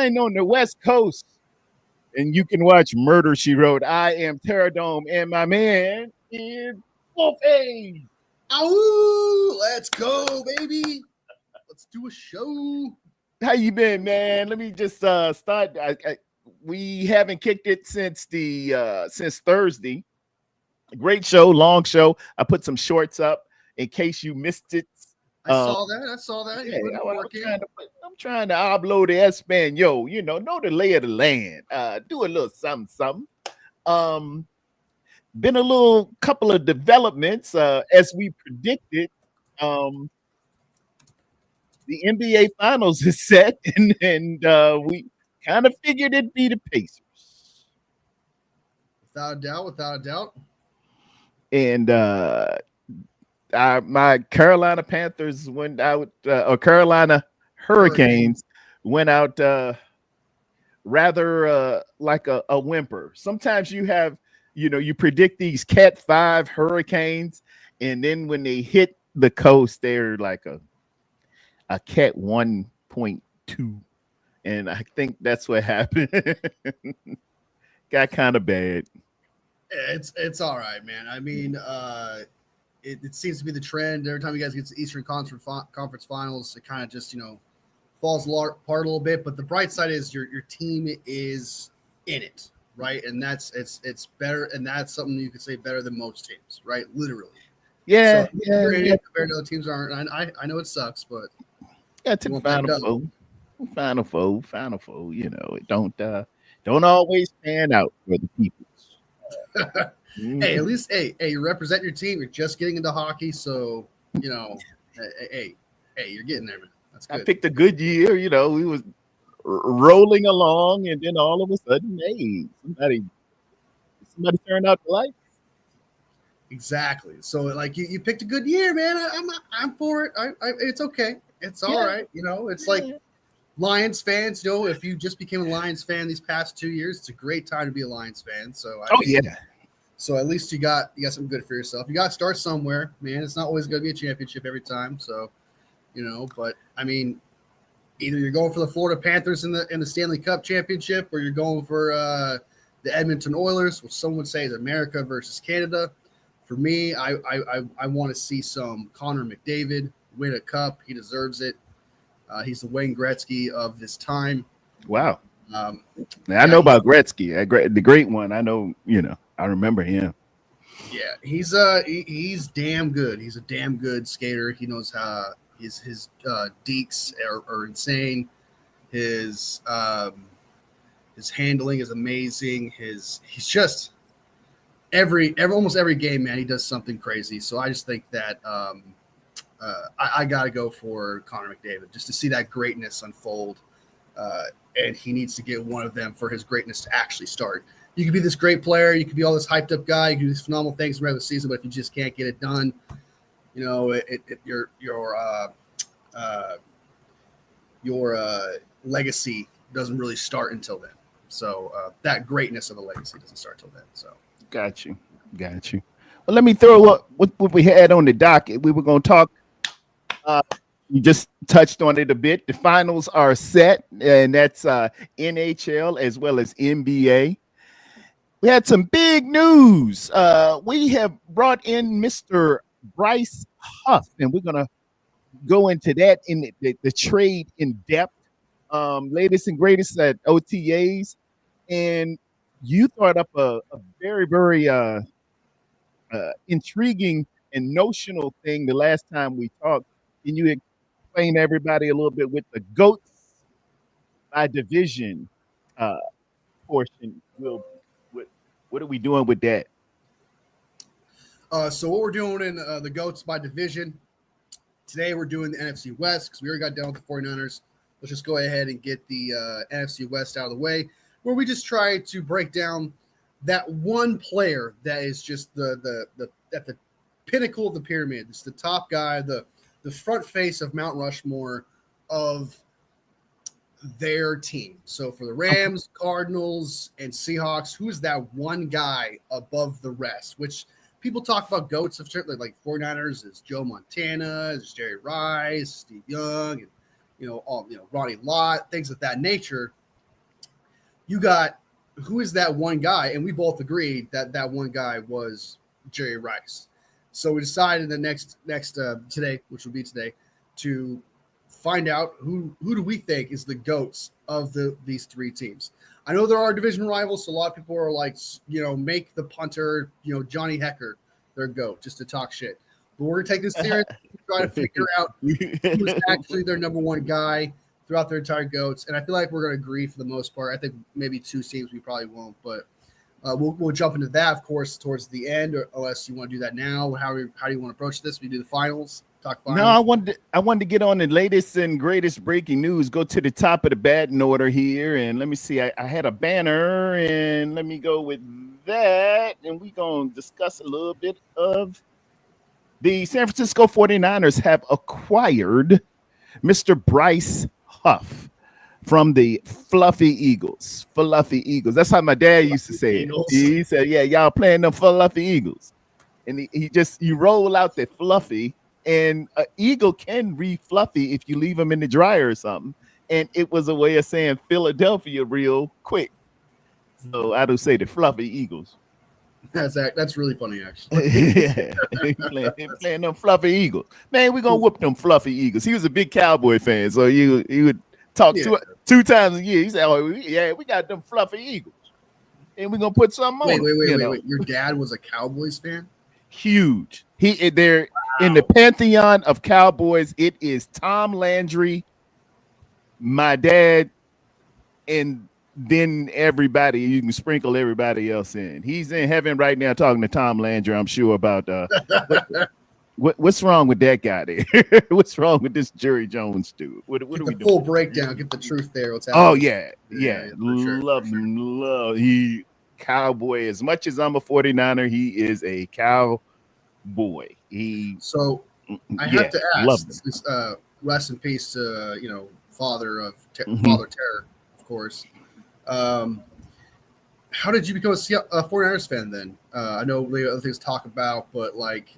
9 on the West Coast. And you can watch Murder, She Wrote. I am Tarrerdome, and my man is Wolfie. Ow! Let's go, baby. Let's do a show. How you been, man? Let me just start. We haven't kicked it since Thursday. Great show, long show. I put some shorts up in case you missed it. I saw that. Yeah, I'm trying to upload the Espanol, know the lay of the land. Do a little something. Been a little couple of developments as we predicted. The NBA Finals is set, and we kind of figured it'd be the Pacers. Without a doubt. And my Carolina Panthers went out, or Carolina Hurricanes went out rather like a whimper. Sometimes you have, you predict these Cat 5 hurricanes, and then when they hit the coast, they're like a Cat 1.2. And I think that's what happened. Got kind of bad. It's all right, man. I mean, it seems to be the trend. Every time you guys get to Eastern Conference Finals, it kind of just, falls apart a little bit. But the bright side is your team is in it, right? And it's better, and that's something you could say better than most teams, right? Literally. Yeah, so yeah. Compared to other teams aren't. I know it sucks, but yeah, to the Final Four. It don't always pan out for the people. Hey, at least you represent your team. You're just getting into hockey, so hey, you're getting there, man. That's good. I picked a good year. We was rolling along, and then all of a sudden, hey, somebody turned out the lights. Exactly. So, like, you picked a good year, man. I'm for it. It's okay. It's all right. It's like Lions fans. If you just became a Lions fan these past 2 years, it's a great time to be a Lions fan. So, yeah. So at least you got something good for yourself. You got to start somewhere, man. It's not always going to be a championship every time. So, but I mean, either you're going for the Florida Panthers in the Stanley Cup championship, or you're going for the Edmonton Oilers, which some would say is America versus Canada. For me, I want to see some Connor McDavid win a cup. He deserves it. He's the Wayne Gretzky of this time. Wow. I know about Gretzky, the great one. I know, I remember him. Yeah, he's damn good. He's a damn good skater. He knows how his dekes are insane. His handling is amazing. He's just almost every game, man, he does something crazy. So I just think that I gotta go for Connor McDavid just to see that greatness unfold. And he needs to get one of them for his greatness to actually start. You could be this great player, you could be all this hyped up guy, you can do these phenomenal things in the regular season, but if you just can't get it done, your legacy doesn't really start until then. So that greatness of a legacy doesn't start till then. So got you. Well, let me throw what we had on the docket. We were going to talk. You just touched on it a bit. The finals are set, and that's NHL as well as NBA. We had some big news. We have brought in Mr. Bryce Huff, and we're going to go into that in the trade in depth. Latest and greatest at OTAs. And you thought up a very, very intriguing and notional thing the last time we talked. Can you explain to everybody a little bit with the GOATs by division portion? What are we doing with that? So what we're doing in the GOATs by division, today we're doing the NFC West because we already got done with the 49ers. Let's just go ahead and get the NFC West out of the way, where we just try to break down that one player that is just the at the pinnacle of the pyramid. It's the top guy, the front face of Mount Rushmore of their team. So for the Rams, Cardinals, and Seahawks, who is that one guy above the rest? Which people talk about GOATs of certainly like 49ers is Joe Montana, is Jerry Rice, Steve Young, and Ronnie Lott, things of that nature. you got who is that one guy, and we both agreed that that one guy was Jerry Rice. So we decided the next today, which will be today, to find out who do we think is the goats of these three teams. I know there are division rivals, so a lot of people are like, make the punter, Johnny Hecker, their goat, just to talk shit. But we're gonna take this serious, try to figure out who's actually their number one guy throughout their entire goats. And I feel like we're gonna agree for the most part. I think maybe two teams we probably won't, but we'll jump into that, of course, towards the end, or unless you want to do that now. How do you want to approach this? We do the finals. Talk finals. No, I wanted to get on the latest and greatest breaking news. Go to the top of the batting order here, and let me see. I had a banner, and let me go with that, and we're gonna discuss a little bit of the San Francisco 49ers have acquired Mr. Bryce Huff from the Fluffy Eagles. Fluffy Eagles. That's how my dad used to say it. He said, "Yeah, y'all playing them Fluffy Eagles," and you roll out the Fluffy. And an eagle can read fluffy if you leave them in the dryer or something. And it was a way of saying Philadelphia real quick. So I do say the Fluffy Eagles. That's really funny, actually. Yeah, playing them Fluffy Eagles. Man, we're going to whoop them Fluffy Eagles. He was a big Cowboy fan, so he would talk two times a year. He said, "Oh, yeah, we got them Fluffy Eagles. And we're going to put something on." Wait. Your dad was a Cowboys fan? Huge. They're in the pantheon of Cowboys. It is Tom Landry, my dad, and then everybody. You can sprinkle everybody else in. He's in heaven right now talking to Tom Landry, I'm sure, about what's wrong with that guy there. What's wrong with this Jerry Jones dude? What are we doing? Full breakdown. Get the truth there. What's happening? Oh yeah. Love him. He Cowboy. As much as I'm a 49er, he is a Cowboy. I have to ask. Rest in peace to father Terror, of course. How did you become a 49ers fan then? I know we have other things to talk about, but like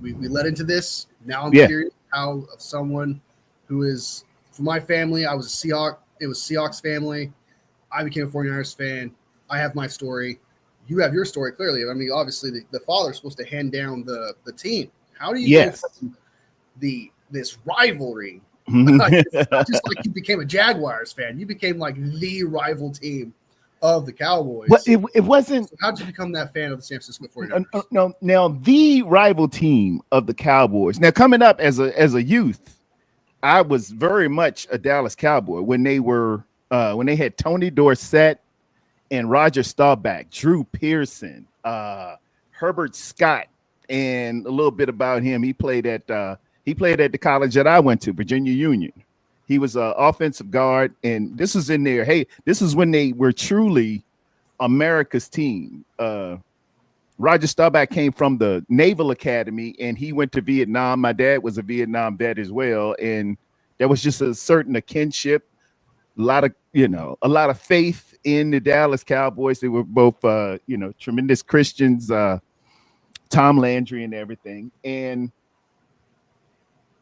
we led into this. Now I'm curious how someone who is from my family, I was a Seahawks. It was Seahawks family. I became a 49ers fan. I have my story. You have your story, clearly. I mean, obviously, the father's supposed to hand down the team. How do you go from this rivalry? It's not just like you became a Jaguars fan. You became like the rival team of the Cowboys. But it wasn't. So how did you become that fan of the San Francisco 49ers? No, now the rival team of the Cowboys. Now, coming up as a youth, I was very much a Dallas Cowboy when they had Tony Dorsett and Roger Staubach, Drew Pearson, Herbert Scott, and a little bit about him. He played at the college that I went to, Virginia Union. He was an offensive guard, and this was in there. Hey, this is when they were truly America's team. Roger Staubach came from the Naval Academy, and he went to Vietnam. My dad was a Vietnam vet as well, and there was just a certain kinship, a lot of faith in the Dallas Cowboys. They were both, tremendous Christians, Tom Landry and everything. And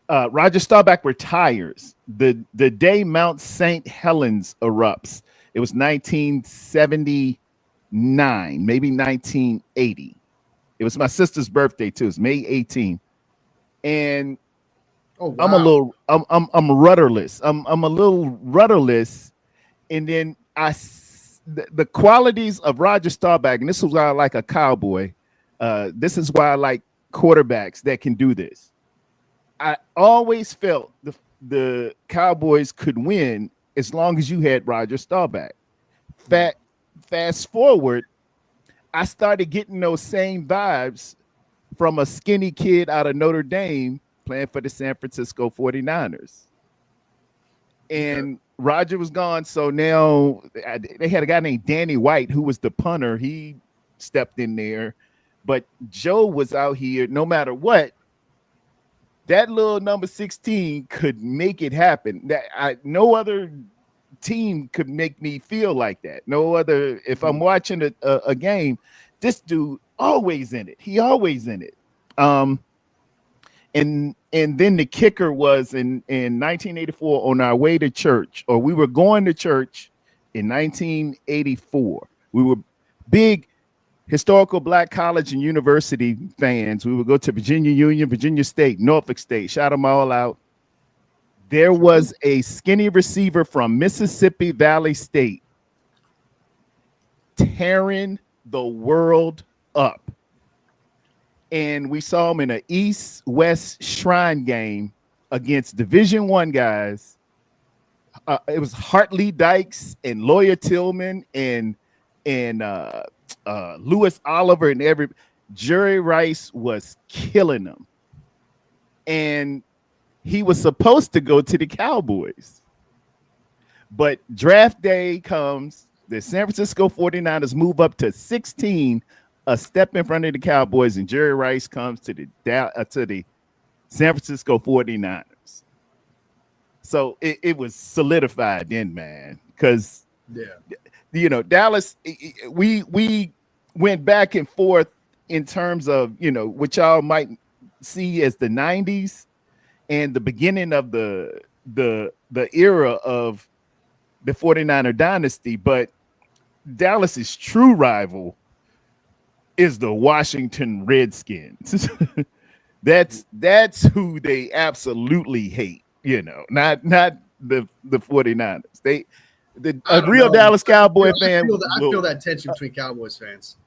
Roger Staubach retires the day Mount St. Helens erupts. It was 1979, maybe 1980. It was my sister's birthday too. It's May 18th. And wow. I'm rudderless. I'm a little rudderless. And then the qualities of Roger Staubach, and this is why I like a Cowboy. This is why I like quarterbacks that can do this. I always felt the Cowboys could win as long as you had Roger Staubach. Fast forward, I started getting those same vibes from a skinny kid out of Notre Dame playing for the San Francisco 49ers. And Roger was gone, so now they had a guy named Danny White who was the punter. He stepped in there, but Joe was out here. No matter what, that little number 16 could make it happen. No other team could make me feel like that. No other. If I'm watching a game, this dude always in it. He always in it. And then the kicker was in 1984 on our way to church, or we were going to church, in 1984. We were big historical black college and university fans. We would go to Virginia Union, Virginia State, Norfolk State, shout them all out. There was a skinny receiver from Mississippi Valley State tearing the world up. And we saw him in an East-West Shrine game against Division I guys. It was Hartley Dykes and Lawyer Tillman and Lewis Oliver and Jerry Rice was killing them. And he was supposed to go to the Cowboys. But draft day comes, the San Francisco 49ers move up to 16, a step in front of the Cowboys, and Jerry Rice comes to the San Francisco 49ers. So it was solidified then, man, because Dallas, we went back and forth in terms of, what y'all might see as the 90s and the beginning of the era of the 49er dynasty. But Dallas's true rival is the Washington Redskins. That's who they absolutely hate. Not the 49ers. A real Dallas Cowboy fan. I feel that tension between Cowboys fans.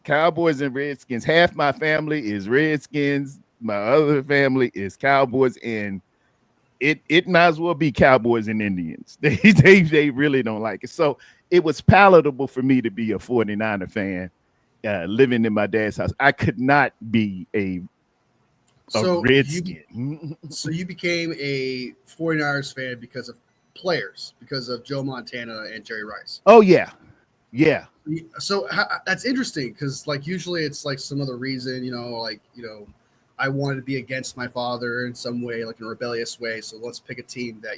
Cowboys and Redskins. Half my family is Redskins. My other family is Cowboys, and it might as well be Cowboys and Indians. They really don't like it. So it was palatable for me to be a 49er fan, living in my dad's house. I could not be a Redskin. So you became a 49ers fan because of players, because of Joe Montana and Jerry Rice. Oh yeah. So that's interesting because usually it's some other reason, I wanted to be against my father in some way, in a rebellious way. So let's pick a team that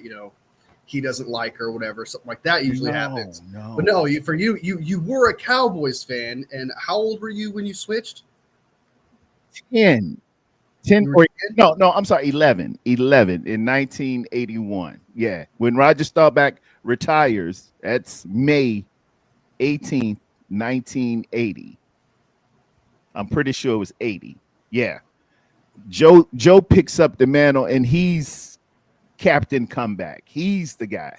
he doesn't like or whatever. Something like that usually happens. No. But no, for you were a Cowboys fan, and how old were you when you switched? 10 or no, I'm sorry, 11 in 1981. Yeah, when Roger Staubach retires, that's May 18th, 1980. I'm pretty sure it was 80. Yeah. Joe picks up the mantle, and he's Captain Comeback. He's the guy.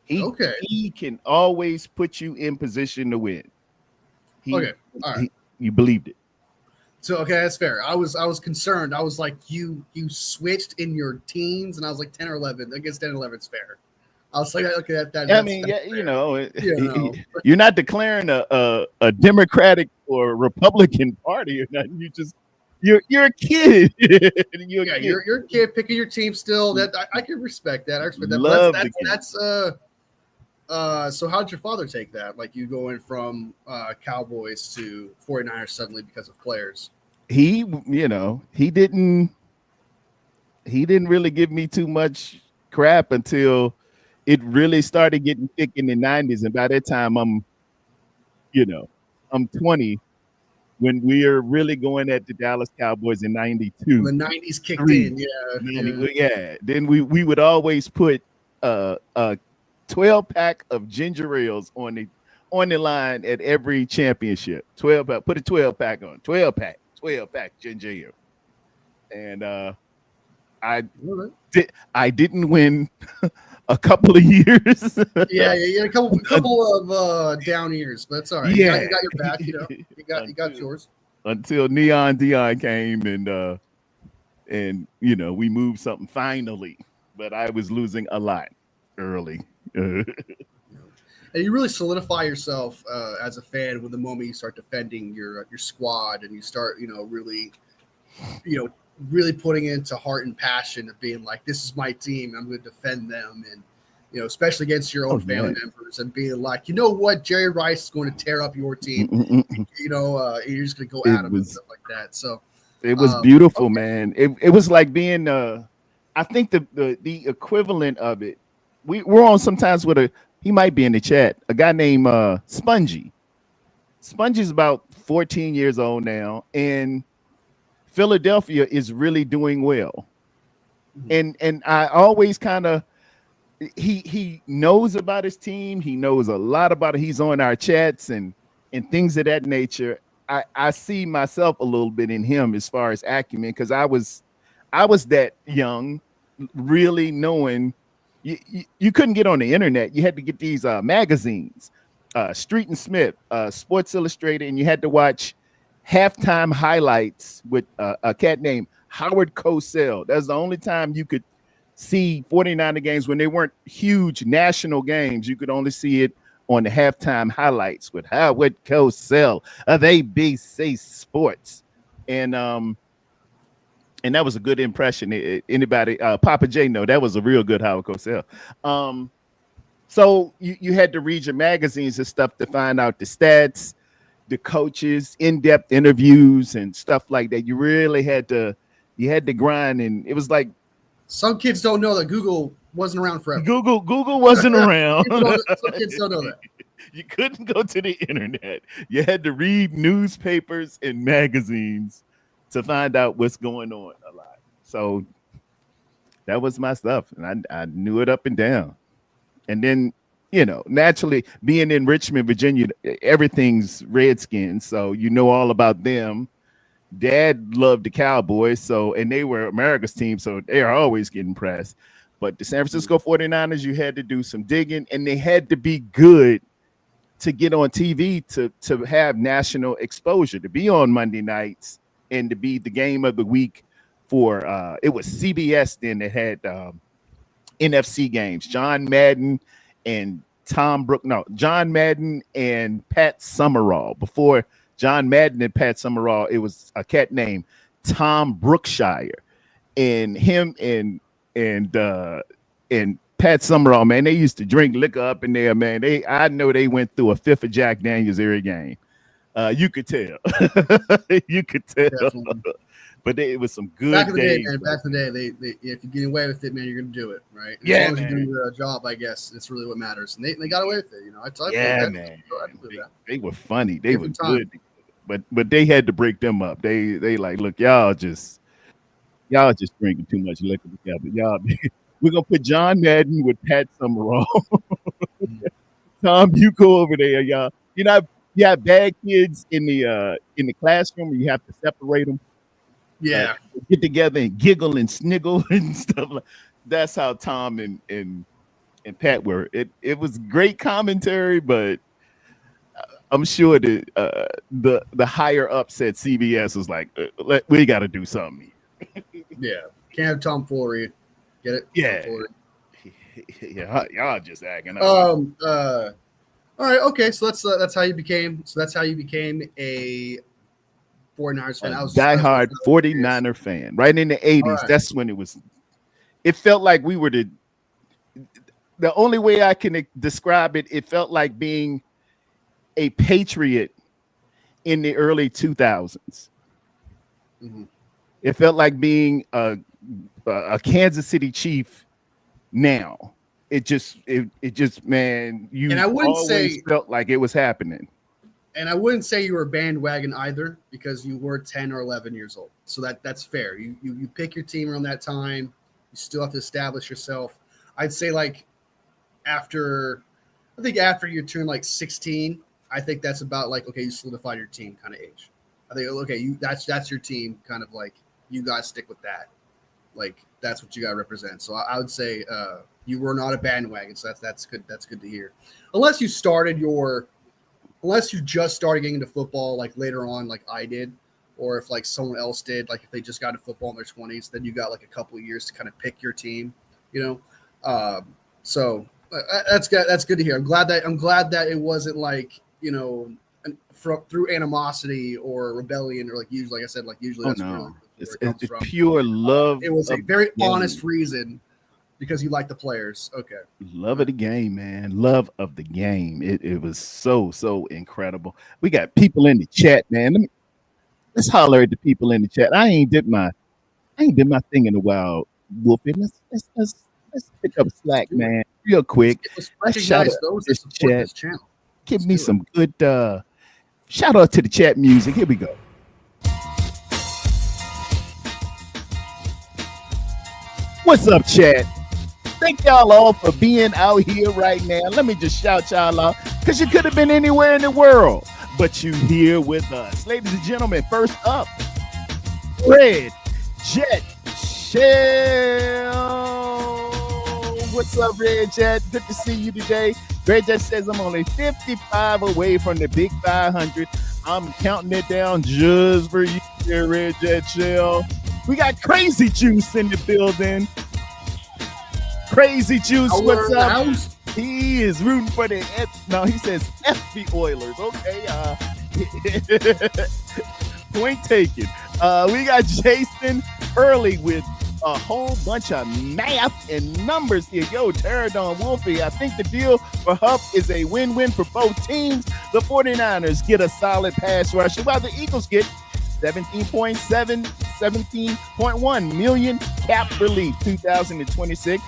He can always put you in position to win. All right. You believed it. So that's fair. I was concerned. I was like, you switched in your teens, and I was like 10 or 11. I guess 10 or 11 is fair. I was like, okay, you're not declaring a Democratic or Republican party or nothing. You're a kid. You're a kid picking your team still. That I can respect that. I respect that. So how did your father take that? You going from Cowboys to 49ers suddenly because of players? He didn't really give me too much crap until it really started getting thick in the 90s. And by that time I'm 20 when we are really going at the Dallas Cowboys in 92. When the 90s kicked in. Yeah. Then we would always put a 12-pack of ginger ales on the line at every championship. 12-pack, put a 12-pack on. 12-pack ginger ale. And I didn't win a couple of years. yeah, a couple of down years, but it's all right. Yeah. You got your back, you got yours. Until Neon Dion came and we moved something finally. But I was losing a lot early. And you really solidify yourself as a fan when the moment you start defending your squad and you start, really putting into heart and passion of being like, this is my team. I'm going to defend them. And, especially against your own family members and being like, you know what, Jerry Rice is going to tear up your team. You're just going to go at him and stuff like that. So it was beautiful, man. It was like being, I think the equivalent of it. We're on sometimes with he might be in the chat, a guy named Spongy. Spongy's about 14 years old now, and Philadelphia is really doing well. And I always kind of he knows about his team. He knows a lot about it. He's on our chats and things of that nature. I see myself a little bit in him as far as acumen, because I was that young, really knowing you couldn't get on the internet. You had to get these magazines, Street and Smith, Sports Illustrated, and you had to watch halftime highlights with a cat named Howard Cosell. That's the only time you could see 49er games when they weren't huge national games. You could only see it on the halftime highlights with Howard Cosell of ABC Sports. And that was a good impression. Anybody, Papa J, know that was a real good Howard Cosell. So you had to read your magazines and stuff to find out the stats, the coaches, in-depth interviews and stuff like that. You really had to grind, and it was like some kids don't know that Google wasn't around forever. Google wasn't around. Some kids don't know that. You couldn't go to the internet. You had to read newspapers and magazines to find out what's going on a lot. So that was my stuff, and I knew it up and down. And then, naturally, being in Richmond, Virginia, everything's Redskins, so you know all about them. Dad loved the Cowboys, and they were America's team, so they are always getting pressed. But the San Francisco 49ers, you had to do some digging, and they had to be good to get on TV to have national exposure, to be on Monday nights and to be the game of the week for it was CBS then that had NFC games. John Madden and John Madden and Pat Summerall. Before John Madden and Pat Summerall, it was a cat named Tom Brookshire, and him and Pat Summerall, man, they used to drink liquor up in there, man. I know they went through a fifth of Jack Daniels every game. You could tell. You could tell. Definitely. But it was some good back in the days. Day, man. Back in the day, they if you get away with it, man, you're gonna do it, right? As long as you do your job, I guess it's really what matters. And they got away with it, man. They were funny. They were good. But they had to break them up. They like, look, y'all just drinking too much liquor together. We're gonna put John Madden with Pat Summerall. Tom, you go over there, y'all. You have bad kids in the classroom, and you have to separate them. Yeah, get together and giggle and sniggle and stuff. That's how Tom and Pat were. It was great commentary, but I'm sure that the higher ups at CBS was like, we got to do something. Yeah, can't have tomfoolery. Get it? Yeah, yeah. Y'all just acting up. All right, okay. So that's how you became. So that's how you became a 49ers fan. Diehard 49er fan. Right in the 80s. Right. That's when it was. It felt like we were the only way I can describe it. It felt like being a Patriot in the early 2000s. Mm-hmm. It felt like being a Kansas City Chief now. It just, man, you and I wouldn't always say, felt like it was happening. And I wouldn't say you were a bandwagon either, because you were 10 or 11 years old. So that's fair. You pick your team around that time. You still have to establish yourself. I'd say after you turn 16, I think that's about okay, you solidified your team kind of age. I think, okay, that's your team, kind of you guys stick with that. That's what you got to represent. So I would say you were not a bandwagon. So that's good. That's good to hear. Unless you just started getting into football later on, like I did, or if someone else did, if they just got into football in their 20s, then you got a couple of years to kind of pick your team, So that's good. That's good to hear. I'm glad that it wasn't through animosity or rebellion, or usually, like I said, usually that's really it's pure love. It was a very honest reason, because you like the players. Okay. Love of the game, man. Love of the game. It was so incredible. We got people in the chat, man. Let's holler at the people in the chat. I ain't did my thing in a while, Wolfie. Let's pick up slack, man, real quick. Shout out those that support this channel. Give me some good shout out to the chat music. Here we go. What's up, chat? Thank y'all all for being out here right now. Let me just shout y'all out because you could have been anywhere in the world, but you here with us. Ladies and gentlemen, first up, Red Jet Shell. What's up, Red Jet? Good to see you today. Red Jet says I'm only 55 away from the big 500. I'm counting it down just for you, Red Jet Shell. We got Crazy Juice in the building. Crazy Juice, what's up? He is rooting for the he says FB Oilers. Okay, point taken. We got Jason Hurley with a whole bunch of math and numbers here. Yo, Tarrerdome Wolfie, I think the deal for Huff is a win-win for both teams. The 49ers get a solid pass rush, while the Eagles get 17.1 million cap relief 2026.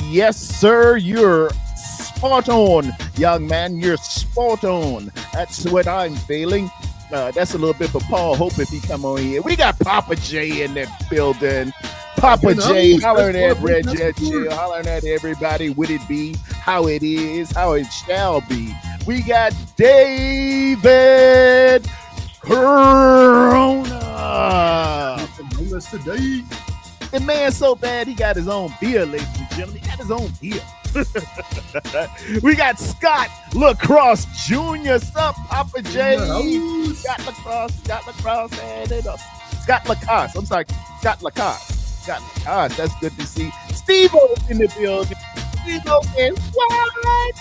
Yes, sir, you're spot on, young man. You're spot on. That's what I'm feeling. That's a little bit for Paul Hope if he come on here. We got Papa J in the building. Papa J, hollering at Red Jet Chill, hollering at everybody. Would it be how it is, how it shall be? We got David Corona. Today. The man so bad he got his own beer, ladies and gentlemen. He got his own beer. We got Scott Lacrosse Jr. Sup, Papa J. Scott Lacrosse. Scott Lacoste. I'm sorry, Scott Lacoste. Scott Lacoste. That's good to see. Steve-O in the building. Steve-O says, what?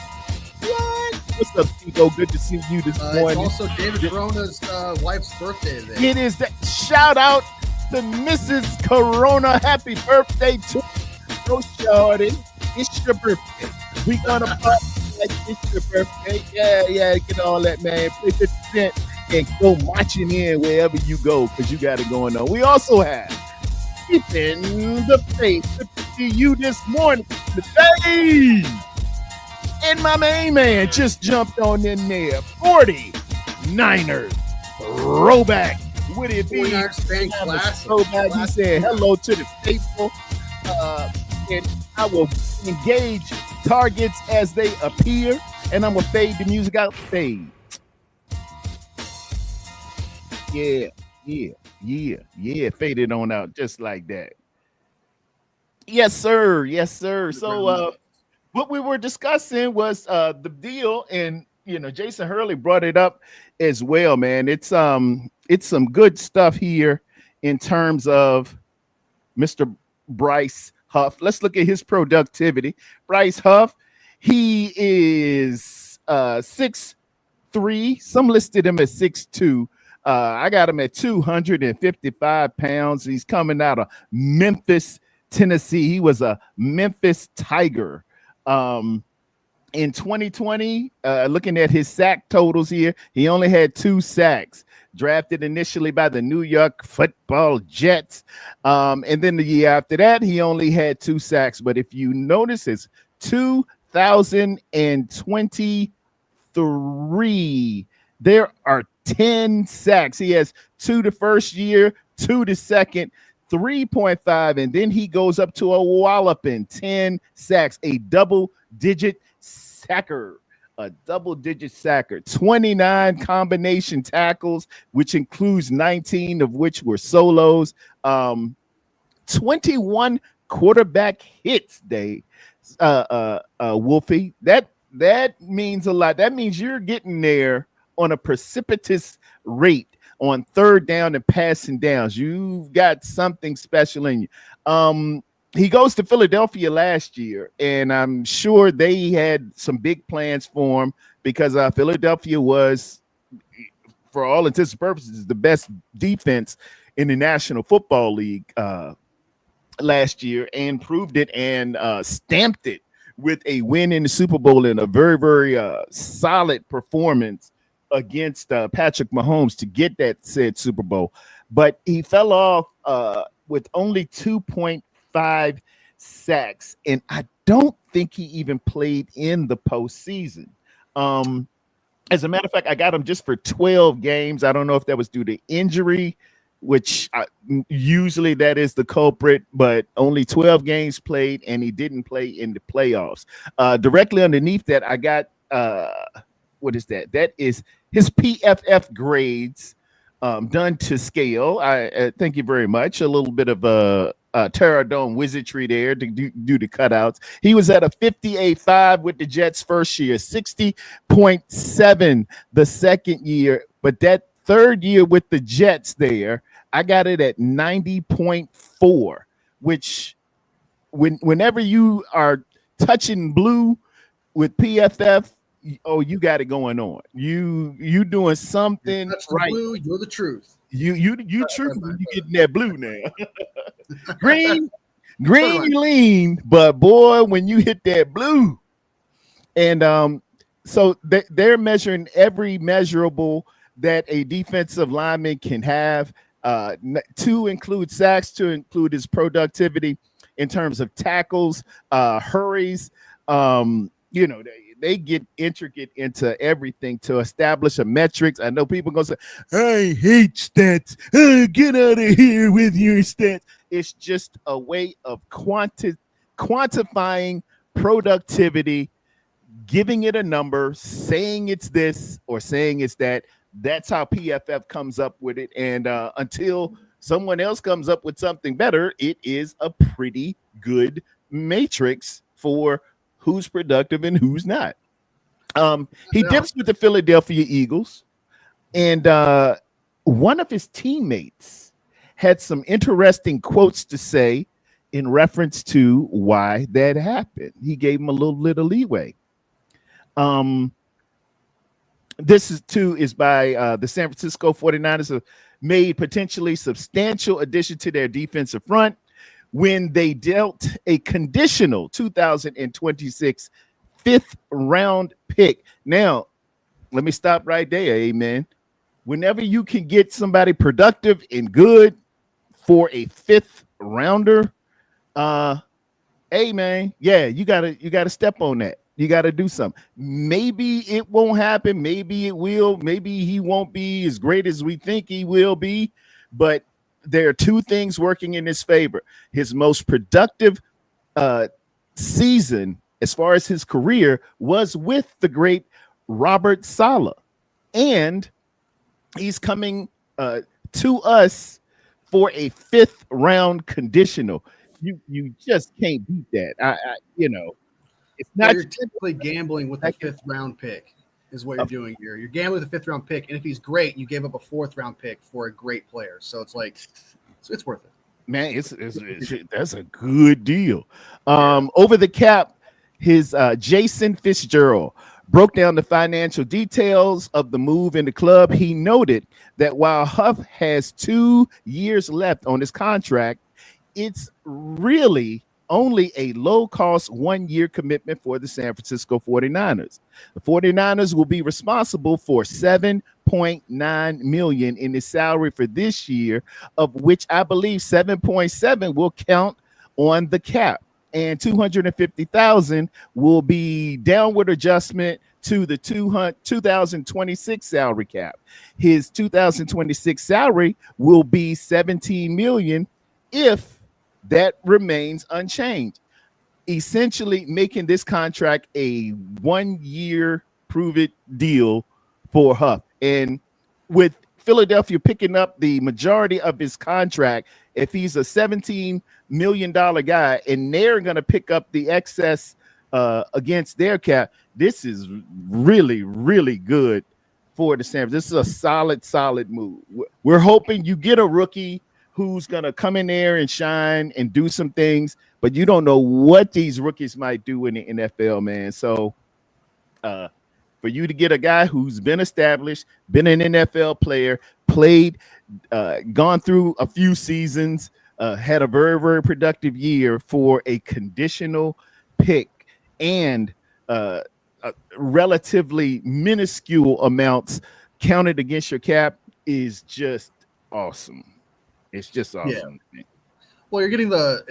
What's up, Steve-O? Good to see you this morning. It's also David Corona's wife's birthday today. It is that. Shout out to Mrs. Corona. Happy birthday to you, shorty. It's your birthday. We gonna party like it's your birthday. Yeah, get all that, man. Play 50 Cent and go marching in wherever you go because you got it going on. We also have Keeping the Faith. Good to see you this morning today. And my main man just jumped on in there. 49ers throwback. Would it be? 49ers fan classic. Throwback. He said hello to the faithful. And I will engage targets as they appear, and I'm gonna fade the music out. Fade. Yeah. Fade it on out just like that. Yes, sir. So, what we were discussing was the deal, and Jason Hurley brought it up as well, man. It's some good stuff here in terms of Mr. Bryce Huff. Let's look at his productivity. Bryce Huff, he is 6'3". Some listed him at 6'2". I got him at 255 pounds. He's coming out of Memphis, Tennessee. He was a Memphis Tiger. In 2020, looking at his sack totals here, he only had 2 sacks. Drafted initially by the New York Football Jets. And then the year after that, he only had 2 sacks. But if you notice, it's 2023. There are 10 sacks. He has 2 the first year, 2 the second, 3.5. And then he goes up to a walloping 10 sacks, a double-digit sacker. 29 combination tackles, which includes 19 of which were solos. 21 quarterback hits, Dave. Wolfie. That means a lot. That means you're getting there on a precipitous rate on third down and passing downs. You've got something special in you. He goes to Philadelphia last year, and I'm sure they had some big plans for him because Philadelphia was, for all intents and purposes, the best defense in the National Football League last year, and proved it and stamped it with a win in the Super Bowl and a very, very solid performance against Patrick Mahomes to get that said Super Bowl. But he fell off with only 2.5 sacks, and I don't think he even played in the postseason. As a matter of fact, I got him just for 12 games. I don't know if that was due to injury which usually that is the culprit, but only 12 games played, and he didn't play in the playoffs. Directly underneath that, I got what is that? That is his PFF grades done to scale. I thank you very much. A little bit of a Terradome wizardry there to do the cutouts. He was at a 58.5 with the Jets first year, 60.7 the second year, but that third year with the Jets there, I got it at 90.4, which whenever you are touching blue with PFF, oh, you got it going on. You doing something Touch the right. blue, you're the truth. You true when you getting that blue now. green you lean, but boy, when you hit that blue, and so they're measuring every measurable that a defensive lineman can have. To include sacks, to include his productivity in terms of tackles, hurries. They get intricate into everything to establish a metrics. I know people gonna say, I hate stats. Get out of here with your stats. It's just a way of quantifying productivity, giving it a number, saying it's this or saying it's that. That's how PFF comes up with it. And until someone else comes up with something better, it is a pretty good matrix for who's productive and who's not. He dips with the Philadelphia Eagles, and one of his teammates had some interesting quotes to say in reference to why that happened. He gave him a little leeway. This is by the San Francisco 49ers, have made potentially substantial addition to their defensive front when they dealt a conditional 2026 fifth round pick. Now, let me stop right there. Amen. Whenever you can get somebody productive and good for a fifth rounder, hey man, yeah, you gotta step on that. You got to do something. Maybe it won't happen. Maybe it will. Maybe he won't be as great as we think he will be. But there are two things working in his favor. His most productive season, as far as his career, was with the great Robert Saleh. And he's coming to us for a fifth round conditional. You just can't beat that. It's not. You're typically gambling with the fifth round pick, is what you're doing here. You're gambling with a fifth round pick, and if he's great, you gave up a fourth round pick for a great player. So it's like, it's worth it. Man, that's a good deal. Over the cap, his Jason Fitzgerald broke down the financial details of the move in the club. He noted that while Huff has 2 years left on his contract, it's really only a low-cost 1-year commitment for the San Francisco 49ers. The 49ers will be responsible for $7.9 million in his salary for this year, of which I believe 7.7 will count on the cap, and $250,000 will be downward adjustment to the 2026 salary cap. His 2026 salary will be $17 million if that remains unchanged, essentially making this contract a 1-year prove-it deal for Huff. And with Philadelphia picking up the majority of his contract, if he's a $17 million guy and they're going to pick up the excess against their cap, this is really, really good for the San Francisco. This is a solid move. We're hoping you get a rookie who's going to come in there and shine and do some things, but you don't know what these rookies might do in the NFL, man. So for you to get a guy who's been established, been an NFL player, played, gone through a few seasons, had a very, very productive year for a conditional pick and relatively minuscule amounts counted against your cap is just awesome. It's just awesome. Yeah. Well, you're getting with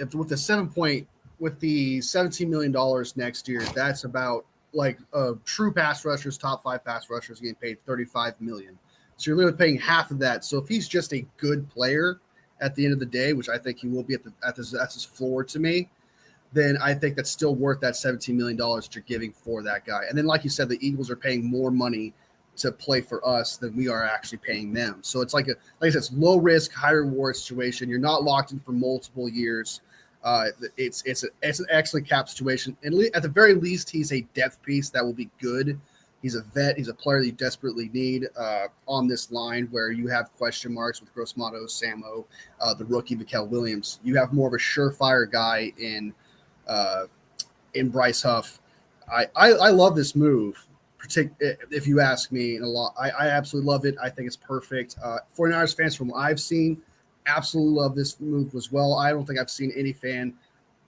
the $17 million next year. That's about like true pass rushers, top 5 pass rushers getting paid $35 million. So you're literally paying half of that. So if he's just a good player at the end of the day, which I think he will be that's his floor to me, then I think that's still worth that $17 million that you're giving for that guy. And then, like you said, the Eagles are paying more money to play for us than we are actually paying them. So it's like I said, it's low risk, high reward situation. You're not locked in for multiple years. It's an excellent cap situation. And at the very least, he's a depth piece that will be good. He's a vet. He's a player that you desperately need on this line where you have question marks with Gross Matos, Samo, the rookie Mikael Williams. You have more of a surefire guy in Bryce Huff. I love this move, if you ask me. I absolutely love it. I think it's perfect. 49ers fans, from what I've seen, absolutely love this move as well. I don't think I've seen any fan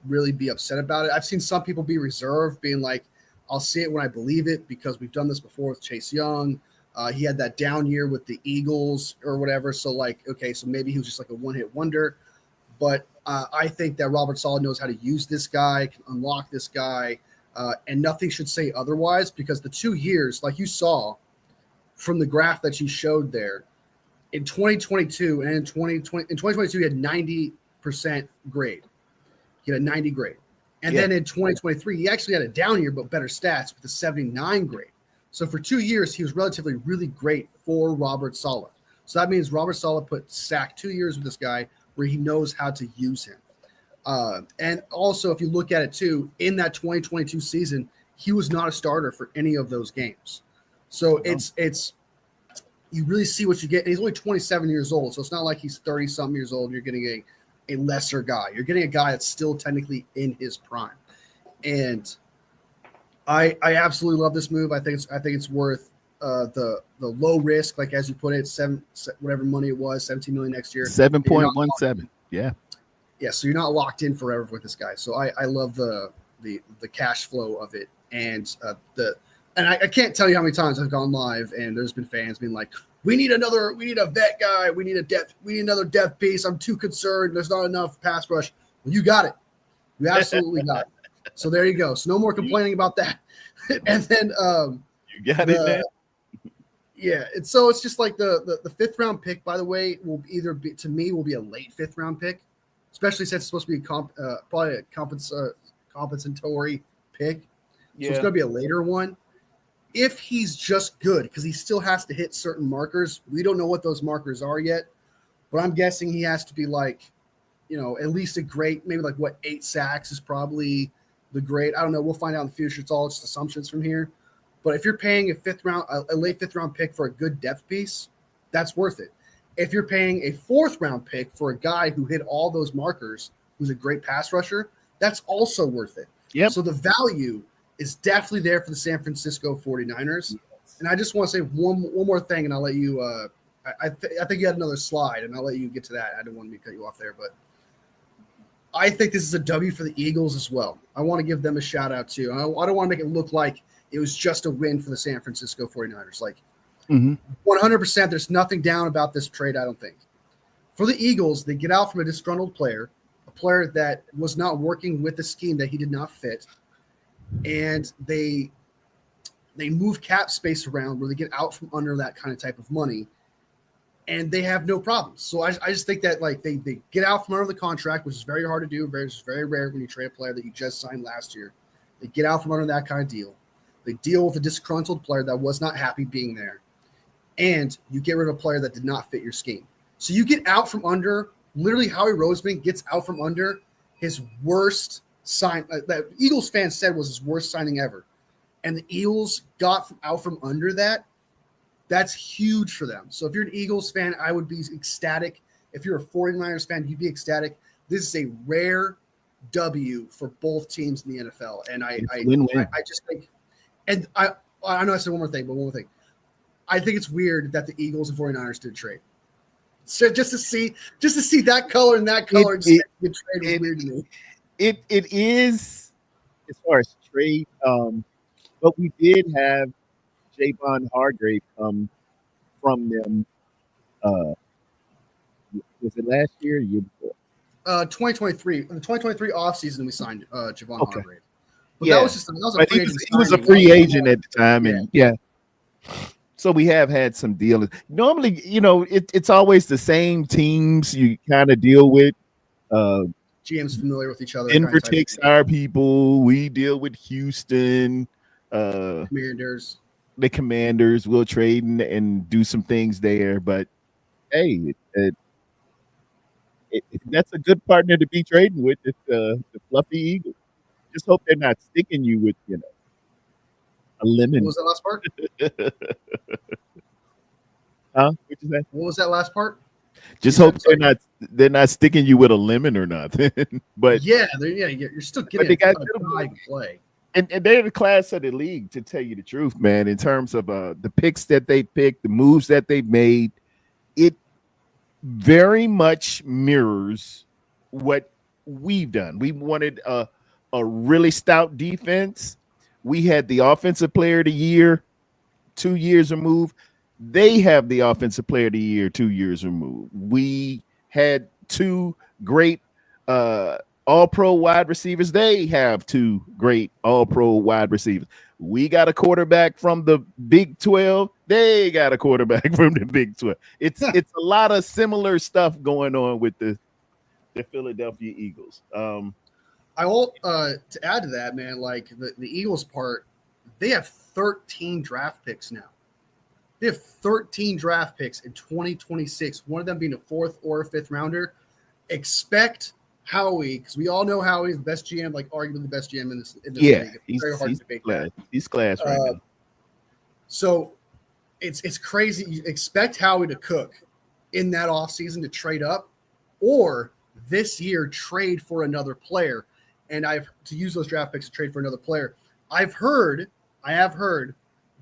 really be upset about it. I've seen some people be reserved, being like, I'll see it when I believe it, because we've done this before with Chase Young. He had that down year with the Eagles or whatever. So okay, so maybe he was just like a one-hit wonder. But I think that Robert Saleh knows how to use this guy, can unlock this guy, and nothing should say otherwise, because the 2 years, like you saw from the graph that you showed there, in 2022 and in 2022, he had 90% grade. He had a 90 grade. And then in 2023, he actually had a down year, but better stats with a 79 grade. So for 2 years, he was relatively really great for Robert Saleh. So that means Robert Saleh stacked 2 years with this guy where he knows how to use him. And also, if you look at it too, in that 2022 season, he was not a starter for any of those games. So it's you really see what you get. And he's only 27 years old, so it's not like he's 30-something years old. You're getting a lesser guy. You're getting a guy that's still technically in his prime. And I absolutely love this move. I think it's worth the low risk, like as you put it, whatever money it was, 17 million next year, 7.17. Yeah. So you're not locked in forever with this guy. So I love the cash flow of it, and I can't tell you how many times I've gone live and there's been fans being like, we need a vet guy, we need another depth piece. I'm too concerned. There's not enough pass rush. Well, you got it. You absolutely got it. So there you go. So no more complaining about that. And then you got it, man. Yeah, and so it's just like the 5th round pick, by the way, will be a late 5th round pick, especially since it's supposed to be probably a compensatory pick. So it's going to be a later one. If he's just good, because he still has to hit certain markers. We don't know what those markers are yet, but I'm guessing he has to be like, at least a great, maybe like 8 sacks is probably the grade. I don't know. We'll find out in the future. It's all just assumptions from here. But if you're paying a late 5th round pick for a good depth piece, that's worth it. If you're paying a 4th round pick for a guy who hit all those markers, who's a great pass rusher, that's also worth it. Yep. So the value is definitely there for the San Francisco 49ers. Yes. And I just want to say one more thing, and I'll let you I think you had another slide, and I'll let you get to that. I didn't want to cut you off there, but I think this is a W for the Eagles as well. I want to give them a shout out too. I don't want to make it look like it was just a win for the San Francisco 49ers. Like 100%, there's nothing down about this trade, I don't think. For the Eagles, they get out from a disgruntled player, a player that was not working with the scheme that he did not fit, and they move cap space around where they get out from under that kind of type of money, and they have no problems. So I just think that they get out from under the contract, which is very hard to do, very rare when you trade a player that you just signed last year. They get out from under that kind of deal. They deal with a disgruntled player that was not happy being there, and you get rid of a player that did not fit your scheme. So you get out from under. Literally, Howie Roseman gets out from under his worst sign that Eagles fans said was his worst signing ever, and the Eagles got out from under that. That's huge for them. So if you're an Eagles fan, I would be ecstatic. If you're a 49ers fan, you'd be ecstatic. This is a rare W for both teams in the NFL, and I just think, and I know I said one more thing, but one more thing. I think it's weird that the Eagles and 49ers did trade. So just to see that color and that color get traded was weird to me. It is as far as trade, but we did have Javon Hargrave come from them. Was it last year or year before? 2023. In the 2023 offseason, we signed Javon Hargrave. But yeah, that was a free agent. He was a free agent at the time, and So we have had some dealings. Normally, it's always the same teams you kind of deal with. Uh, GM's familiar with each other, kind Denver of type of takes thing. our people. We deal with Houston. Commanders. The Commanders will trade and do some things there. But hey, that's a good partner to be trading with. It's the Fluffy Eagles. Just hope they're not sticking you with a What lemon. was that last part? Huh? What you say? What was that last part? You Just hope said sorry. they're not sticking you with a lemon or nothing. but Yeah, you're still but getting they got a guy to play. and they're the class of the league, to tell you the truth, man. In terms of the picks that they picked, the moves that they've made, it very much mirrors what we've done. We wanted a really stout defense. We had the offensive player of the year 2 years removed. They have the offensive player of the year 2 years removed. We had two great all pro wide receivers. They have two great all pro wide receivers. We got a quarterback from the Big 12. They got a quarterback from the Big 12. It's a lot of similar stuff going on with the Philadelphia Eagles. I will to add to that, man, like the Eagles part, they have 13 draft picks now. They have 13 draft picks in 2026, one of them being a fourth or a fifth rounder. Expect Howie, because we all know Howie's the best GM, like arguably the best GM in this Yeah, league. It's very hard to debate that. He's class right now. So it's crazy. You expect Howie to cook in that offseason to trade up, or this year trade for another player. And I've to use those draft picks to trade for another player. I have heard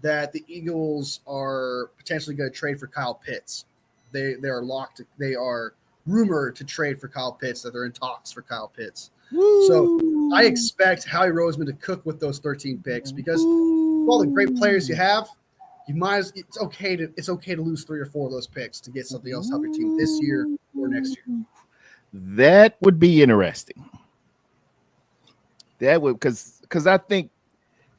that the Eagles are potentially going to trade for Kyle Pitts. They are locked. They are rumored to trade for Kyle Pitts. That they're in talks for Kyle Pitts. Woo! So I expect Howie Roseman to cook with those 13 picks because of all the great players you have, you might as it's okay to lose 3 or 4 of those picks to get something else to help your team this year or next year. That would be interesting. That would because I think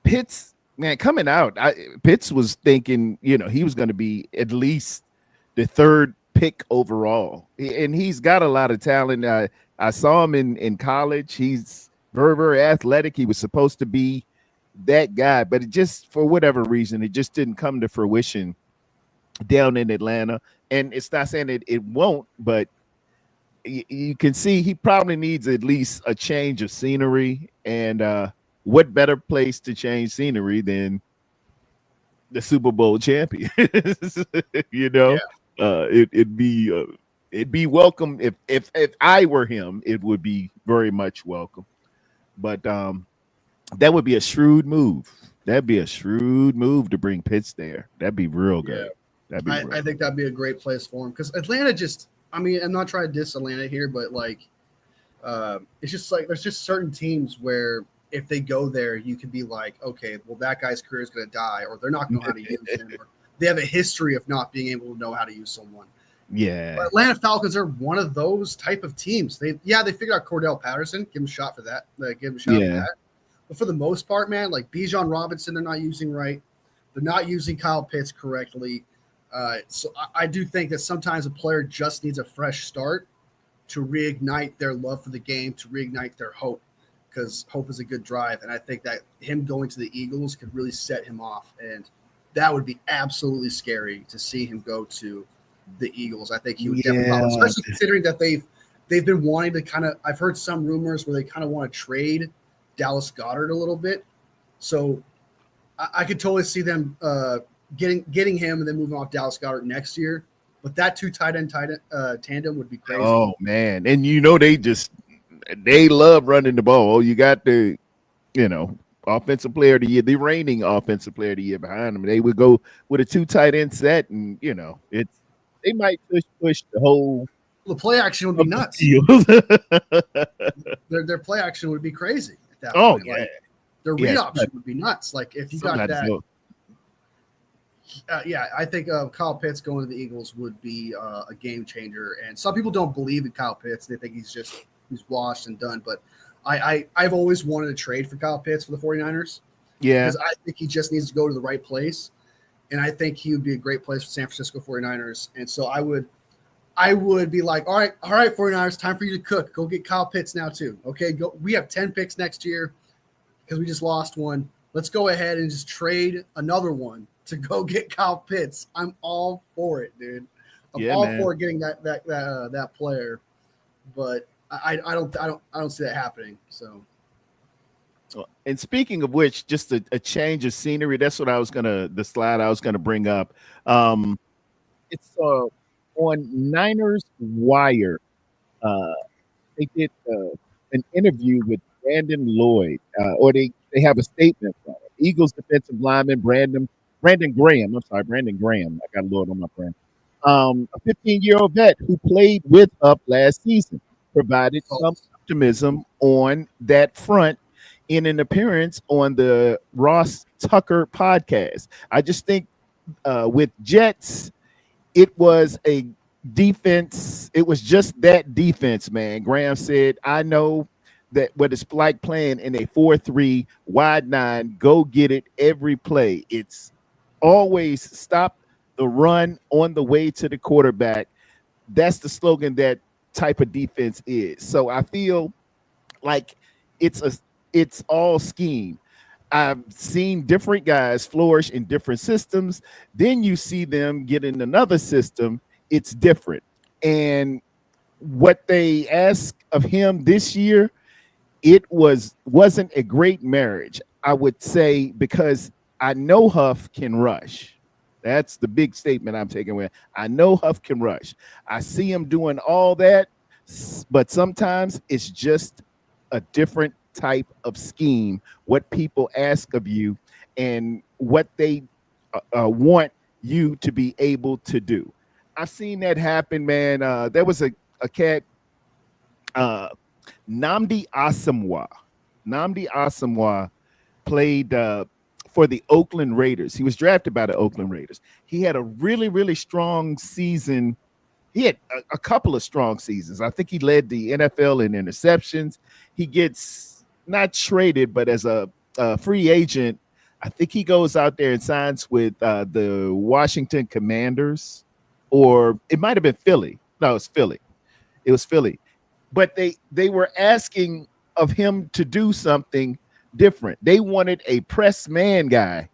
Pitts, man, coming out, Pitts was thinking, he was going to be at least the third pick overall, and he's got a lot of talent. I saw him in college. He's very, very athletic. He was supposed to be that guy, but it just, for whatever reason, it just didn't come to fruition down in Atlanta. And it's not saying it won't, but you can see he probably needs at least a change of scenery. And what better place to change scenery than the Super Bowl champion? Yeah. It'd be welcome if I were him. It would be very much welcome. But that would be a shrewd move. That'd be a shrewd move to bring Pitts there. That'd be real good. That'd be I think that'd be a great place for him because Atlanta just. I mean, I'm not trying to diss Atlanta here, but like, it's just like there's just certain teams where if they go there, you could be like, okay, well that guy's career is going to die, or they're not going to know how to use him, or they have a history of not being able to know how to use someone. Yeah, but Atlanta Falcons are one of those type of teams. They figured out Cordell Patterson, give him a shot for that. Give him a shot for that. But for the most part, man, like Bijan Robinson, they're not using right. They're not using Kyle Pitts correctly. So I do think that sometimes a player just needs a fresh start to reignite their love for the game, to reignite their hope, because hope is a good drive. And I think that him going to the Eagles could really set him off. And that would be absolutely scary to see him go to the Eagles. I think he would definitely pop, especially considering that they've been wanting to kind of – I've heard some rumors where they kind of want to trade Dallas Goedert a little bit. So I could totally see them getting him and then moving off Dallas Goedert next year. But that two tight end tandem would be crazy. Oh man, and they love running the ball. You got the offensive player of the year, the reigning offensive player of the year behind them. They would go with a 2 tight end set, and they might push the whole. The play action would be nuts. Their play action would be crazy at that point. Yeah. Like, their read option would be nuts. Like if you got that. I think Kyle Pitts going to the Eagles would be a game changer. And some people don't believe in Kyle Pitts. They think he's washed and done. But I've always wanted to trade for Kyle Pitts for the 49ers. Yeah. Because I think he just needs to go to the right place. and I think he would be a great place for San Francisco 49ers. And so I would be like, all right, 49ers, time for you to cook. Go get Kyle Pitts now too. Okay, go. We have 10 picks next year because we just lost one. Let's go ahead and just trade another one to go get Kyle Pitts. I'm all for it, dude. I'm all for getting that player, but I don't see that happening. So. And speaking of which, just a change of scenery. That's what the slide I was gonna bring up. It's on Niners Wire. They did an interview with Brandon Lloyd, or they have a statement from it. Eagles defensive lineman Brandon Graham. I'm sorry, Brandon Graham. I got Lloyd on my brain. A 15-year-old vet who played with Huff last season provided some optimism on that front in an appearance on the Ross Tucker podcast. I just think with Jets, it was a defense. It was just that defense, man. Graham said, I know that what it's like playing in a 4-3 wide 9, go get it every play. It's always stop the run on the way to the quarterback. That's the slogan that type of defense is. So I feel like it's all scheme. I've seen different guys flourish in different systems. Then you see them get in another system. It's different. And what they ask of him this year, it wasn't a great marriage, I would say, because I know Huff can rush. That's the big statement I'm taking away. I know Huff can rush. I see him doing all that, but sometimes it's just a different type of scheme, what people ask of you and what they want you to be able to do. I've seen that happen, man. There was a cat, Namdi Asamoah. Namdi Asamoah played for the Oakland Raiders. He was drafted by the Oakland Raiders. He had a really, really strong season. He had a couple of strong seasons. I think he led the NFL in interceptions. He gets not traded, but as a free agent, I think he goes out there and signs with the Washington Commanders, or it might have been Philly. No, it's Philly. It was Philly. But they were asking of him to do something different. They wanted a press man guy.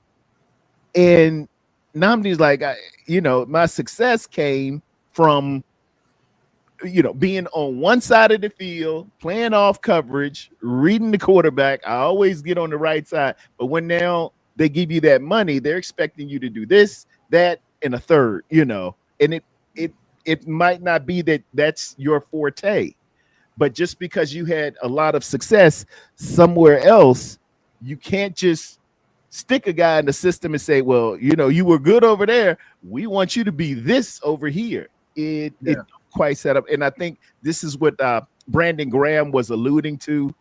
And Namdi's like, my success came from, being on one side of the field, playing off coverage, reading the quarterback. I always get on the right side. But when now they give you that money, they're expecting you to do this, that, and a third, and it might not be that that's your forte. But just because you had a lot of success somewhere else, you can't just stick a guy in the system and say, well, you were good over there. We want you to be this over here. It quite set up. And I think this is what Brandon Graham was alluding to,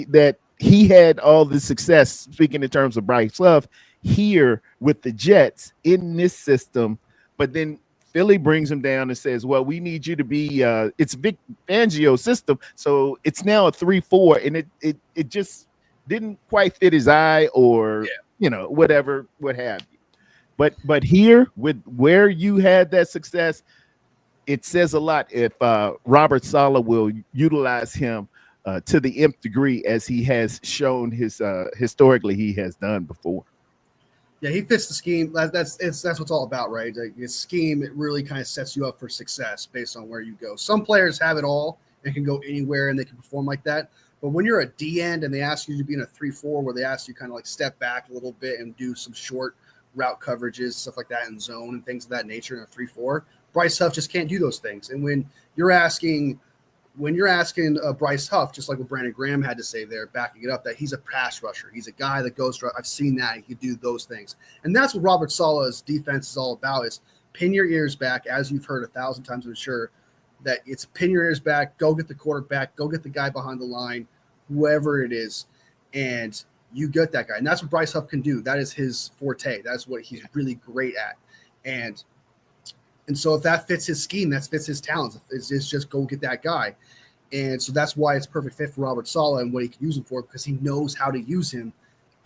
that he had all the success, speaking in terms of Bryce Love, here with the Jets in this system. But then Philly brings him down and says, well, we need you to be it's Vic Fangio's system. So it's now a 3-4, and it just didn't quite fit his eye, or whatever, what have you. But here, with where you had that success, it says a lot if Robert Saleh will utilize him to the nth degree, as he has shown his historically he has done before. Yeah, he fits the scheme. That's what it's all about, right? Like, his scheme, it really kind of sets you up for success based on where you go. Some players have it all and can go anywhere and they can perform like that. But when you're a D end and they ask you to be in a 3-4, where they ask you kind of like step back a little bit and do some short route coverages, stuff like that, in zone and things of that nature in a 3-4, Bryce Huff just can't do those things. And when you're asking Bryce Huff, just like what Brandon Graham had to say there, backing it up, that he's a pass rusher. He's a guy that goes – I've seen that. He could do those things. And that's what Robert Saleh's defense is all about, is pin your ears back, as you've heard 1,000 times, I'm sure, that it's pin your ears back, go get the quarterback, go get the guy behind the line, whoever it is, and you get that guy. And that's what Bryce Huff can do. That is his forte. That's what he's really great at. And so if that fits his scheme, that fits his talents. It's just go get that guy. And so that's why it's a perfect fit for Robert Saleh and what he can use him for, because he knows how to use him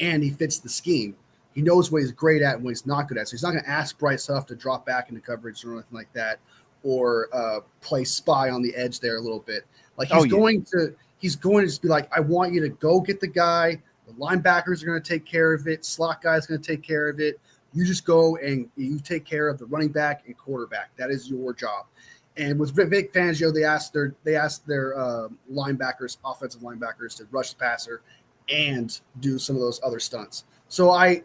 and he fits the scheme. He knows what he's great at and what he's not good at. So he's not going to ask Bryce Huff to drop back into coverage or anything like that, or play spy on the edge there a little bit. Like he's going to just be like, I want you to go get the guy. The linebackers are going to take care of it. Slot guy is going to take care of it. You just go and you take care of the running back and quarterback. That is your job. And with Vic Fangio, they asked their linebackers, offensive linebackers, to rush the passer and do some of those other stunts. So I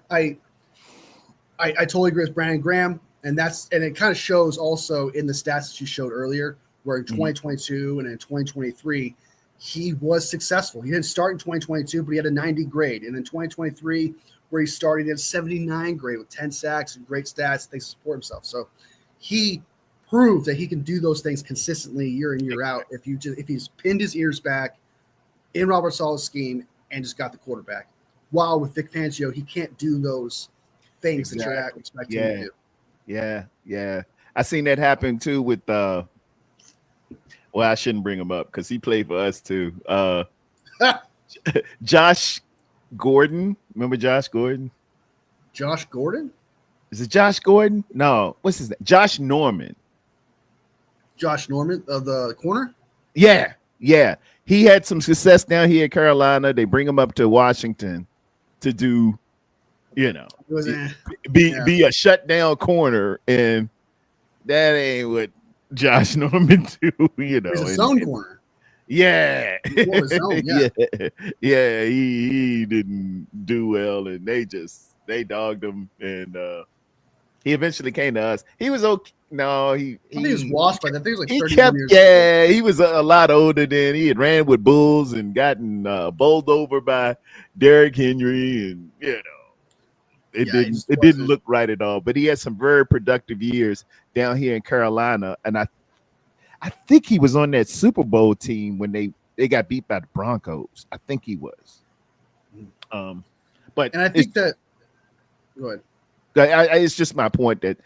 totally agree with Brandon Graham, and it kind of shows also in the stats that you showed earlier, where in 2022 and in 2023 he was successful. He didn't start in 2022, but he had a 90 grade, and in 2023 where he started, he had a 79 grade with 10 sacks and great stats, things to support himself. So he proved that he can do those things consistently year in, year out if he's pinned his ears back in Robert Saleh's scheme and just got the quarterback. While with Vic Fangio, he can't do those things that you're expecting him to do. Yeah. I seen that happen too with well, I shouldn't bring him up because he played for us too. Josh Gordon. Remember Josh Gordon? Josh Gordon? Is it Josh Gordon? No. What's his name? Josh Norman. Josh Norman of the corner? Yeah. He had some success down here in Carolina. They bring him up to Washington to do, be a shutdown corner, and that ain't what Josh Norman do. He's a zone corner. Yeah. Zone, yeah. He didn't do well, and they dogged him, and he eventually came to us. He was okay. No, he was washed by that. I think he was like 31 years old. Yeah, he was a lot older than he had ran with Bulls and gotten bowled over by Derrick Henry, and it didn't look right at all. But he had some very productive years down here in Carolina, and I think he was on that Super Bowl team when they got beat by the Broncos. I think he was. But I think that. Go ahead. It's just my point that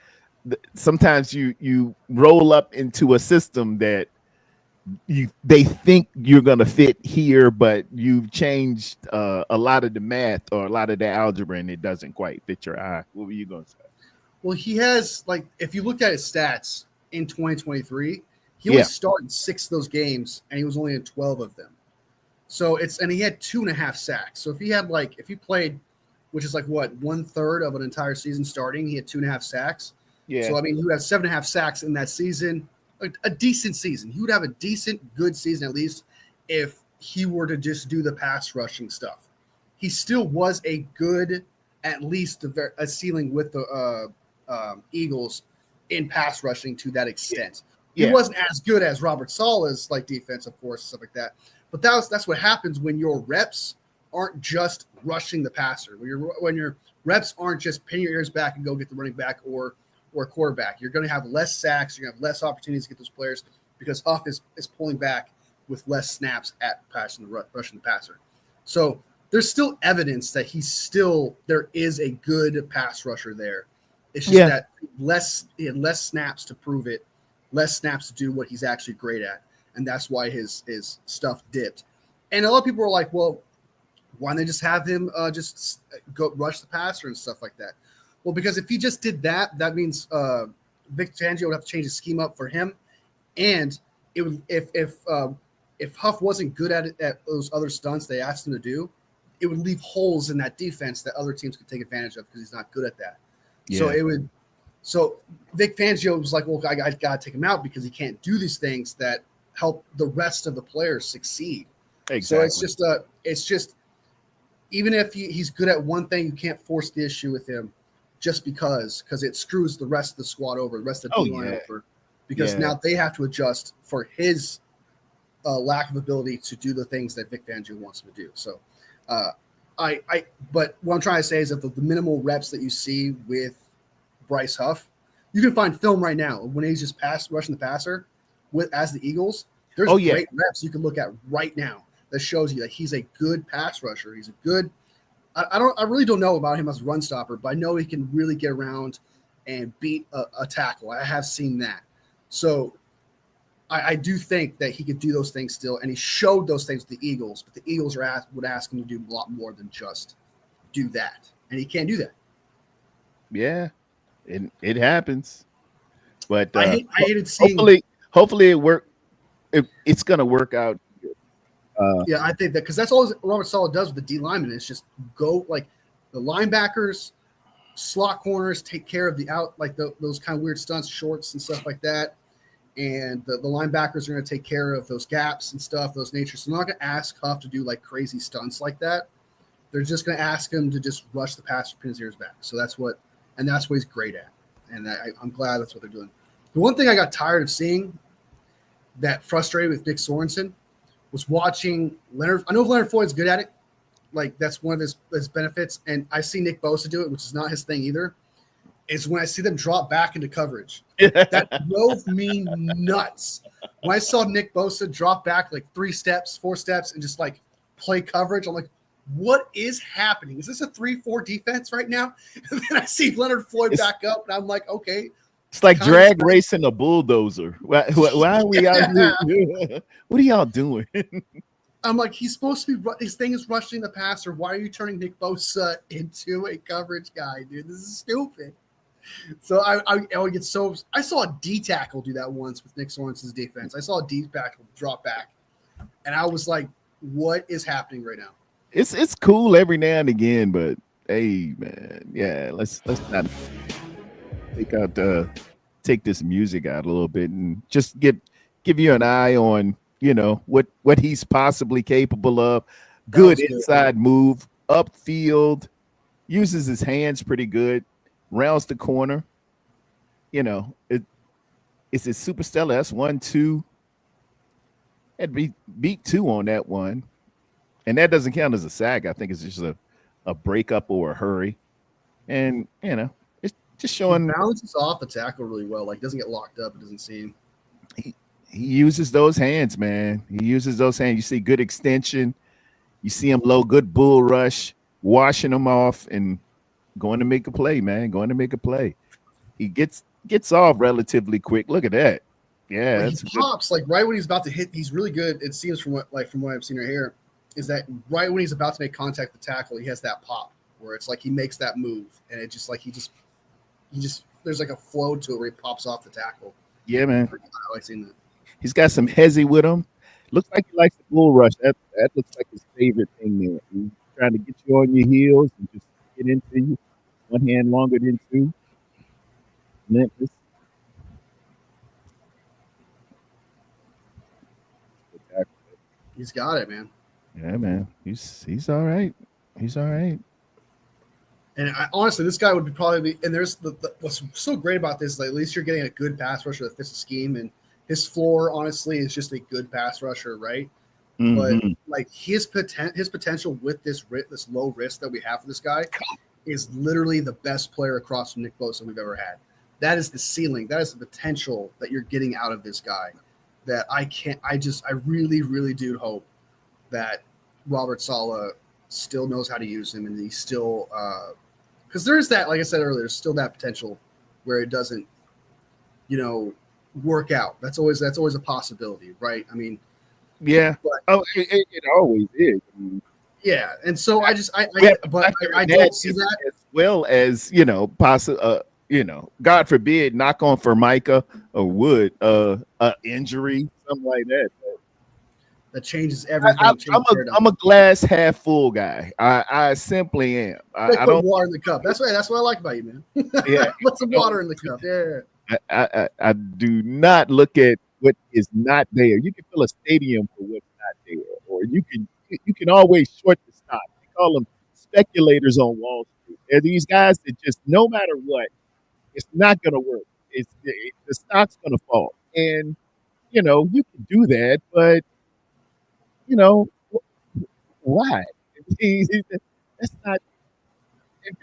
sometimes you roll up into a system that they think you're going to fit here, but you've changed a lot of the math or a lot of the algebra, and it doesn't quite fit your eye. What were you going to say? Well, he has, like, if you looked at his stats in 2023, he only started 6 of those games, and he was only in 12 of them. So and he had 2.5 sacks. So if he played, which is like what, 1/3 of an entire season starting, he had 2.5 sacks. Yeah. So I mean, he would have 7.5 sacks in that season, a decent season. He would have a decent, good season at least if he were to just do the pass rushing stuff. He still was a good, at least a ceiling with the Eagles in pass rushing to that extent. Yeah. He wasn't as good as Robert Saleh's like defense, of course, stuff like that. But that's what happens when your reps aren't just rushing the passer. When your reps aren't just pin your ears back and go get the running back or quarterback. You're going to have less sacks. You're going to have less opportunities to get those players because Huff is pulling back with less snaps at rushing the passer. So there's still evidence that there is a good pass rusher there. It's just that he had less snaps to prove it, less snaps to do what he's actually great at. And that's why his stuff dipped. And a lot of people were like, well, why don't they just have him just go rush the passer and stuff like that? Well, because if he just did that, that means Vic Fangio would have to change his scheme up for him. And it would if Huff wasn't good at those other stunts they asked him to do, it would leave holes in that defense that other teams could take advantage of because he's not good at that. Yeah. So Vic Fangio was like, well, I got to take him out because he can't do these things that help the rest of the players succeed. Exactly. So it's just even if he's good at one thing, you can't force the issue with him just because it screws the rest of the squad over, the rest of the D-line over, because now they have to adjust for his lack of ability to do the things that Vic Fangio wants him to do. So but what I'm trying to say is that the minimal reps that you see with Bryce Huff, you can find film right now when he's just rushing the passer as the Eagles. There's great reps you can look at right now that shows you that he's a good pass rusher. He's a good. I really don't know about him as a run stopper, but I know he can really get around and beat a tackle. I have seen that. So I do think that he could do those things still, and he showed those things with the Eagles, but the Eagles would ask him to do a lot more than just do that, and he can't do that. Yeah, it happens. But I hated seeing. hopefully it work. It's gonna work out. Yeah, I think that because that's all Robert Sala does with the D lineman is just go like the linebackers, slot corners, take care of the out like those kind of weird stunts, shorts and stuff like that. And the linebackers are going to take care of those gaps and stuff, those natures. So they're not going to ask Huff to do like crazy stunts like that. They're just going to ask him to just rush the passer, pin his ears back. So that's what he's great at. And I'm glad that's what they're doing. The one thing I got tired of seeing that frustrated with Nick Sorensen was watching Leonard. I know Leonard Floyd's good at it. Like that's one of his benefits. And I see Nick Bosa do it, which is not his thing either. Is when I see them drop back into coverage. That drove me nuts. When I saw Nick Bosa drop back like 3 steps, 4 steps, and just like play coverage, I'm like, what is happening? Is this a 3-4 defense right now? And then I see Leonard Floyd back up, and I'm like, okay. It's like drag racing a bulldozer. Why are we out here? What are y'all doing? I'm like, he's supposed to be. His thing is rushing the passer. Why are you turning Nick Bosa into a coverage guy, dude? This is stupid. So I would get so. I saw a D tackle do that once with Nick Sorensen's defense. I saw a D tackle drop back, and I was like, "What is happening right now?" It's cool every now and again, but hey, man, yeah, let's not take this music out a little bit and just give you an eye on what he's possibly capable of. Good inside move, upfield, uses his hands pretty good. Rounds the corner. It's a super stellar. That's 1-2. Had beat 2 on that one. And that doesn't count as a sack. I think it's just a breakup or a hurry. And it's just showing he bounces off the tackle really well. Like doesn't get locked up, it doesn't seem. He uses those hands, man. He uses those hands. You see good extension. You see him low, good bull rush, washing them off and going to make a play, man. Going to make a play. He gets off relatively quick. Look at that. Yeah, he pops like right when he's about to hit. He's really good. It seems from what I've seen right here, is that right when he's about to make contact with the tackle, he has that pop where it's like he makes that move, and it just like he just there's like a flow to it where he pops off the tackle. Yeah, man. I like seeing that. He's got some hezzy with him. Looks like he likes the bull rush. That looks like his favorite thing there. He's trying to get you on your heels and just get into you. One hand longer than 2. Memphis. He's got it, man. Yeah, man. He's all right. He's all right. And honestly, this guy would probably be. And there's what's so great about this is like, at least you're getting a good pass rusher that fits the scheme, and his floor honestly is just a good pass rusher, right? Mm-hmm. But like his potential with this low risk that we have for this guy is literally the best player across from Nick Bosa we've ever had. That is the ceiling. That is the potential that you're getting out of this guy. That I really, really do hope that Robert Saleh still knows how to use him, and he still because there is that, like I said earlier, there's still that potential where it doesn't, work out. That's always a possibility, right? I mean, yeah. But, it always is. I mean, yeah, and so I don't see that as well as God forbid, knock on Formica or Wood, injury, something like that. That changes everything. I'm a glass half full guy. I simply am. I don't put water in the cup. That's what I like about you, man. Yeah, put some water in the cup. Yeah. I do not look at what is not there. You can fill a stadium for what's not there, or you can always short the stock. They call them speculators on Wall Street. They're these guys that just no matter what, it's not going to work. The stock's going to fall, and you can do that, but why? That's not. And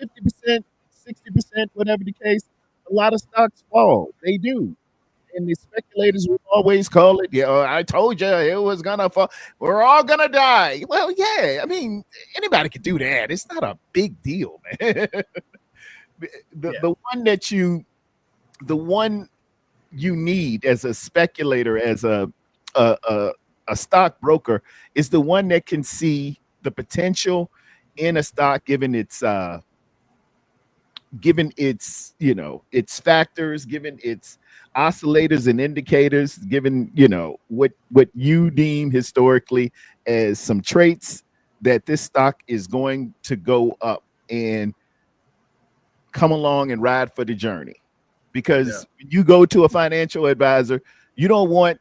50%, 60%, whatever the case, a lot of stocks fall. They do. And the speculators will always call it, I told you it was going to fall. We're all going to die. Well, yeah, I mean, anybody can do that. It's not a big deal, man. The one you need as a speculator, as a stockbroker, is the one that can see the potential in a stock given its given its, its factors, given its oscillators and indicators, given, what you deem historically as some traits, that this stock is going to go up and come along and ride for the journey. Because when you go to a financial advisor, you don't want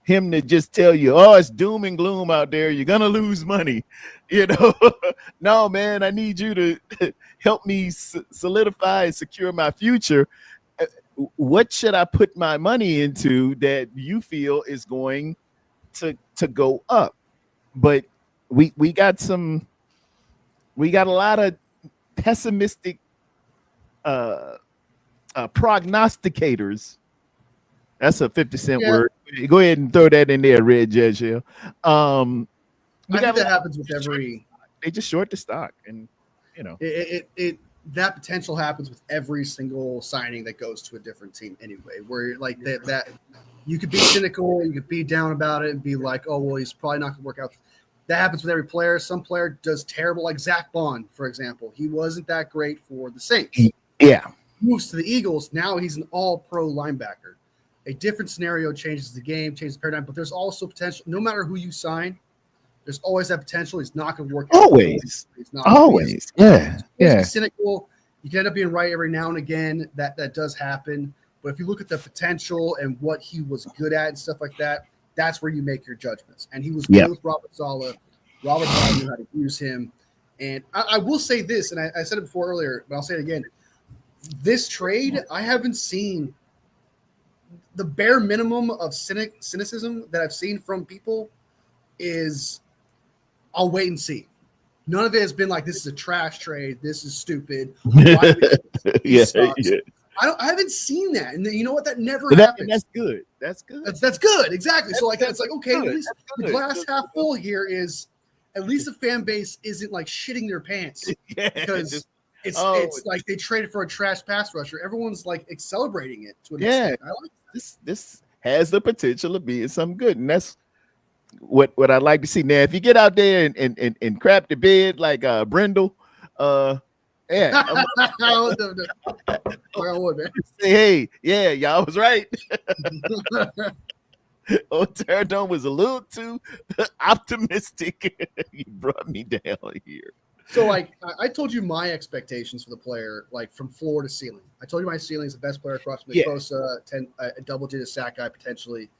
him to just tell you, oh, it's doom and gloom out there, you're gonna lose money. No, man, I need you to help me solidify and secure my future. What should I put my money into that you feel is going to go up? But we got a lot of pessimistic uh prognosticators. That's a 50-cent word. Go ahead and throw that in there, Red Jet Shell. I think that happens with every. They just short the stock, and it that potential happens with every single signing that goes to a different team anyway. Where like that you could be cynical, you could be down about it, and be like, oh well, he's probably not going to work out. That happens with every player. Some player does terrible, like Zach Bond, for example. He wasn't that great for the Saints. Yeah. Moves to the Eagles. Now he's an all-pro linebacker. A different scenario changes the game, changes the paradigm, but there's also potential. No matter who you sign, there's always that potential. He's not going to work out. Always. He's not always. Yeah. Be cynical. You can end up being right every now and again. That does happen. But if you look at the potential and what he was good at and stuff like that, that's where you make your judgments. And he was good with Robert Saleh. Robert Saleh knew how to use him. And I will say this, and I said it before earlier, but I'll say it again. This trade, I haven't seen the bare minimum of cynicism that I've seen from people is I'll wait and see. None of it has been like, this is a trash trade. This is stupid. I haven't seen that. And you know what? That never happens. That's good. That's good. That's good. Exactly. So it's like, okay, at least the glass half full here is at least the fan base isn't like shitting their pants because it's like they traded for a trash pass rusher. Everyone's like celebrating it to an extent. I like this has the potential of being something good, and that's what I'd like to see. Now, if you get out there and crap the bed like Brindle, say, hey, y'all was right. Tarrerdome was a little too optimistic. You brought me down here. So, like, I told you my expectations for the player, like from floor to ceiling. I told you my ceiling is the best player across Nick Bosa, a double-digit sack guy potentially.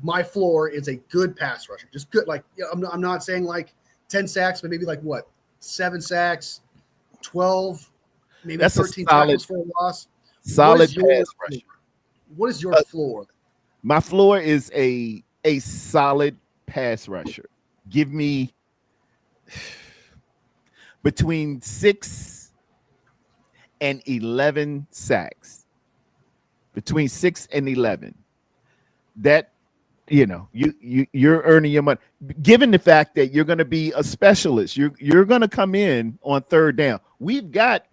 My floor is a good pass rusher, just good. Like, I'm not saying like 10 sacks, but maybe like what 7 sacks, 12, maybe that's 13 tackles for a loss. Solid pass rusher. What is your floor? My floor is a solid pass rusher. Give me between 6 and 11 sacks. Between 6 and 11. That you're earning your money. Given the fact that you're going to be a specialist, you're going to come in on third down. We've got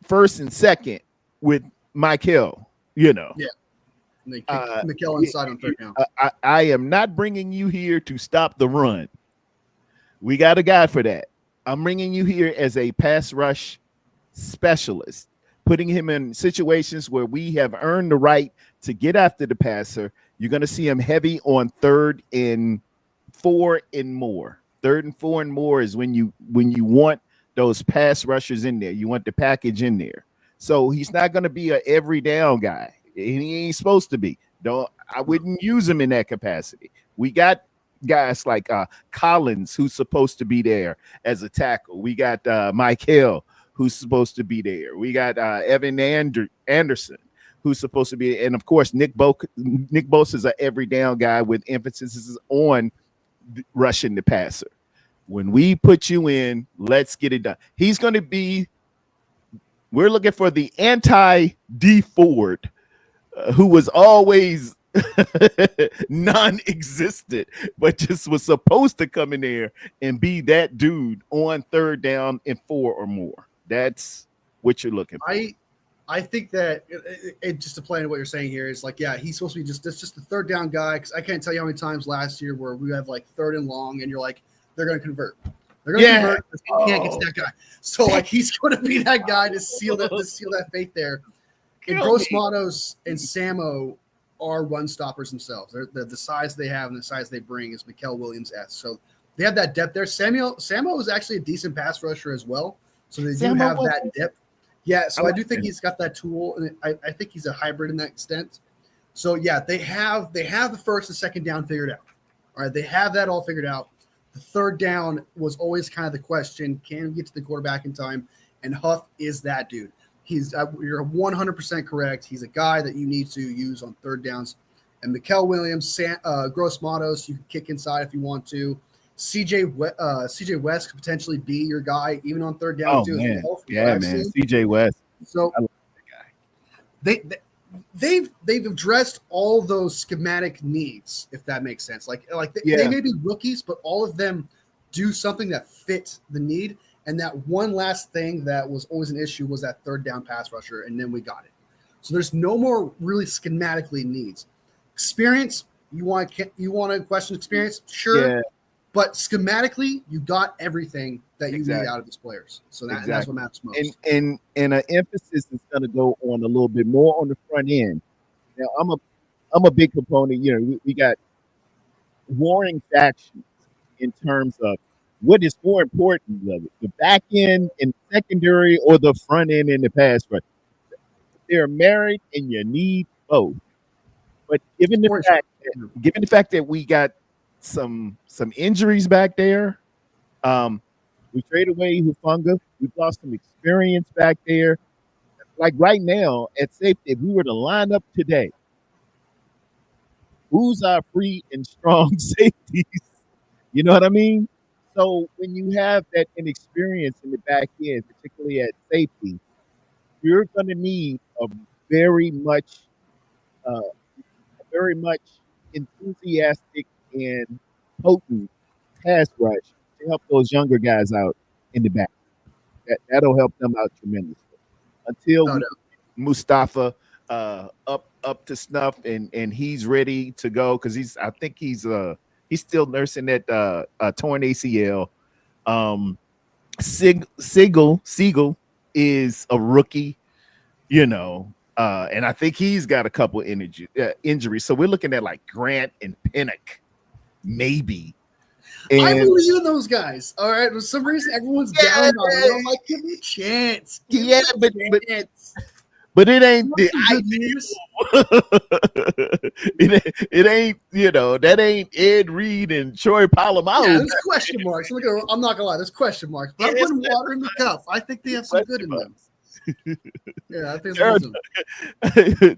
first and second with Michael. And they kick Mikel inside on third down. I am not bringing you here to stop the run. We got a guy for that. I'm bringing you here as a pass rush specialist, putting him in situations where we have earned the right to get after the passer. You're going to see him heavy on 3rd and 4 and more. 3rd and 4 and more is when you want those pass rushers in there. You want the package in there. So he's not going to be a every down guy. He ain't supposed to be. I wouldn't use him in that capacity. We got guys like Collins, who's supposed to be there as a tackle. We got Michael, who's supposed to be there. We got Evan Anderson, who's supposed to be, and of course Nick Bosa is an every down guy with emphasis on rushing the passer. When we put you in, let's get it done. He's going to be. We're looking for the anti-D Ford, who was always non-existent, but just was supposed to come in there and be that dude on 3rd down and 4 or more. That's what you're looking for. I think that it just to play into what you're saying here is like, he's supposed to be just the 3rd down guy. Because I can't tell you how many times last year where we have like 3rd and long, and you're like, they're going to convert. They're going to convert. He can't get to that guy. So like he's going to be that guy to seal that fate there. And Gross Matos and Samo are run stoppers themselves. They're the size they have and the size they bring is Mikael Williams-esque. So they have that depth there. Samo is actually a decent pass rusher as well. So they do have that depth. Yeah, so I do think he's got that tool, and I think he's a hybrid in that extent. So yeah, they have the first and second down figured out. All right, they have that all figured out. The third down was always kind of the question: can we get to the quarterback in time? And Huff is that dude. You're 100% correct. He's a guy that you need to use on third downs. And Mikael Williams, Gross Matos, you can kick inside if you want to. CJ West could potentially be your guy even on third down too. Man. Yeah, man. CJ West. So I love that guy. They've addressed all those schematic needs, if that makes sense. They may be rookies, but all of them do something that fits the need. And that one last thing that was always an issue was that third down pass rusher, and then we got it. So there's no more really schematically needs. Experience, you want to question experience? Sure. Yeah. But schematically, you got everything that you need out of these players. So that's what matters most. And an emphasis is going to go on a little bit more on the front end. Now, I'm a big proponent. You know, we got warring factions in terms of what is more important, the back end and secondary or the front end and the pass rush. They're married, and you need both. But given the fact that we got some injuries back there, we traded away Hufanga. We've lost some experience back there. Like right now at safety, if we were to line up today, who's our free and strong safeties? You know what I mean? So when you have that inexperience in the back end, particularly at safety, you're going to need a very much enthusiastic and potent pass rush to help those younger guys out in the back. That'll help them out tremendously. Until Mustafa up to snuff and he's ready to go because I think he's still nursing that torn ACL. Siegel is a rookie, you know, and I think he's got a couple injuries. So we're looking at like Grant and Pinnock, maybe. And I believe in those guys. All right, for some reason everyone's down on them. I'm like, give me a chance. But it ain't the it ain't, you know, that ain't Ed Reed and Troy Polamalu. Yeah, there's question marks. I'm not gonna lie, there's question marks. But I'm putting water in the cup. I think they have some good in them. Yeah, I think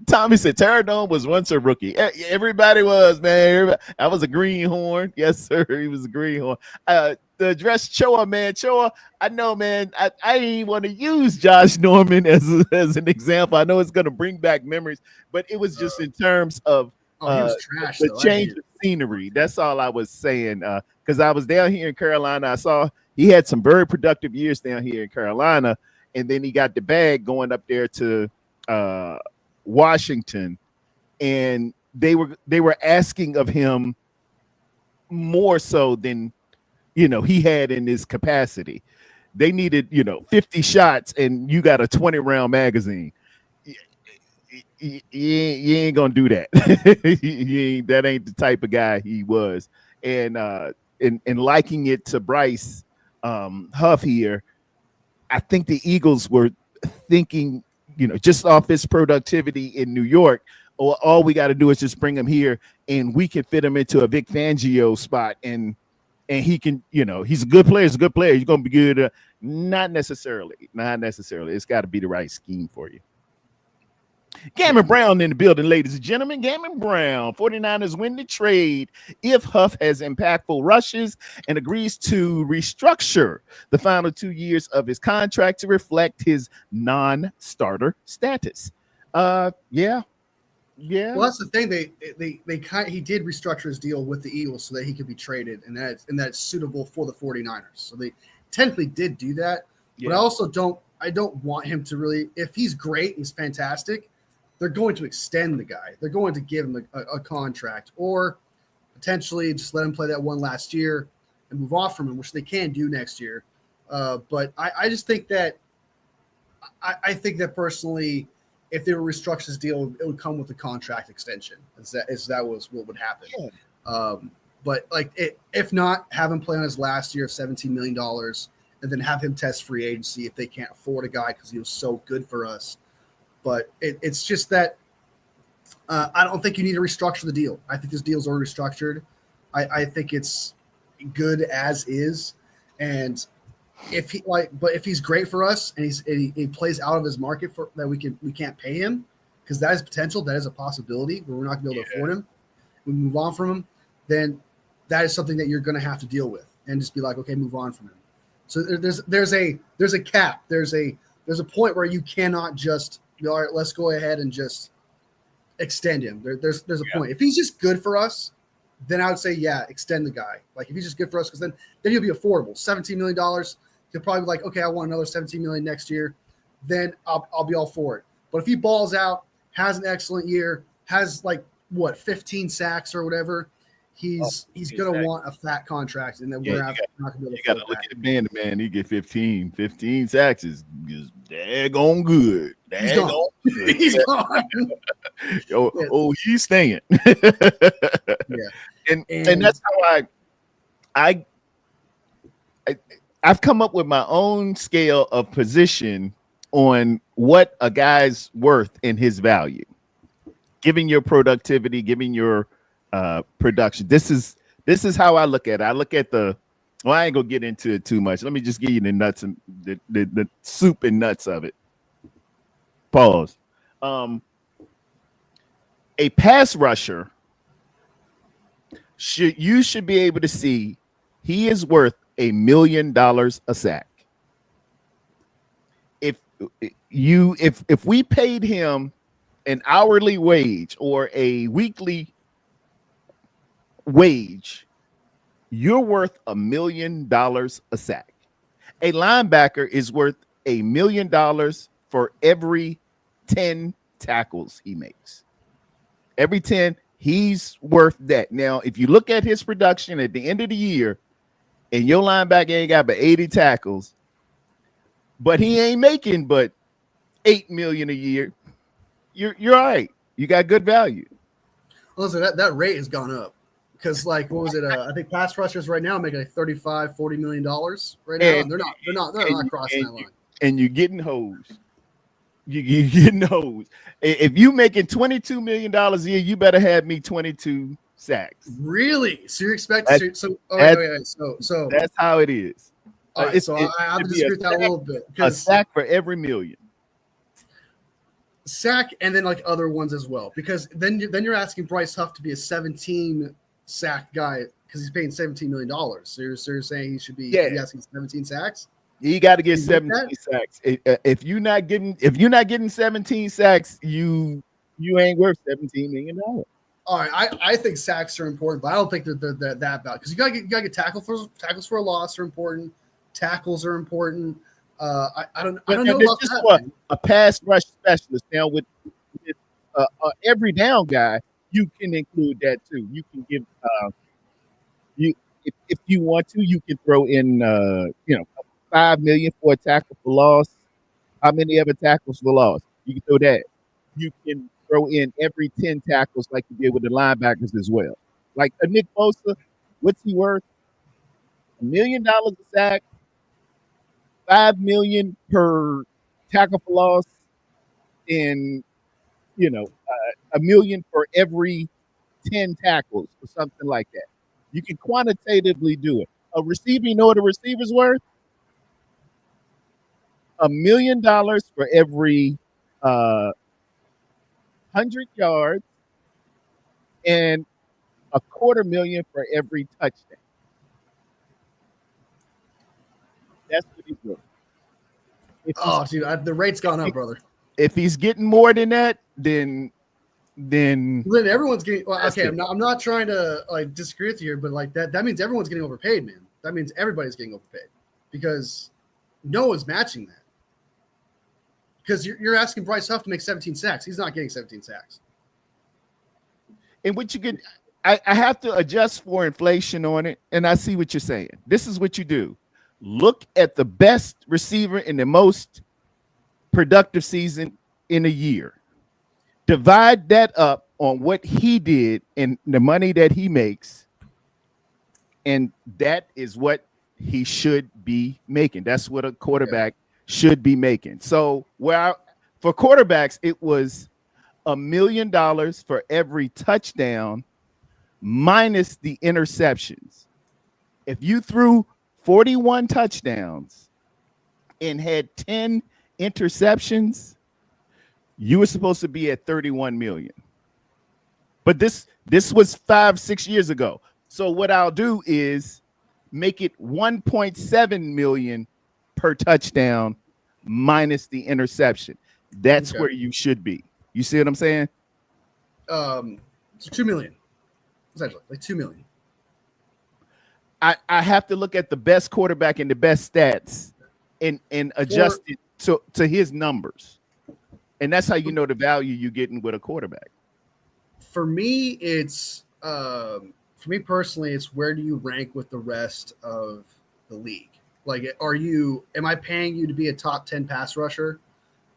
Tommy said Tarrerdome was once a rookie. Everybody was, man. I was a greenhorn. Yes, sir. He was a greenhorn. To address Choa, man. Choa, I know, man. I didn't want to use Josh Norman as an example. I know it's going to bring back memories, but it was just in terms of he was trash, the change of scenery. That's all I was saying. Because I was down here in Carolina. I saw he had some very productive years down here in Carolina. And then he got the bag going up there to Washington, and they were asking of him more so than, you know, he had in his capacity. They needed, you know, 50 shots, and you got a 20-round magazine. You ain't gonna do that. That ain't the type of guy he was. And liking it to Bryce Huff here. I think the Eagles were thinking, you know, just off his productivity in New York, all we got to do is just bring him here and we can fit him into a Vic Fangio spot. And he can, you know, he's a good player. He's a good player. He's going to be good. Not necessarily. It's got to be the right scheme for you. Gammon Brown in the building, ladies and gentlemen. Gammon Brown, 49ers win the trade if Huff has impactful rushes and agrees to restructure the final 2 years of his contract to reflect his non-starter status. Yeah. Well, that's the thing. He did restructure his deal with the Eagles so that he could be traded, and that's suitable for the 49ers. So they technically did do that. Yeah. But I don't want him to really, if he's great, he's fantastic. They're going to extend the guy. They're going to give him a contract or potentially just let him play that one last year and move off from him, which they can do next year. But I just think that I think that personally, if they were restructure this deal, it would come with a contract extension. That was what would happen. Yeah. But like, if not, have him play on his last year of $17 million, and then have him test free agency if they can't afford a guy because he was so good for us. But it's just that I don't think you need to restructure the deal. I think this deal's already restructured. I think it's good as is, and if he's great for us and he plays out of his market for that, we can't pay him because that is potential. That is a possibility where we're not going to be able to afford him. We move on from him, then that is something that you're going to have to deal with and just be like, okay, move on from him. So there's a cap. There's a point where you cannot just be, all right, let's go ahead and just extend him. There's a point. If he's just good for us, then I would say, yeah, extend the guy. Like if he's just good for us, because then he'll be affordable. $17 million. He'll probably be like, okay, I want another $17 million next year. Then I'll be all for it. But if he balls out, has an excellent year, has 15 sacks or whatever, he's gonna want a fat contract, and then we're not gonna be able to. You gotta look at the man. He get 15 sacks is daggone good. He's gone. He's staying. And that's how I've come up with my own scale of position on what a guy's worth and his value, giving your productivity, giving your production. This is how I look at it. I look at I ain't gonna get into it too much. Let me just give you the nuts and the soup and nuts of it. Pause. A pass rusher should be able to see he is worth $1 million a sack. If we paid him an hourly wage or a weekly wage, you're worth $1 million a sack. A linebacker is worth $1 million for every 10 tackles he makes. Every 10, he's worth that. Now, if you look at his production at the end of the year, and your linebacker ain't got but 80 tackles, but he ain't making but $8 million a year, you're all right. You got good value. Listen, that rate has gone up because, what was it? I think pass rushers right now making $35-40 million right now, and they're not crossing that line. And you're getting hosed. You're getting hosed. If you making $22 million a year, you better have me 22 sacks. Really? So you're expecting? So that's how it is. All right. So I have to disagree with that a little bit. A sack for every million. Sack and then other ones as well, because then you're asking Bryce Huff to be a 17 sack guy because he's paying $17 million. So you're saying he should be asking 17 sacks? You got to get 17 sacks. If you're not getting 17 sacks, you ain't worth $17 million. All right, I think sacks are important, but I don't think they're that bad because you gotta get tackles for a loss are important. Tackles are important. I don't know about that. A pass rush specialist now with every down guy, you can include that too. You can give if you want to, you can throw in $5 million for a tackle for loss. How many ever tackles for loss? You can throw that. You can throw in every 10 tackles like you did with the linebackers as well. Like a Nick Bosa, what's he worth? $1 million a sack, $5 million per tackle for loss, and $1 million for every 10 tackles or something like that. You can quantitatively do it. A receiver, you know what a receiver's worth? $1 million for every 100 yards and $250,000 for every touchdown. That's what he's doing. Dude, the rate's gone up, brother. If he's getting more than that, then everyone's getting. Well, okay, I'm not trying to disagree with you here, but that means everyone's getting overpaid, man. That means everybody's getting overpaid because no one's matching that. Because you're asking Bryce Huff to make 17 sacks. He's not getting 17 sacks. And what you could, I have to adjust for inflation on it, and I see what you're saying. This is what you do: look at the best receiver in the most productive season in a year. Divide that up on what he did and the money that he makes, and that is what he should be making. That's what a quarterback should be making. So for quarterbacks, it was $1 million for every touchdown minus the interceptions. If you threw 41 touchdowns and had 10 interceptions, you were supposed to be at 31 million. But this was 5-6 years ago. So what I'll do is make it 1.7 million per touchdown minus the interception. That's where you should be. You see what I'm saying? So 2 million. Essentially, like 2 million. I have to look at the best quarterback and the best stats and adjust it to his numbers. And that's how you know the value you're getting with a quarterback. For me, it's for me personally, it's where do you rank with the rest of the league? Like, am I paying you to be a top 10 pass rusher?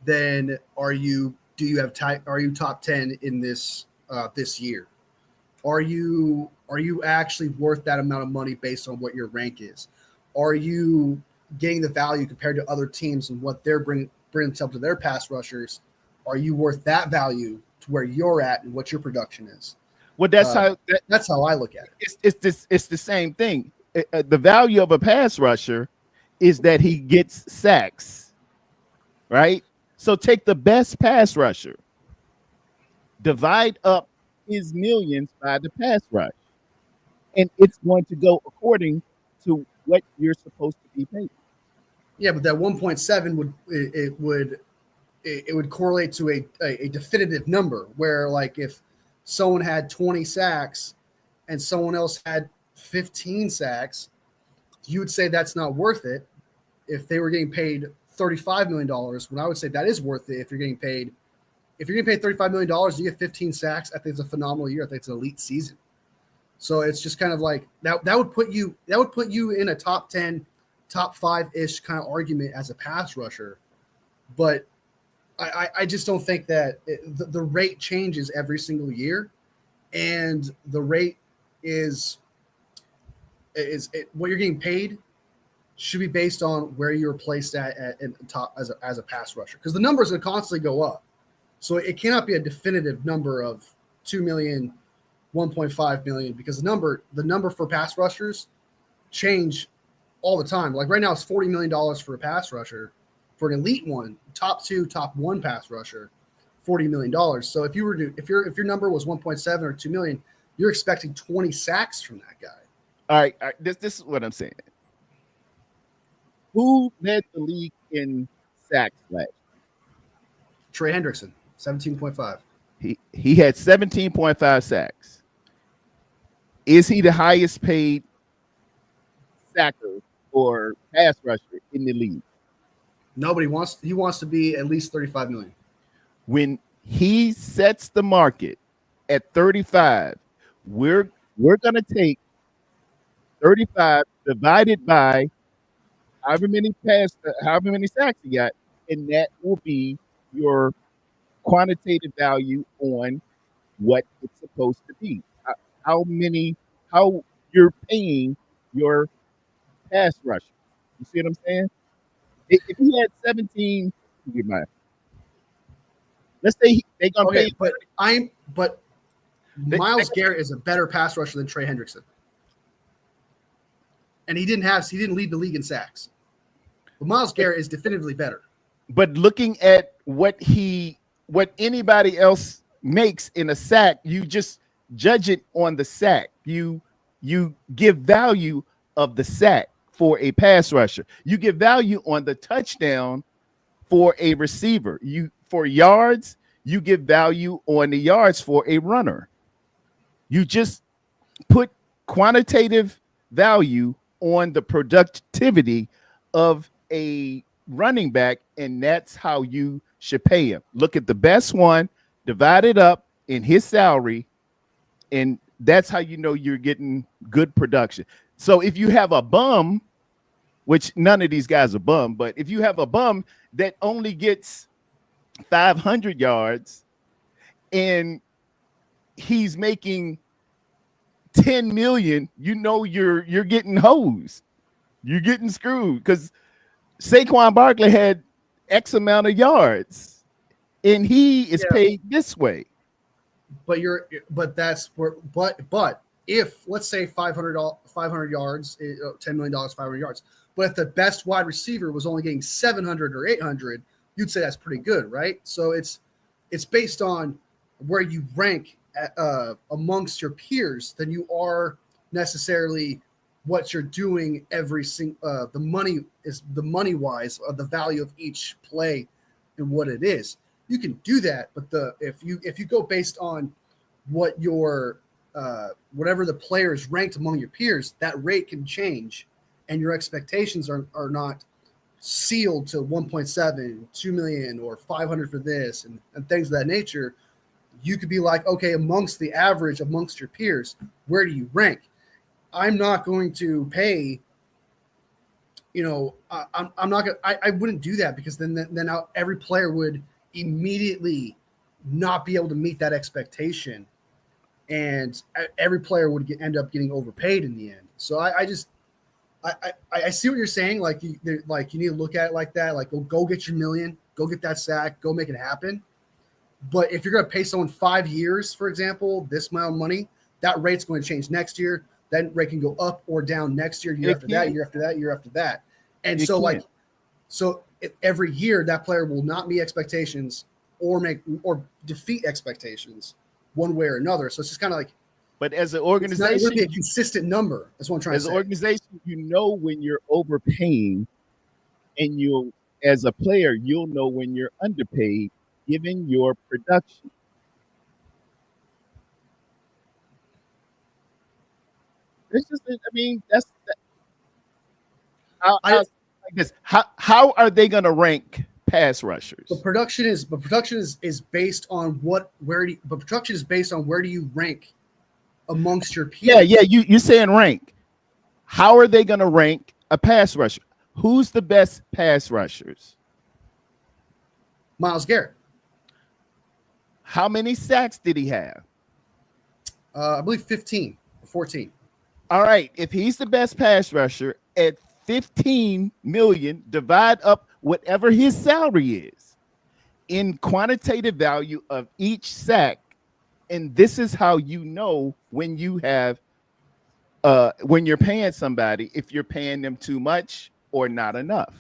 Then are you top 10 in this year? Are you actually worth that amount of money based on what your rank is? Are you getting the value compared to other teams and what they're bringing themselves to their pass rushers? Are you worth that value to where you're at and what your production is? Well, that's how I look at it. It's the same thing. The value of a pass rusher is that he gets sacks, right? So take the best pass rusher, divide up his millions by the pass rush, and it's going to go according to what you're supposed to be paid. Yeah, but that 1.7 would correlate to a definitive number where, like, if someone had 20 sacks and someone else had 15 sacks, you would say that's not worth it. If they were getting paid $35 million, when I would say that is worth it. If you're getting paid $35 million, you get 15 sacks. I think it's a phenomenal year. I think it's an elite season. So it's just kind of like that would put you in a top 10, top 5-ish kind of argument as a pass rusher. But I just don't think that the rate changes every single year, and the rate is what you're getting paid should be based on where you're placed at in top as a pass rusher, because the numbers are constantly go up. So it cannot be a definitive number of 2 million, 1.5 million, because the number for pass rushers change all the time. Like right now, it's $40 million for a pass rusher. For an elite one, top 2, top 1 pass rusher, $40 million. So if your number was 1.7 or 2 million, you're expecting 20 sacks from that guy. All right, this is what I'm saying. Who led the league in sacks last year? Trey Hendrickson, 17.5. He had 17.5 sacks. Is he the highest paid sacker or pass rusher in the league? Nobody wants. He wants to be at least 35 million. When he sets the market at 35, we're gonna take 35 divided by however many sacks he got, and that will be your quantitative value on what it's supposed to be. How you're paying your pass rusher. You see what I'm saying? If he had 17, let's say they're gonna pay. But Myles Garrett is a better pass rusher than Trey Hendrickson, and he didn't lead the league in sacks. But Myles Garrett is definitively better. But looking at what anybody else makes in a sack, you just judge it on the sack. You give value of the sack for a pass rusher. You give value on the touchdown for a receiver. For yards, you give value on the yards for a runner. You just put quantitative value on the productivity of a running back, and that's how you should pay him. Look at the best one, divide it up in his salary, and That's how you know you're getting good production. So if you have a bum, which none of these guys are bum, but if you have a bum that only gets 500 yards and he's making 10 million, you know you're getting hosed. You're getting screwed because Saquon Barkley had X amount of yards and he is paid this way. But that's where but if let's say 500 yards, $10 million, 500 yards, but if the best wide receiver was only getting 700 or 800, you'd say that's pretty good, right? So it's based on where you rank amongst your peers than you are necessarily what you're doing every single. The money wise of the value of each play and what it is. You can do that, but if you go based on what your whatever the player is ranked among your peers, that rate can change, and your expectations are not sealed to 1.7, 2 million, or 500 for this and things of that nature. You could be like, okay, amongst the average, amongst your peers, where do you rank? I'm not going to pay. I'm not gonna. I wouldn't do that because then every player would immediately not be able to meet that expectation, and every player would end up getting overpaid in the end. So I see what you're saying. Like you need to look at it like that. Like go get your million, go get that sack, go make it happen. But if you're going to pay someone 5 years, for example, this amount of money, that rate's going to change next year. That rate can go up or down next year, year after that, year after that, year after that. And so every year that player will not meet expectations or defeat expectations one way or another. So it's just kind of like. But as an organization, it's not really a consistent number. That's what I'm trying to say. As an organization, you know when you're overpaying, and as a player, you'll know when you're underpaid, given your production. It's just, how are they going to rank pass rushers? But production is based on where do you rank amongst your peers? Yeah, you're saying rank. How are they going to rank a pass rusher? Who's the best pass rushers? Myles Garrett. How many sacks did he have? I believe 15 or 14. All right. If he's the best pass rusher at 15 million, divide up whatever his salary is in quantitative value of each sack. And this is how you know when you have when you're paying somebody, if you're paying them too much or not enough,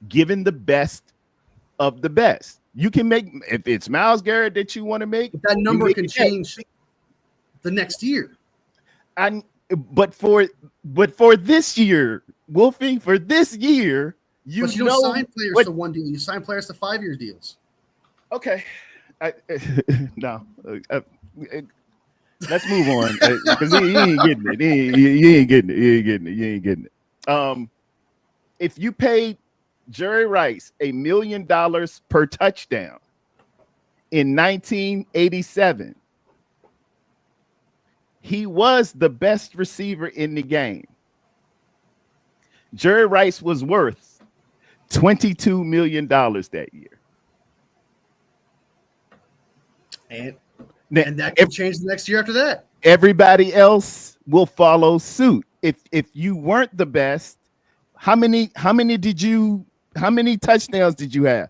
given the best of the best. You can make, if it's Myles Garrett that you want to make, but that number can change the next year. But for this year, Wolfie, for this year, you don't sign players to 1 deal. You sign players to 5 year deals. Okay. No. Let's move on because he ain't getting it. He ain't getting it. If you paid Jerry Rice $1 million per touchdown in 1987, he was the best receiver in the game. Jerry Rice was worth $22 million that year. And that can change the next year after that. Everybody else will follow suit. If you weren't the best, how many touchdowns did you have?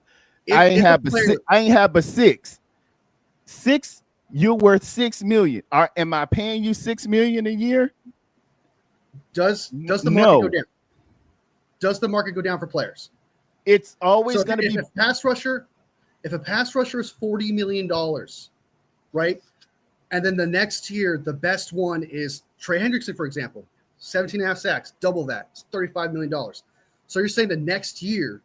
I ain't have but six. Six, you're worth $6 million. Am I paying you $6 million a year? Does the market go down? Does the market go down for players? It's always going to be. If a pass rusher is $40 million, right? And then the next year, the best one is Trey Hendrickson, for example, 17.5 sacks, double that. It's $35 million. So you're saying the next year,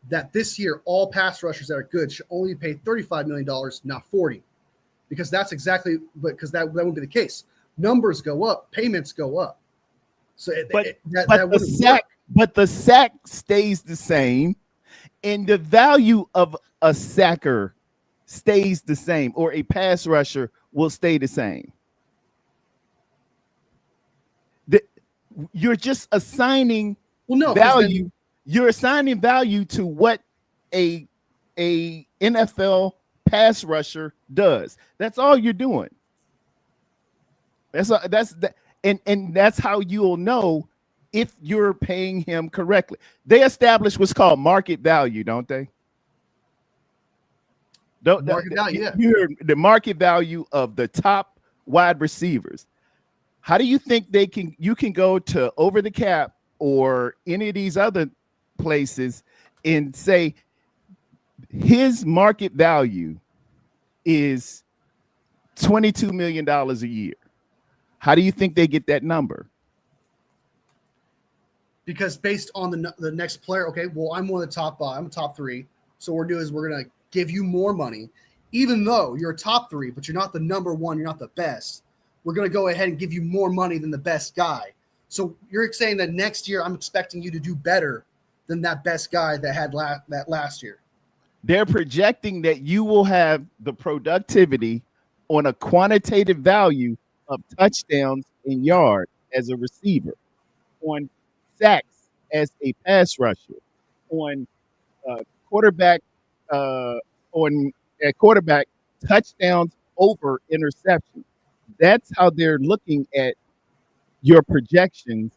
that this year, all pass rushers that are good should only pay $35 million, not 40, because that wouldn't be the case. Numbers go up, payments go up. So but the sack stays the same, and the value of a sacker stays the same, or a pass rusher will stay the same. you're just assigning no, value. You're assigning value to what a NFL pass rusher does. That's all you're doing. That's that, and that's how you'll know if you're paying him correctly. They establish what's called market value, don't they? Market value, yeah. You heard the market value of the top wide receivers. How do you think you can go to Over the Cap or any of these other places and say his market value is $22 million a year? How do you think they get that number? Because based on the next player, okay, well, I'm one of the top, I'm a top 3. So what we're doing is we're going to give you more money, even though you're a top 3, but you're not the number 1, you're not the best. We're going to go ahead and give you more money than the best guy. So you're saying that next year I'm expecting you to do better than that best guy that had that last year. They're projecting that you will have the productivity on a quantitative value of touchdowns and yards as a receiver, on sacks as a pass rusher, on quarterback touchdowns over interceptions. That's how they're looking at your projections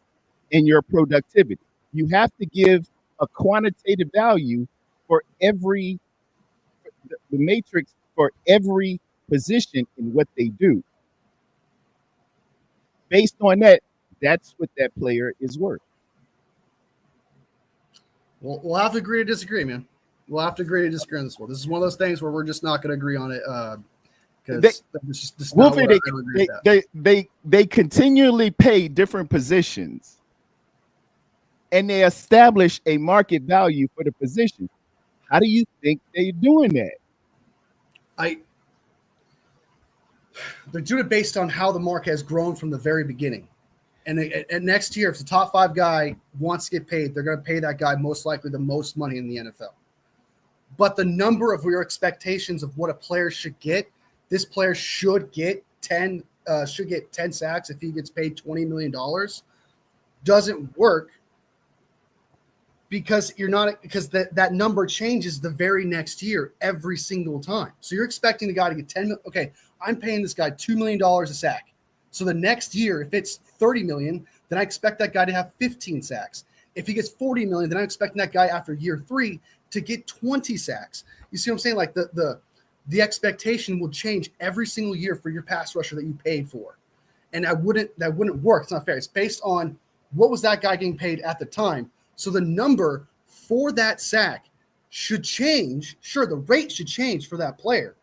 and your productivity. You have to give a quantitative value for the matrix for every position in what they do. Based on that, that's what that player is worth. Well, we'll have to agree to disagree, man. We'll have to agree to disagree on this one. This is one of those things where we're just not going to agree on it. Wolfie, they continually pay different positions, and they establish a market value for the position. How do you think they're doing that? They're doing it based on how the market has grown from the very beginning. And next year, if the top 5 guy wants to get paid, they're going to pay that guy most likely the most money in the NFL. But the number of your expectations of what a player should get, this player should get 10 sacks if he gets paid $20 million, doesn't work because that number changes the very next year every single time. So you're expecting the guy to get 10 million. Okay, I'm paying this guy $2 million a sack. So the next year, if it's 30 million, then I expect that guy to have 15 sacks. If he gets 40 million, then I'm expecting that guy after year 3 to get 20 sacks. You see what I'm saying? Like the expectation will change every single year for your pass rusher that you paid for. And that wouldn't work. It's not fair. It's based on what was that guy getting paid at the time. So the number for that sack should change. Sure, the rate should change for that player.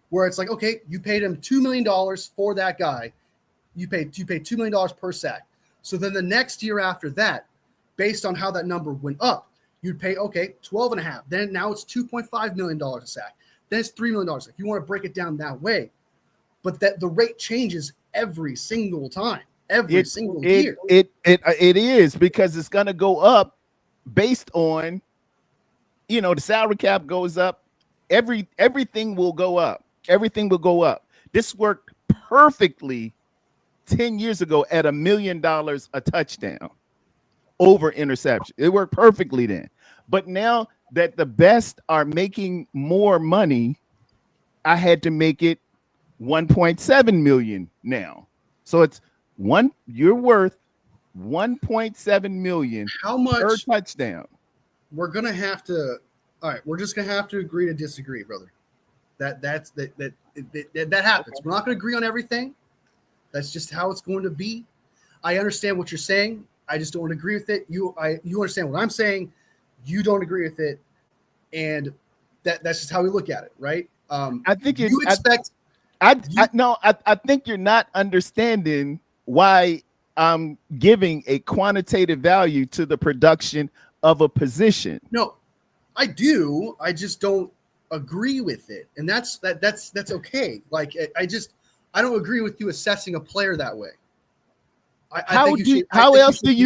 Where it's like, okay, you paid him $2 million for that guy. You paid $2 million per sack. So then the next year after that, based on how that number went up, you'd pay, okay, 12.5. Then now it's $2.5 million a sack. Then it's $3 million if you want to break it down that way. But that the rate changes every single time, every single year. It is, because it's going to go up based on, the salary cap goes up. Everything will go up. Everything will go up. This worked perfectly 10 years ago at $1 million a touchdown over interception. It worked perfectly then. But now that the best are making more money, I had to make it 1.7 million now. So you're worth 1.7 million How much per touchdown. We're gonna have to we're just gonna have to agree to disagree, brother. That happens. We're not gonna agree on everything. That's just how it's going to be. I understand what you're saying. I just don't agree with it. You understand what I'm saying. You don't agree with it, and that's just how we look at it, right? I think you expect. I think you're not understanding why I'm giving a quantitative value to the production of a position. No, I do. I just don't agree with it, and that's okay. Like I don't agree with you assessing a player that way. How else would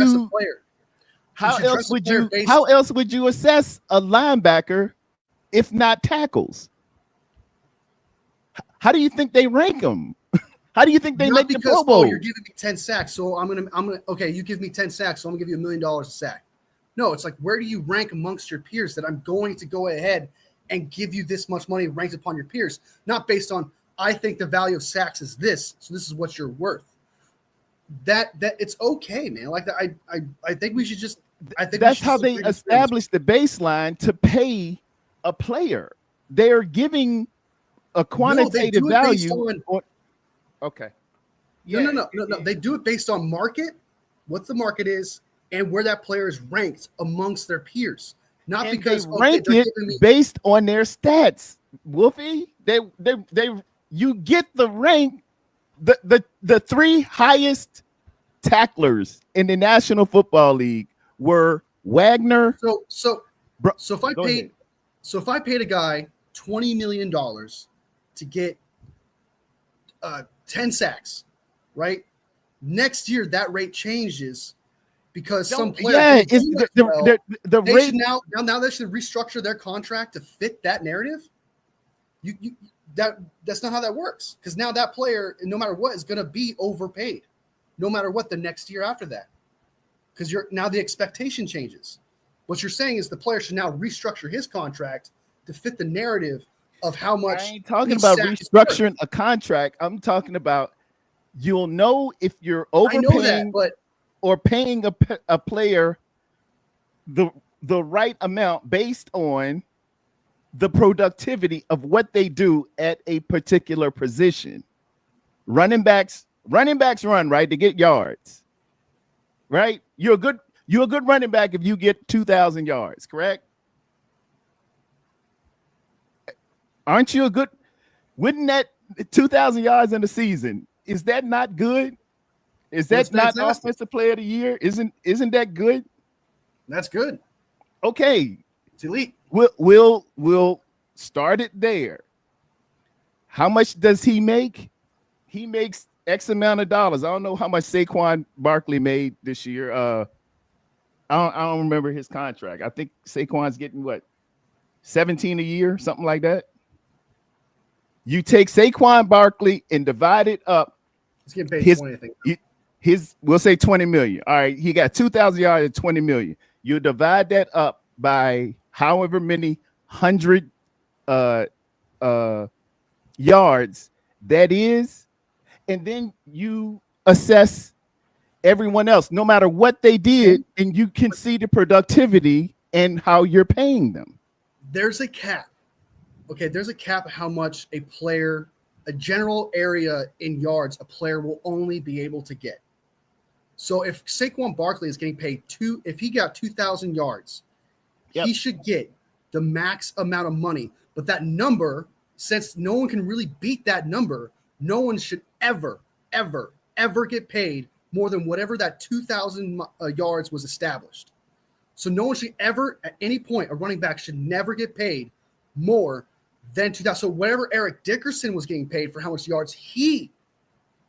you assess a linebacker if not tackles? How do you think they rank them? How do you think they Not make the because, Pro Bowl? you're giving me 10 sacks, so I'm gonna okay, you give me 10 sacks, so I'm gonna give you $1 million a sack. No, it's like, where do you rank amongst your peers that I'm going to go ahead and give you this much money ranked upon your peers, not based on, I think the value of sacks is this, so this is what you're worth. That it's okay, man. Like that, I think we should just. I think that's how they establish the baseline to pay a player. They're giving a quantitative value. Okay. Yeah. No. They do it based on market, what the market is, and where that player is ranked amongst their peers. Not and because they rank it based on their stats. Wolfie, they you get the rank. The three highest tacklers in the National Football League were Wagner. So if I paid a guy $20 million to get 10 sacks, right? Next year that rate changes because some player the rate should now they should restructure their contract to fit that narrative. That's not how that works, because now that player, no matter what, is going to be overpaid, no matter what, the next year after that, because now the expectation changes. What you're saying is the player should now restructure his contract to fit the narrative of how much. I ain't talking about restructuring a contract. I'm talking about, you'll know if you're overpaying or paying a player the right amount based on the productivity of what they do at a particular position. Running backs run, right, to get yards, right? You're a good running back if you get 2,000 yards, correct? Aren't you a good? Wouldn't that 2,000 yards in a season, is that not good? Is that not offensive player of the year? Isn't that good? That's good. Okay, it's elite. We'll start it there. How much does he make? He makes X amount of dollars. I don't know how much Saquon Barkley made this year. I don't remember his contract. I think Saquon's getting what, 17 a year, something like that. You take Saquon Barkley and divide it up. He's getting paid 20, I think. We'll say 20 million. All right, he got 2,000 yards and 20 million. You divide that up by however many hundred yards that is, and then you assess everyone else, no matter what they did, and you can see the productivity and how you're paying them. There's a cap. Okay, there's a cap how much a player, a general area in yards, a player will only be able to get. So if Saquon Barkley is getting paid if he got 2,000 yards, he should get the max amount of money. But that number, since no one can really beat that number, no one should ever get paid more than whatever that 2,000 yards was established. So no one should ever, at any point, a running back should never get paid more than 2,000. So whatever Eric Dickerson was getting paid for how much yards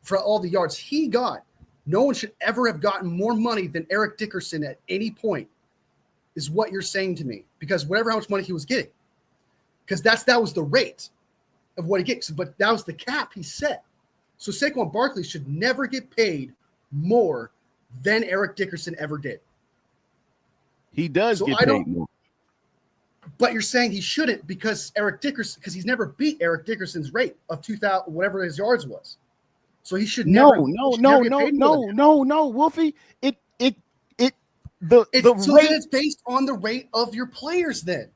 for all the yards he got, no one should ever have gotten more money than Eric Dickerson at any point, is what you're saying to me. Because how much money he was getting. Because that was the rate of what he gets. But that was the cap he set. So Saquon Barkley should never get paid more than Eric Dickerson ever did. He does get paid more. But you're saying he shouldn't because he's never beat Eric Dickerson's rate of 2,000, whatever his yards was. So he should never. No, Wolfie. It's based on the rate of your players. Then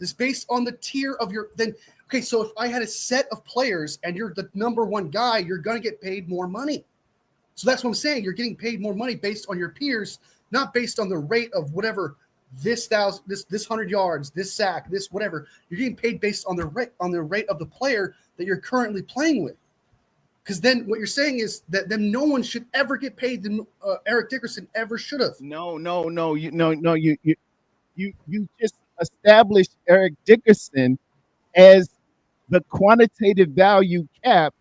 it's based on the tier of your. Then okay, so if I had a set of players and you're the number one guy, you're gonna get paid more money. So that's what I'm saying. You're getting paid more money based on your peers, not based on the rate of whatever this 100 yards, this sack, this whatever. You're getting paid based on the rate of the player that you're currently playing with. Because then what you're saying is that then no one should ever get paid than Eric Dickerson ever should have. No. You just established Eric Dickerson as the quantitative value cap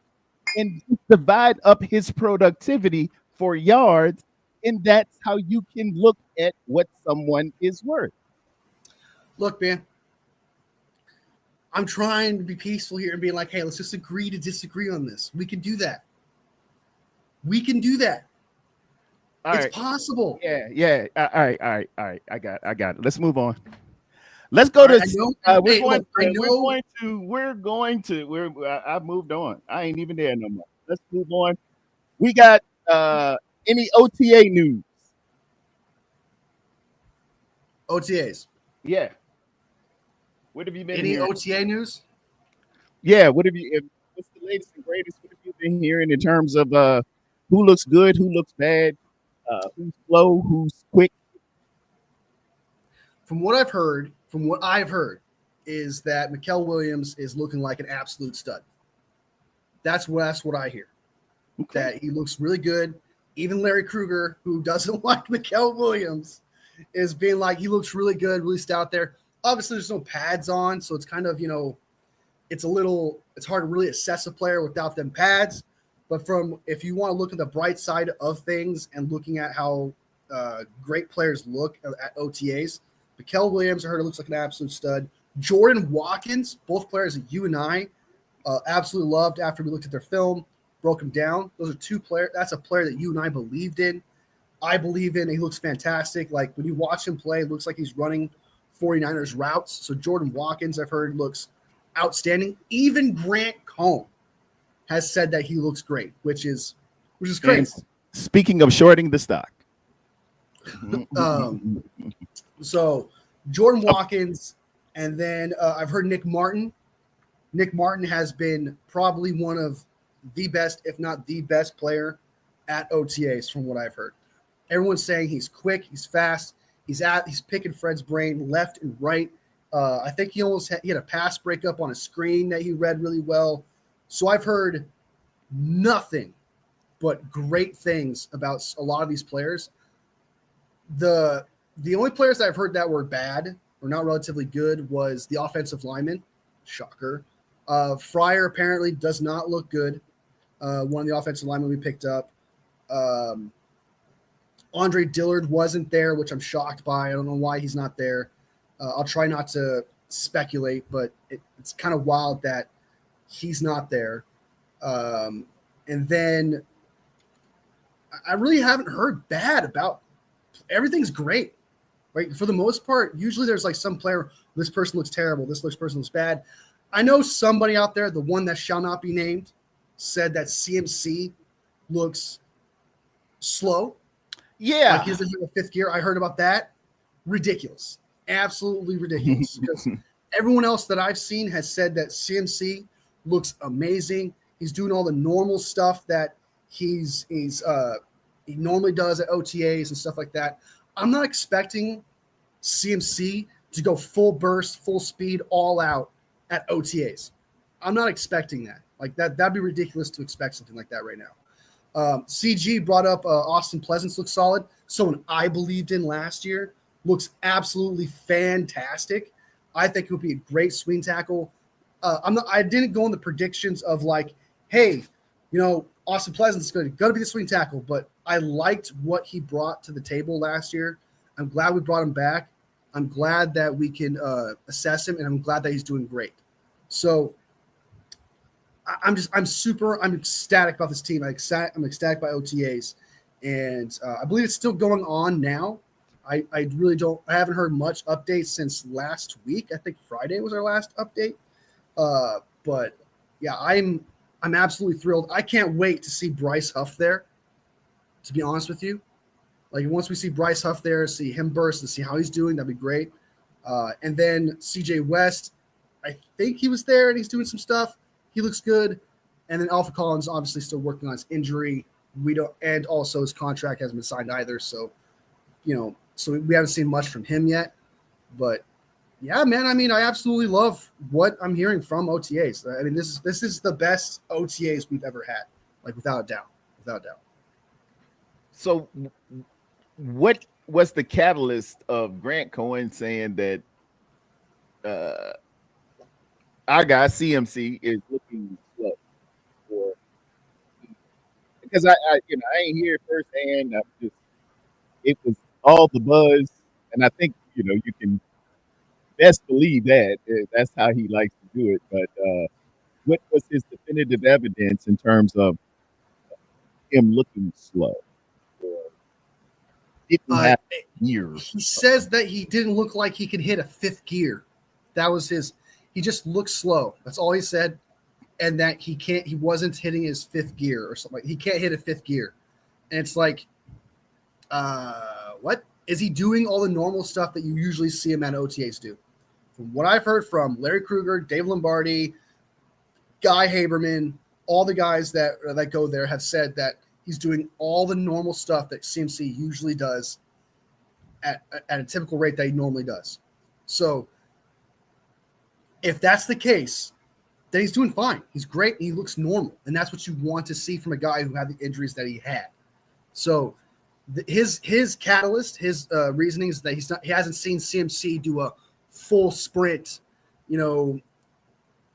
and divide up his productivity for yards, and that's how you can look at what someone is worth. Look, man, I'm trying to be peaceful here and be like, hey, let's just agree to disagree on this. We can do that. We can do that. All It's right. possible. Yeah. All right. I got it. Let's move on. Let's go All right, to. I know. We're Hey, going. look, I know. We're going to. I've moved on. I ain't even there no more. Let's move on. We got any OTA news? OTAs. Yeah. What have you been Any hearing? OTA news? Yeah. What have you? What's the latest and greatest? What have you been hearing in terms of who looks good, who looks bad, who's slow, who's quick? From what I've heard, is that Mikael Williams is looking like an absolute stud. That's what I hear. Okay. That he looks really good. Even Larry Kruger, who doesn't like Mikael Williams, is being like he looks really good, really stout there. Obviously, there's no pads on, so it's kind of it's hard to really assess a player without them pads. But from if you want to look at the bright side of things and looking at how great players look at OTAs, Mikael Williams, I heard it looks like an absolute stud. Jordan Watkins, both players that you and I absolutely loved after we looked at their film, broke him down. Those are two players. That's a player that you and I believed in. I believe in. He looks fantastic. Like when you watch him play, it looks like he's running 49ers routes. So Jordan Watkins, I've heard, looks outstanding. Even Grant Cohn has said that he looks great, which is And crazy. speaking of shorting the stock, Um, so Jordan Watkins, and then I've heard Nick Martin. Nick Martin has been probably one of the best, if not the best player at OTAs from what I've heard. Everyone's saying he's quick, he's fast, he's picking Fred's brain left and right. I think he had a pass breakup on a screen that he read really well. So I've heard nothing but great things about a lot of these players. The only players that I've heard that were bad or not relatively good was the offensive lineman. Shocker. Fryer apparently does not look good. One of the offensive linemen we picked up. Andre Dillard wasn't there, which I'm shocked by. I don't know why he's not there. I'll try not to speculate, but it's kind of wild that he's not there. And then I really haven't heard bad about everything's great, right? For the most part, usually there's like some player, this person looks terrible, this person looks bad. I know somebody out there, the one that shall not be named, said that CMC looks slow. yeah. Like he's in the fifth gear. I heard about that. Ridiculous. Absolutely ridiculous. Because everyone else that I've seen has said that CMC looks amazing. He's doing all the normal stuff that he normally does at OTAs and stuff like that. I'm not expecting CMC to go full burst, full speed, all out at OTAs. I'm not expecting that. Like that'd be ridiculous to expect something like that right now. CG brought up Austin Pleasance looks solid. Someone I believed in last year looks absolutely fantastic. I think it would be a great swing tackle. I didn't go in the predictions of like, hey, Austin Pleasance is going to be the swing tackle, but I liked what he brought to the table last year. I'm glad we brought him back. I'm glad that we can assess him, and I'm glad that he's doing great. So I'm ecstatic about this team. I'm ecstatic by OTAs, and I believe it's still going on now. I haven't heard much updates since last week. I think Friday was our last update. But yeah, I'm absolutely thrilled. I can't wait to see Bryce Huff there, to be honest with you. Like once we see Bryce Huff there, see him burst and see how he's doing, that'd be great. And then CJ West, I think he was there and he's doing some stuff. He looks good. And then Alpha Collins obviously still working on his injury. And also his contract hasn't been signed either. So, so we haven't seen much from him yet. But yeah, man, I mean, I absolutely love what I'm hearing from OTAs. I mean, this is the best OTAs we've ever had, like without a doubt. Without a doubt. So, what was the catalyst of Grant Cohen saying that our guy CMC is looking slow? Because I ain't hear it firsthand. It was all the buzz, and I think you can best believe that that's how he likes to do it. But what was his definitive evidence in terms of him looking slow. Didn't have years. He says that he didn't look like he could hit a fifth gear. That was his. He just looked slow. That's all he said, and that he can't. He wasn't hitting his fifth gear or something. He can't hit a fifth gear, and it's like, what is he doing? All the normal stuff that you usually see him at OTAs do. From what I've heard from Larry Krueger, Dave Lombardi, Guy Haberman, all the guys that go there have said that he's doing all the normal stuff that CMC usually does at a typical rate that he normally does. So if that's the case, then he's doing fine. He's great. And he looks normal. And that's what you want to see from a guy who had the injuries that he had. So his catalyst, his reasoning is that he hasn't seen CMC do a full sprint,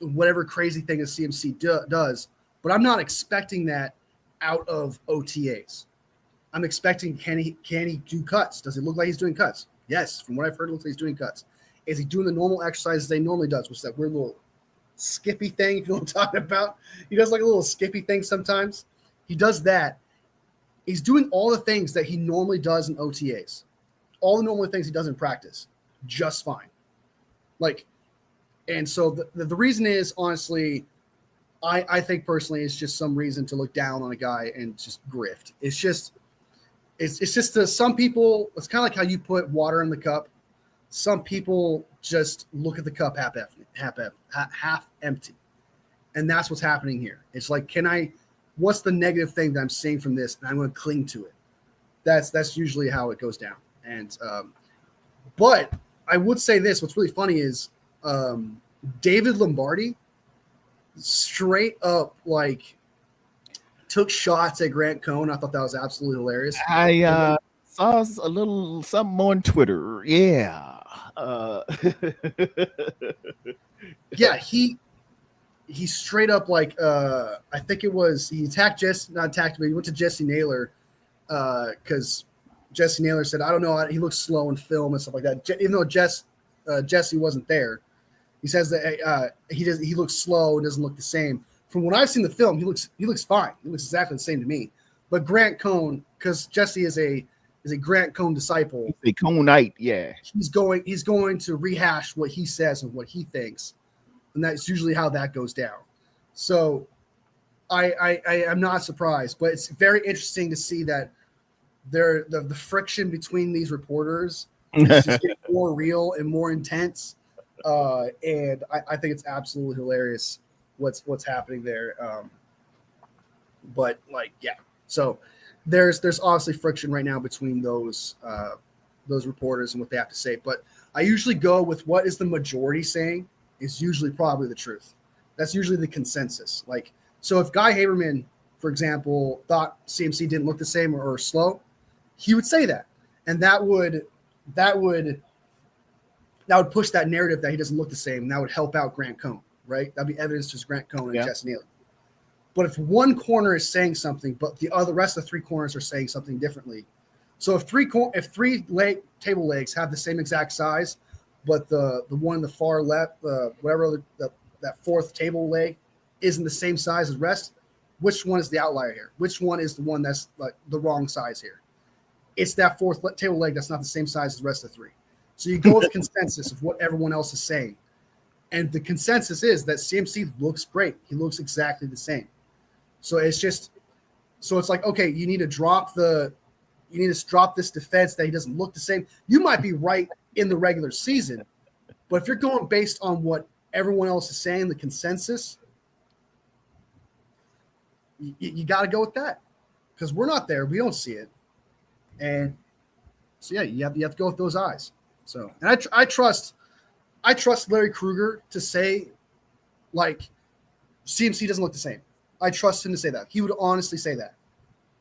whatever crazy thing a CMC does. But I'm not expecting that out of OTAs. I'm expecting, can he do cuts? Does it look like he's doing cuts? Yes. From what I've heard, it looks like he's doing cuts. Is he doing the normal exercises they normally does, which is that weird little skippy thing, if you know what I'm talking about? He does like a little skippy thing sometimes. He does that. He's doing all the things that he normally does in OTAs. All the normal things he does in practice. Just fine. And so the reason is, honestly, I think personally it's just some reason to look down on a guy and just grift. It's just to some people, it's kind of like how you put water in the cup. Some people just look at the cup half empty. And that's what's happening here. It's like, what's the negative thing that I'm seeing from this? And I'm going to cling to it. That's usually how it goes down. And, but I would say this, what's really funny is, David Lombardi straight up took shots at Grant Cohn. I thought that was absolutely hilarious. I saw a little something on Twitter. Yeah. Yeah, he straight up I think it was he attacked not attacked, but he went to Jesse Naylor because Jesse Naylor said, I don't know, he looks slow in film and stuff like that. Even though Jesse wasn't there. He says that he looks slow and doesn't look the same. From what I've seen the film, he looks fine. He looks exactly the same to me. But Grant Cohn, because Jesse is a Grant Cohn disciple, a Cohnite, yeah. He's going to rehash what he says and what he thinks, and that's usually how that goes down. So I am not surprised, but it's very interesting to see that the friction between these reporters is just getting more real and more intense. And I think it's absolutely hilarious what's happening there. But yeah, so there's obviously friction right now between those reporters and what they have to say. But I usually go with what is the majority saying is usually probably the truth. That's usually the consensus. So if Guy Haberman, for example, thought CMC didn't look the same or slow, he would say that, and that would push that narrative that he doesn't look the same, and that would help out Grant Cohn, right? That'd be evidence to Grant Cohn and Jesse Naylor. But if one corner is saying something, but the rest of the three corners are saying something differently. So if three table legs have the same exact size, but the one in the far left, that fourth table leg isn't the same size as the rest, which one is the outlier here? Which one is the one that's the wrong size here? It's that fourth table leg that's not the same size as the rest of the three. So you go with consensus of what everyone else is saying. And the consensus is that CMC looks great. He looks exactly the same. So it's like, okay, you need to drop this defense that he doesn't look the same. You might be right in the regular season, but if you're going based on what everyone else is saying, the consensus, you got to go with that because we're not there. We don't see it. And so, yeah, you have to go with those eyes. So, and I trust Larry Krueger to say, CMC doesn't look the same. I trust him to say that. He would honestly say that.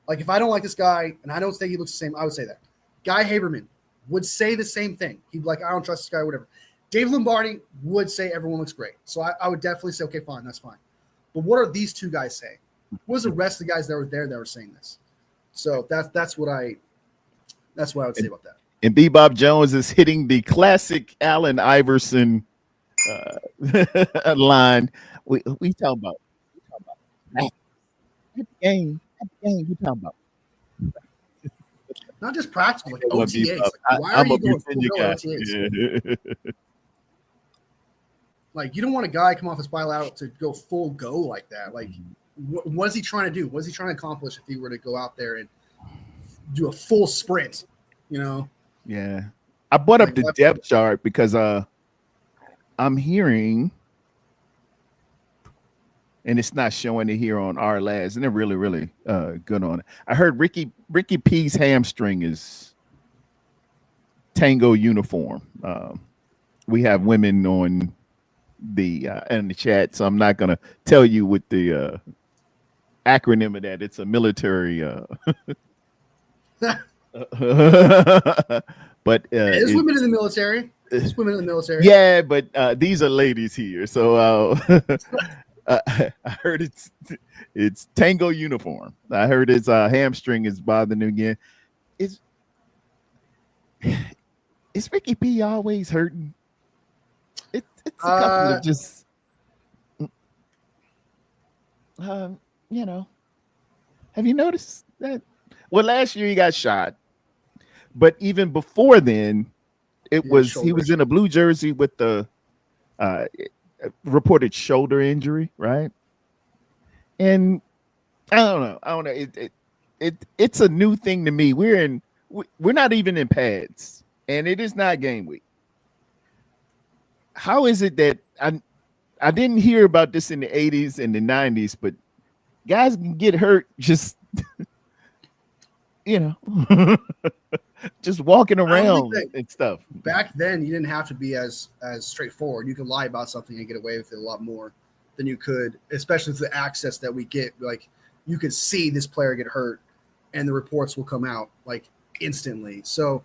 If I don't like this guy and I don't think he looks the same, I would say that. Guy Haberman would say the same thing. He'd be like, I don't trust this guy or whatever. Dave Lombardi would say everyone looks great. So I would definitely say, okay, fine, that's fine. But what are these two guys saying? What is the rest of the guys that were there that were saying this? So that's what I would say about that. And Bebop Jones is hitting the classic Allen Iverson line. We talking about that game. Dang, you talking about? Not just practical, like I'm OTAs. Like, why are I'm a you going full Virginia go guy. OTAs? Yeah. Like, you don't want a guy come off his bilateral to go full go like that. Like, what is he trying to do? What is he trying to accomplish if he were to go out there and do a full sprint? You know? Yeah. I brought up Like, the what? depth chart because I'm hearing, and it's not showing it here on our lads, and they're really, really good on it. I heard Ricky P's hamstring is tango uniform. We have women on the in the chat, so I'm not gonna tell you what the acronym of that. It's a military. But There's women in the military. There's women in the military. yeah, but these are ladies here, so I heard it's tango uniform. I heard his hamstring is bothering him again. Is Ricky P always hurting? It's a couple of just you know. Have you noticed that? Well, last year he got shot, but even before then, he was in a blue jersey with the reported shoulder injury, right? And I don't know. It's a new thing to me. We're not even in pads, and it is not game week. How is it that I didn't hear about this in the 80s and the 90s, but guys can get hurt just just walking around and stuff. Back then, you didn't have to be as straightforward. You could lie about something and get away with it a lot more than you could, especially with the access that we get. Like, you could see this player get hurt, and the reports will come out like instantly. So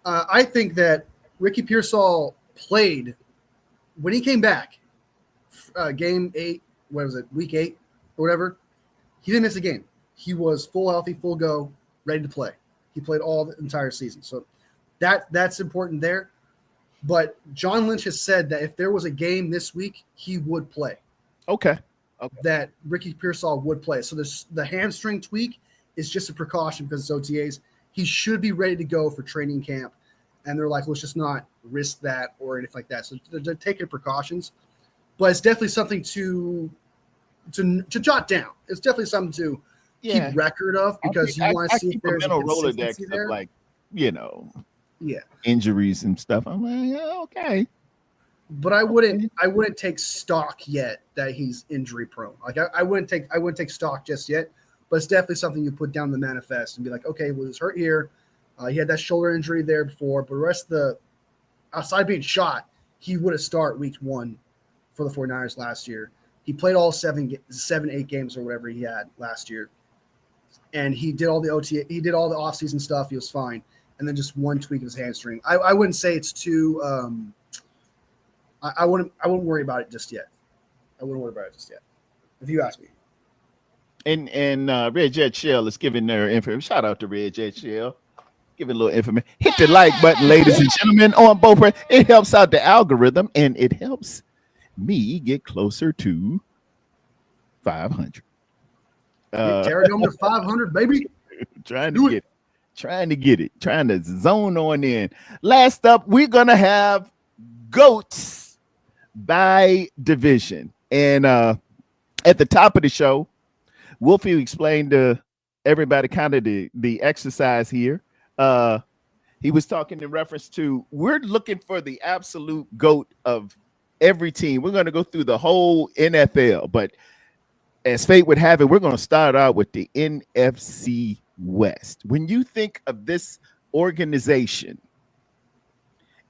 I think that Ricky Pearsall played when he came back, game 8, what was it, week 8 or whatever. He didn't miss a game. He was full healthy, full go, ready to play. He played all the entire season. So that's important there. But John Lynch has said that if there was a game this week, he would play. Okay. That Ricky Pearsall would play. So the hamstring tweak is just a precaution because it's OTAs. He should be ready to go for training camp. And they're like, let's just not risk that or anything like that. So they're taking precautions. But it's definitely something to jot down. It's definitely something to keep record of, because you want to see if there's a consistency there. Like, yeah, injuries and stuff. I'm like, yeah, okay. But I wouldn't take stock yet that he's injury prone. Like I wouldn't take stock just yet. But it's definitely something you put down the manifest and be like, okay, well, he's hurt here. He had that shoulder injury there before, but the rest of outside being shot, he would have started week 1 for the 49ers last year. He played all 7, 8 games or whatever he had last year. And he did all the OTA, he did all the offseason stuff. He was fine. And then just one tweak of his hamstring. I wouldn't say it's too I wouldn't worry about it just yet. If you ask me. And Red Jet Shell is giving their information. Shout out to Red Jet Shell. Giving a little information. Hit the like button, ladies and gentlemen, on both. It helps out the algorithm, and it helps me get closer to 500. Tarrerdome to 500, baby. Trying to get it. Trying to zone on in. Last up, we're gonna have GOATs by division. And at the top of the show, Wolfie explained to everybody kind of the exercise here. He was talking in reference to, we're looking for the absolute GOAT of every team. We're going to go through the whole NFL, but as fate would have it, we're going to start out with the NFC West. When you think of this organization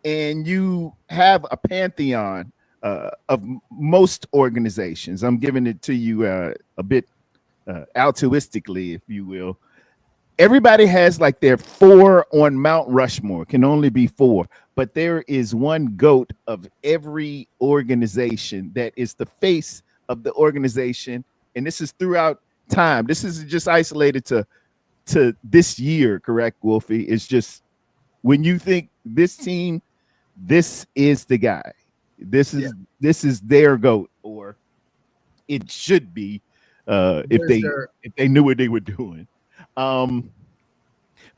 and you have a pantheon of most organizations, I'm giving it to you a bit altruistically, if you will. Everybody has like their 4 on Mount Rushmore, can only be 4, but there is one GOAT of every organization that is the face of the organization. And this is throughout time. This isn't just isolated to this year, correct, Wolfie? It's just when you think this team, this is the guy. This is their GOAT, or it should be If Where's their they knew what they were doing. For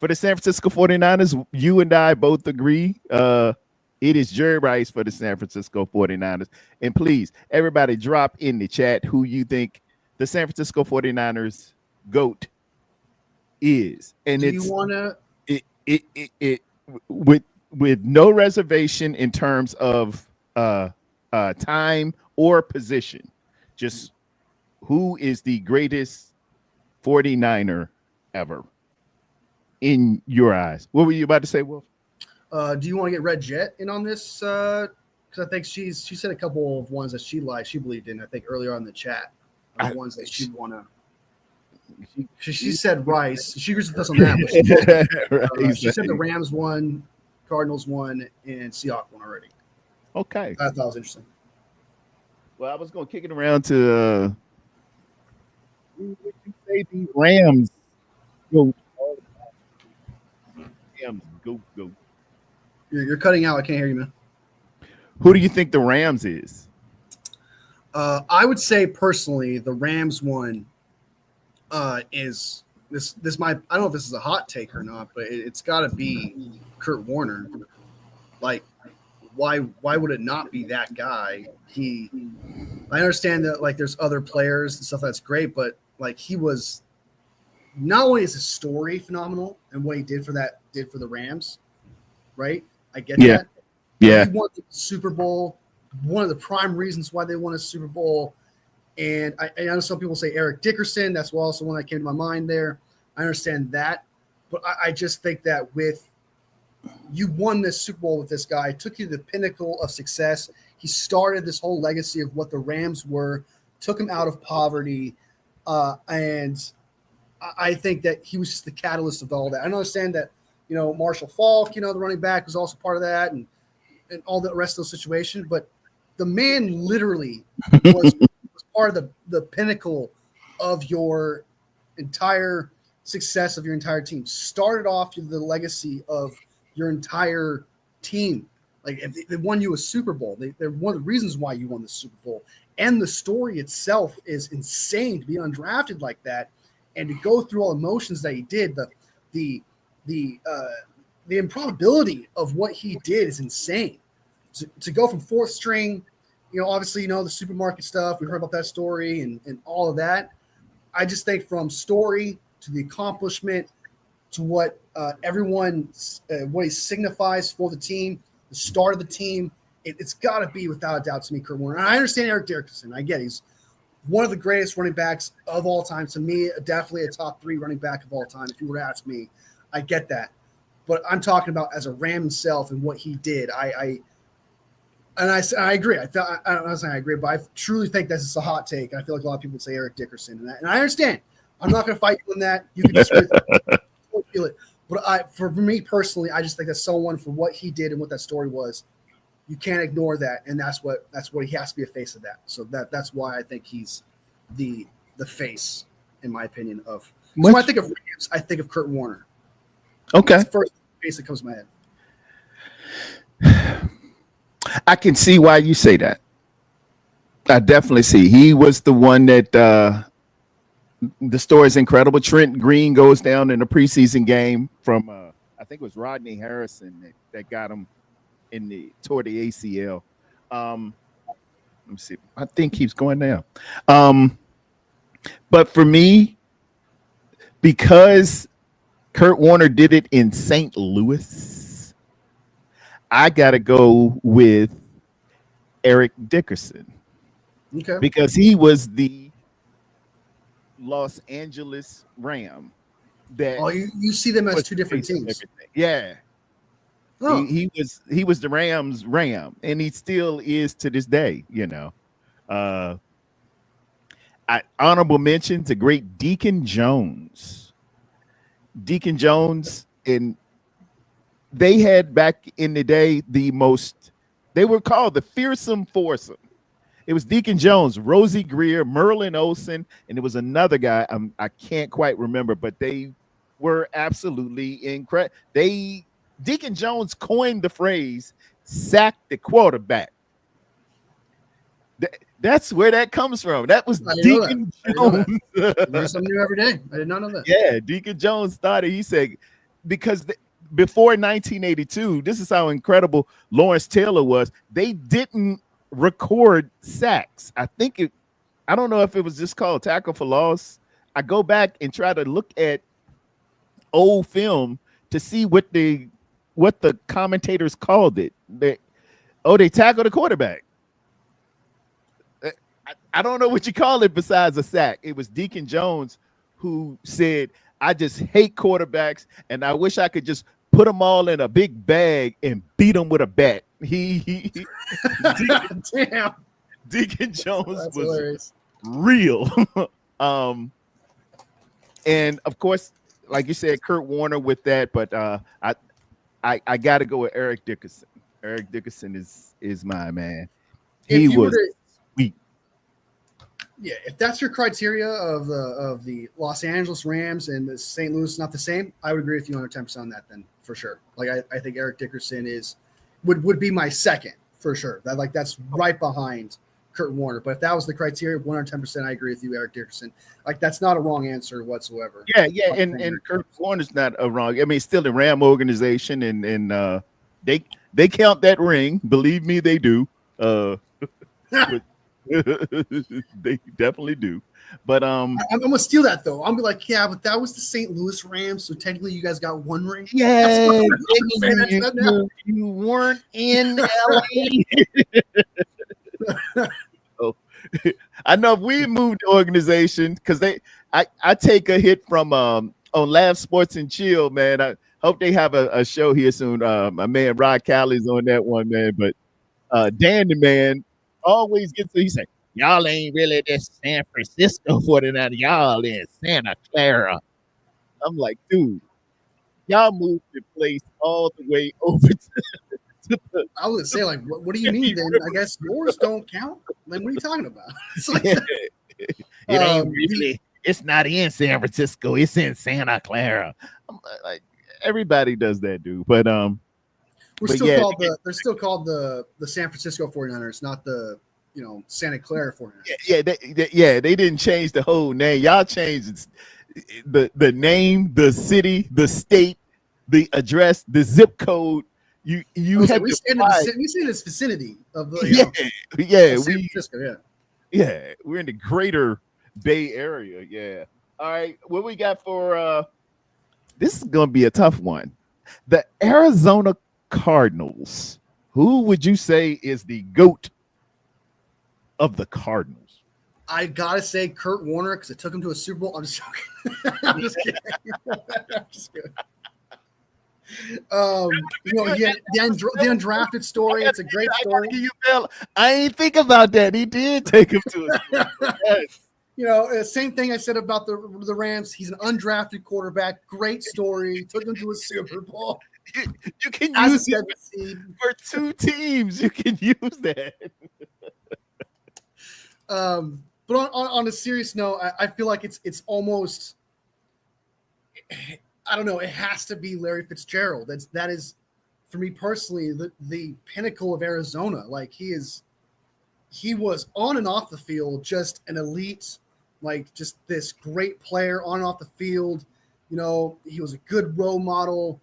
the San Francisco 49ers, you and I both agree. It is Jerry Rice for the San Francisco 49ers. And please, everybody drop in the chat who you think the San Francisco 49ers GOAT is. And do you want to it with no reservation in terms of time or position. Just who is the greatest 49er ever in your eyes? What were you about to say, Wolf? do you want to get Red Jet in on this? Because I think she said a couple of ones that she believed in. I think earlier on in the chat, ones that she'd want to. She said Rice. She agrees with us on that. But she said the Rams won, Cardinals won, and Seahawks won already. Okay, I thought it was interesting. Well, I was going to kick it around to who would you say the Rams go? Rams go. You're cutting out. I can't hear you, man. Who do you think the Rams is? I would say personally, the Rams one is this might, I don't know if this is a hot take or not, but it's got to be Kurt Warner. Like, why would it not be that guy? I understand that like there's other players and stuff that's great, but like he was not only is his story phenomenal and what he did for the Rams, right? I get that. Yeah. He won the Super Bowl. One of the prime reasons why they won a Super Bowl. And I know some people say Eric Dickerson. That's also one that came to my mind there. I understand that. But I just think that you won this Super Bowl with this guy, took you to the pinnacle of success. He started this whole legacy of what the Rams were, took him out of poverty. And I think that he was just the catalyst of all that. I understand that, Marshall Faulk, the running back, was also part of that and all the rest of the situation. But the man literally was part of the pinnacle of your entire success of your entire team. Started off with the legacy of your entire team. Like if they won you a Super Bowl, they're one of the reasons why you won the Super Bowl. And the story itself is insane to be undrafted like that and to go through all the motions that he did. The improbability of what he did is insane. To go from fourth string, obviously, the supermarket stuff. We heard about that story and all of that. I just think from story to the accomplishment to what everyone, what he signifies for the team, the start of the team, it's got to be without a doubt to me, Kurt Warner. And I understand Eric Dickerson. I get he's one of the greatest running backs of all time. To me, definitely a top 3 running back of all time. If you were to ask me, I get that. But I'm talking about as a Ram himself and what he did. I agree. I'm not saying I agree, but I truly think this is a hot take. And I feel like a lot of people would say Eric Dickerson and I understand. I'm not going to fight you on that. You can disagree with me. Feel it. But for me personally, I just think that someone for what he did and what that story was, you can't ignore that. And that's what he has to be a face of that. So that's why I think he's the face, in my opinion, of. So when I think of Rams, I think of Kurt Warner. Okay. That's the first face that comes to my head. I can see why you say that. I definitely see. He was the one that the story is incredible. Trent Green goes down in a preseason game from I think it was Rodney Harrison that got him toward the ACL. Let me see. I think he's going down. But for me, because Kurt Warner did it in St. Louis, I got to go with Eric Dickerson. Okay. Because he was the Los Angeles Ram. You see them as two different teams. Yeah. Oh. He was the Rams Ram, and he still is to this day, honorable mention to great Deacon Jones. Deacon Jones, and they had back in the day they were called the fearsome foursome. It was Deacon Jones, Rosie Greer, Merlin Olsen, and there was another guy I can't quite remember, but they were absolutely incredible. Deacon Jones coined the phrase "sack the quarterback." That's where that comes from. That was I didn't know Deacon that. Jones. Learn something new every day. I did not know that. Yeah, Deacon Jones started. He said because before 1982, this is how incredible Lawrence Taylor was. They didn't record sacks. I don't know if it was just called tackle for loss. I go back and try to look at old film to see what the commentators called it. They tackled the quarterback. I don't know what you call it besides a sack. It was Deacon Jones who said, I just hate quarterbacks, and I wish I could just put them all in a big bag and beat them with a bat. Damn. Deacon Jones That's was hilarious. real. And of course, like you said, Kurt Warner with that, but I got to go with Eric Dickerson. Eric Dickerson is my man. He was sweet. Yeah, if that's your criteria of the Los Angeles Rams and the St. Louis not the same, I would agree with you 110% on that then for sure. Like I think Eric Dickerson would be my second for sure. That's right behind Kurt Warner. But if that was the criteria, 110%, I agree with you, Eric Dickerson. Like that's not a wrong answer whatsoever. Yeah, and Kurt Warner's not a wrong. I mean, it's still the Ram organization, and they count that ring. Believe me, they do. They definitely do. But I'm gonna steal that though. I'm be like, yeah, but that was the St. Louis Rams, so technically you guys got one ring. Yeah, you weren't in LA. Oh, I know if we moved the organization because I take a hit from on Laugh Sports and Chill, man. I hope they have a show here soon. My man Rod Calley's on that one, man. But Dan the man always gets to, he said, y'all ain't really this San Francisco 49, y'all in Santa Clara. I'm like, dude, y'all moved the place all the way over to the, I would say, like, what do you mean then? I guess yours don't count. Then what are you talking about? It's like, it ain't really, it's not in San Francisco, it's in Santa Clara. I'm like, everybody does that, dude. But they're still called the San Francisco 49ers, not the Santa Clara 49ers. Yeah, they didn't change the whole name. Y'all changed the name, the city, the state, the address, the zip code. You had we stay in this vicinity of the San Francisco, we're in the greater Bay Area. Yeah. All right, what we got for this is gonna be a tough one. The Arizona Cardinals. Who would you say is the GOAT of the Cardinals? I gotta say Kurt Warner because it took him to a Super Bowl. I'm just joking. I'm just kidding. I'm just kidding. The undrafted story. It's a great story. I ain't think about that. He did take him to a Super Bowl. Yes. Same thing I said about the Rams. He's an undrafted quarterback. Great story. Took him to a Super Bowl. You can use it for two teams. You can use that. But on a serious note, I feel like it's almost, I don't know. It has to be Larry Fitzgerald. That is for me personally the pinnacle of Arizona. Like he was on and off the field just an elite, like just this great player on and off the field. He was a good role model.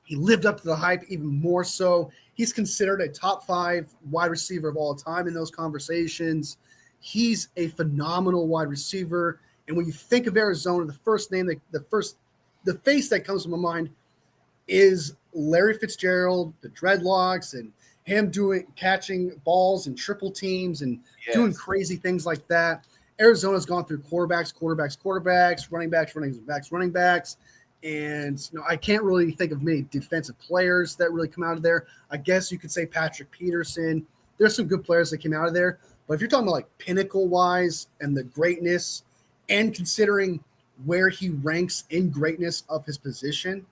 He lived up to the hype even more so. He's considered a top 5 wide receiver of all time in those conversations. He's a phenomenal wide receiver. And when you think of Arizona, the face that comes to my mind is Larry Fitzgerald, the dreadlocks, and him catching balls and triple teams and doing crazy things like that. Arizona's gone through quarterbacks, running backs. And I can't really think of many defensive players that really come out of there. I guess you could say Patrick Peterson. There's some good players that came out of there. But if you're talking about like pinnacle-wise and the greatness and considering where he ranks in greatness of his position,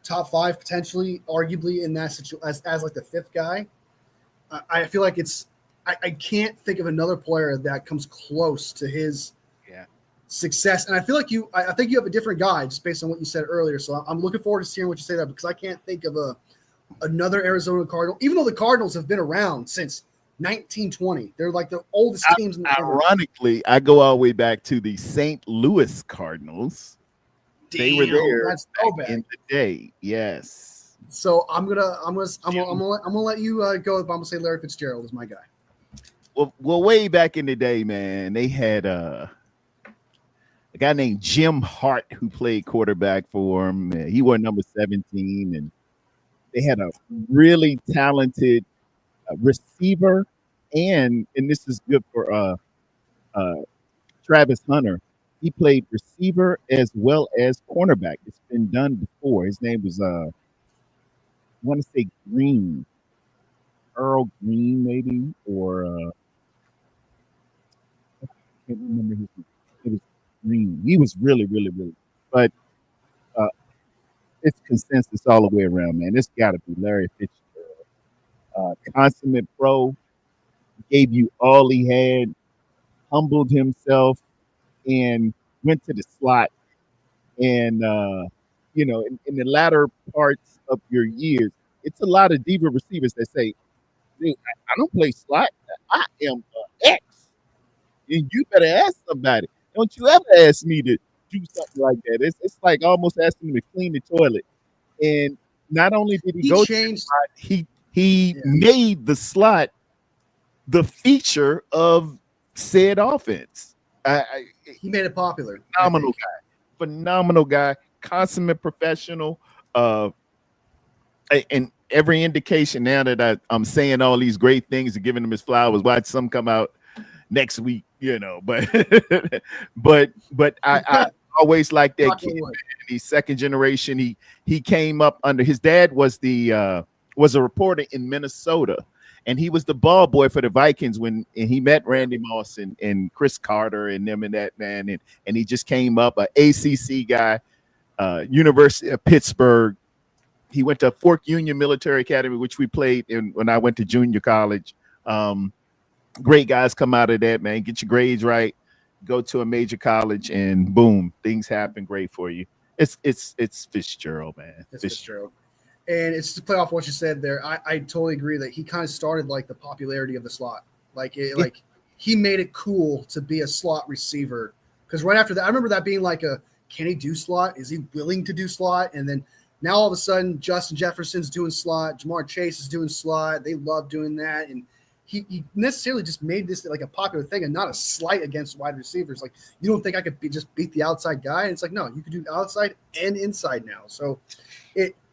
top 5 potentially, arguably in that situation as like the 5th guy, I feel like I can't think of another player that comes close to his success. And I feel like I think you have a different guy just based on what you said earlier. So I'm looking forward to hearing what you say there because I can't think of another Arizona Cardinal, even though the Cardinals have been around since 1920. They're like the oldest teams in the world. Ironically, I go all the way back to the St. Louis Cardinals. They were there That's back in the day. Yes. So I'm gonna let you go. I'm gonna say Larry Fitzgerald is my guy. Well, way back in the day, man, they had a guy named Jim Hart who played quarterback for him. He wore number 17, and they had a really talented receiver, and this is good for Travis Hunter. He played receiver as well as cornerback. It's been done before. His name was I want to say Green, Earl Green, maybe, or I can't remember his name. It was Green. He was really, really, really. But uh, it's consensus all the way around, man. It's got to be Larry Fitzgerald. Consummate pro, gave you all he had, humbled himself, and went to the slot. And in the latter parts of your years, it's a lot of diva receivers that say, "Dude, I don't play slot. I am X, and you better ask somebody. Don't you ever ask me to do something like that." It's like almost asking him to clean the toilet. And not only did he go changed, to the slot, he made the slot the feature of said offense. He made it popular. Phenomenal guy, consummate professional. And every indication now that I'm saying all these great things and giving him his flowers. Watch some come out next week, but I always like that kid. He's second generation. He came up under his dad was a reporter in Minnesota, and he was the ball boy for the Vikings when he met Randy Moss and Chris Carter and them and that man, and he just came up, an ACC guy, University of Pittsburgh. He went to Fork Union Military Academy, which we played in when I went to junior college. Great guys come out of that, man. Get your grades right, go to a major college, and boom, things happen great for you. It's Fitzgerald, man. It's Fitzgerald. And it's to play off what you said there. I totally agree that he kind of started like the popularity of the slot. Like he made it cool to be a slot receiver. Because right after that, I remember that being like can he do slot? Is he willing to do slot? And then now all of a sudden, Justin Jefferson's doing slot. Jamar Chase is doing slot. They love doing that. And he necessarily just made this like a popular thing and not a slight against wide receivers. Like, you don't think I could just beat the outside guy? And it's like, no, you could do outside and inside now. So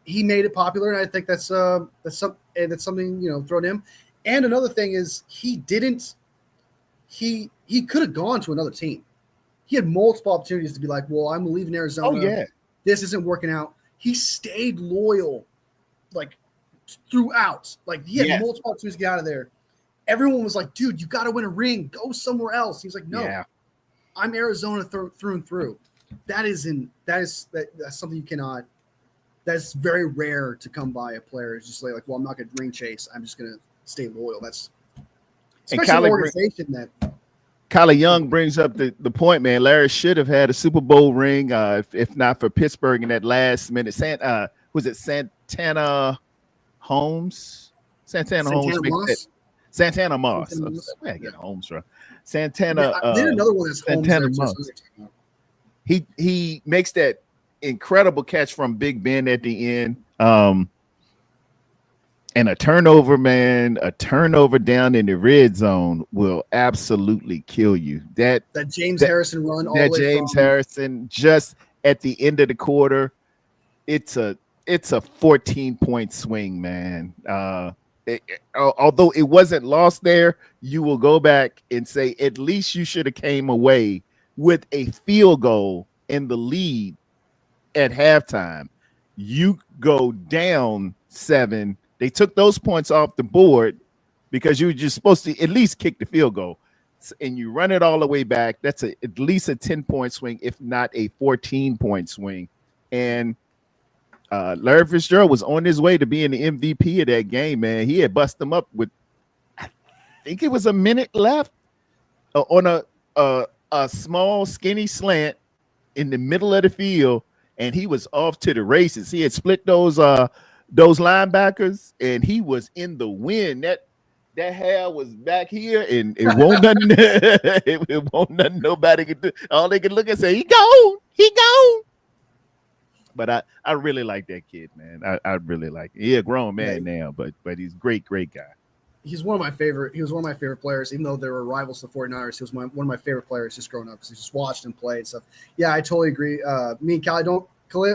he made it popular, and I think that's something thrown him. And another thing is he could have gone to another team. He had multiple opportunities to be like, well, I'm leaving Arizona. Oh yeah, this isn't working out. He stayed loyal, like throughout. Like he had multiple opportunities to get out of there. Everyone was like, dude, you got to win a ring. Go somewhere else. He's like, no, I'm Arizona through and through. That's something you cannot. That's very rare to come by a player. It's just like, well, I'm not going to ring chase. I'm just going to stay loyal. That's especially an organization that. Kylie Young brings up the point, man. Larry should have had a Super Bowl ring, if not for Pittsburgh in that last minute. Was it Santana Holmes? Santana Moss. Where I get Holmes from? Santana. There's another one that's Santana Moss. He makes that incredible catch from Big Ben at the end. And a turnover, man, down in the red zone will absolutely kill you. That James Harrison run, Harrison just at the end of the quarter, it's a 14-point swing, man. Although it wasn't lost there, you will go back and say at least you should have came away with a field goal in the lead at halftime. You go down 7. They took those points off the board because you were just supposed to at least kick the field goal, and you run it all the way back. That's at least a 10-point swing, if not a 14-point swing. And Larry Fitzgerald was on his way to being the MVP of that game, man. He had busted them up with, I think it was a minute left on a small, skinny slant in the middle of the field, and he was off to the races. He had split those linebackers, and he was in the wind. that hair was back here, and it won't nothing. It won't nothing. Nobody can do. All they can look and say, "He gone. He gone." But I really like that kid, man. I really like it. He a grown man now, but he's great guy. He's one of my favorite. He was one of my favorite players, even though they were rivals to the 49ers. He was one of my favorite players just growing up because I just watched him play and stuff. Yeah, I totally agree. Me and Callie don't.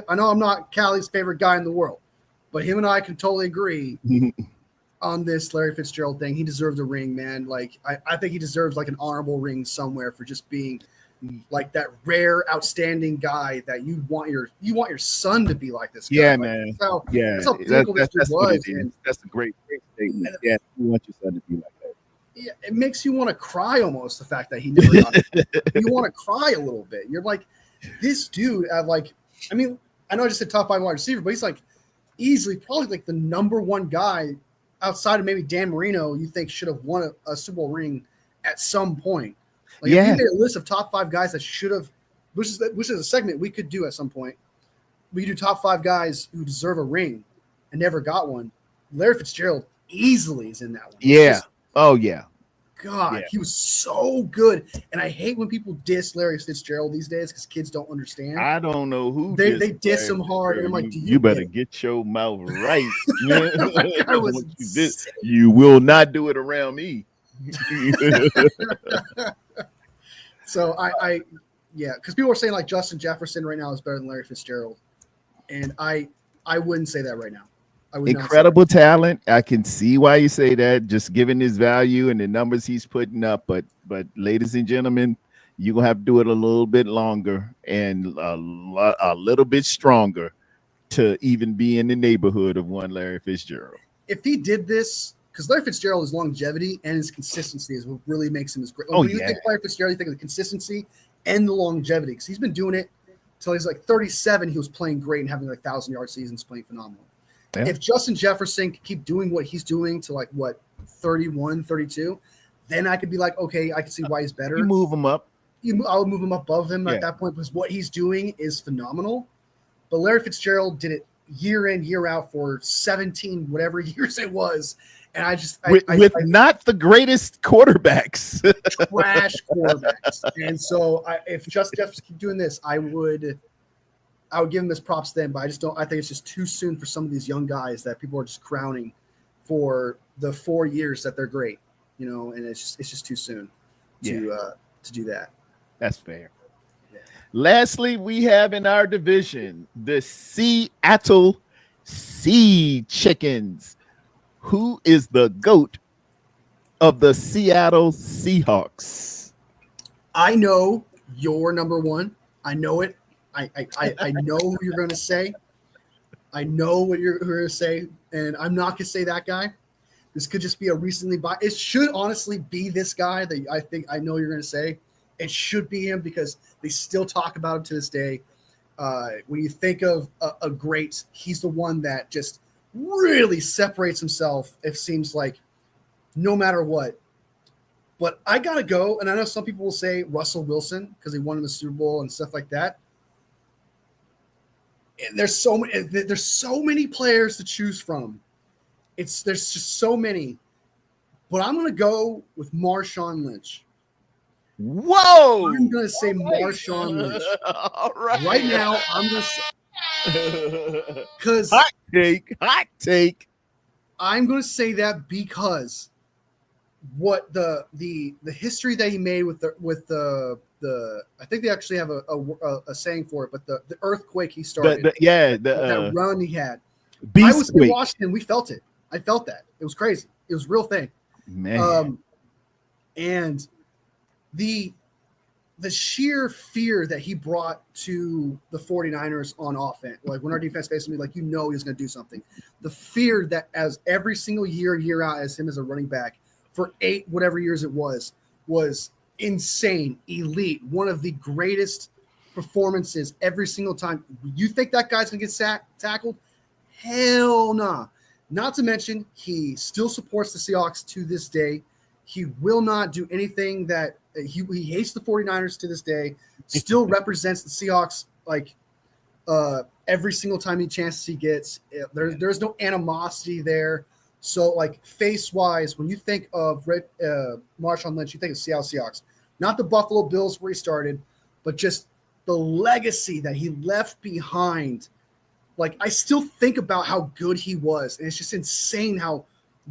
I know I'm not Callie's favorite guy in the world, but him and I can totally agree on this Larry Fitzgerald thing. He deserves a ring, man. Like I think he deserves like an honorable ring somewhere for just being like that rare, outstanding guy that you want your son to be like this guy. Yeah, like, man. That's how pinnacle this dude was. And that's a great statement. Yeah, you want your son to be like that. yeah, it makes you want to cry almost. The fact that he never got it. You want to cry a little bit. You're like, this dude. I mean, I know I just said top 5 wide receiver, but he's like easily probably like the number 1 guy outside of maybe Dan Marino. You think should have won a Super Bowl ring at some point. Like if we made a list of top 5 guys that should have, which is a segment we could do at some point. We do top 5 guys who deserve a ring and never got one. Larry Fitzgerald easily is in that one. Yeah. Oh yeah. God, he was so good, and I hate when people diss Larry Fitzgerald these days because kids don't understand. I don't know who they diss him hard, and I'm like, you better get your mouth right. I was you will not do it around me. So because people are saying like Justin Jefferson right now is better than Larry Fitzgerald, and I wouldn't say that right now. I would Incredible talent. I can see why you say that, just given his value and the numbers he's putting up. But ladies and gentlemen, you're gonna have to do it a little bit longer and a little bit stronger to even be in the neighborhood of one Larry Fitzgerald. If he did this, because Larry Fitzgerald, his longevity and his consistency is what really makes him as great. When you think Larry Fitzgerald, you think of the consistency and the longevity, because he's been doing it until he's like 37. He was playing great and having like 1,000-yard seasons, playing phenomenal. Yeah. If Justin Jefferson could keep doing what he's doing to like 31, 32, then I could be like, okay, I can see why he's better. You move him up. I would move him above him at that point because what he's doing is phenomenal. But Larry Fitzgerald did it year in, year out for 17, whatever years it was. And I just with not the greatest quarterbacks, trash quarterbacks. And so if Justin Jefferson keep doing this, I would give him his props then, but I just don't. I think it's just too soon for some of these young guys that people are just crowning for the 4 years that they're great, and it's just too soon to do that. That's fair. Yeah. Lastly, we have in our division the Seattle Sea Chickens. Who is the GOAT of the Seattle Seahawks? I know you're number 1. I know it. I know who you're going to say. I know what you're going to say, and I'm not going to say that guy. This could just be a recently buy. It should honestly be this guy that I know you're going to say. It should be him because they still talk about him to this day. When you think of a great, he's the one that just really separates himself. It seems like no matter what. But I got to go, and I know some people will say Russell Wilson because he won in the Super Bowl and stuff like that. There's so many players to choose from. There's just so many. But I'm going to go with Marshawn Lynch. Whoa! I'm going to say Marshawn Lynch. All right. Right now, I'm going to say because hot take. I'm going to say that because what the history that he made with the I think they actually have a saying for it, but the earthquake he started, that run he had. I was in Washington. We felt it. I felt that. It was crazy. It was a real thing. Man. And the sheer fear that he brought to the 49ers on offense, like when our defense faced me, like he was going to do something. The fear that as every single year out as him as a running back for 8 whatever years it was insane, elite, one of the greatest performances every single time. You think that guy's going to get tackled? Hell nah. Not to mention, he still supports the Seahawks to this day. He will not do anything that he hates the 49ers to this day, still represents the Seahawks like every single time chances he gets. There's no animosity there. So, like face wise, when you think of Marshawn Lynch, you think of Seattle Seahawks, not the Buffalo Bills where he started, but just the legacy that he left behind. Like, I still think about how good he was, and it's just insane how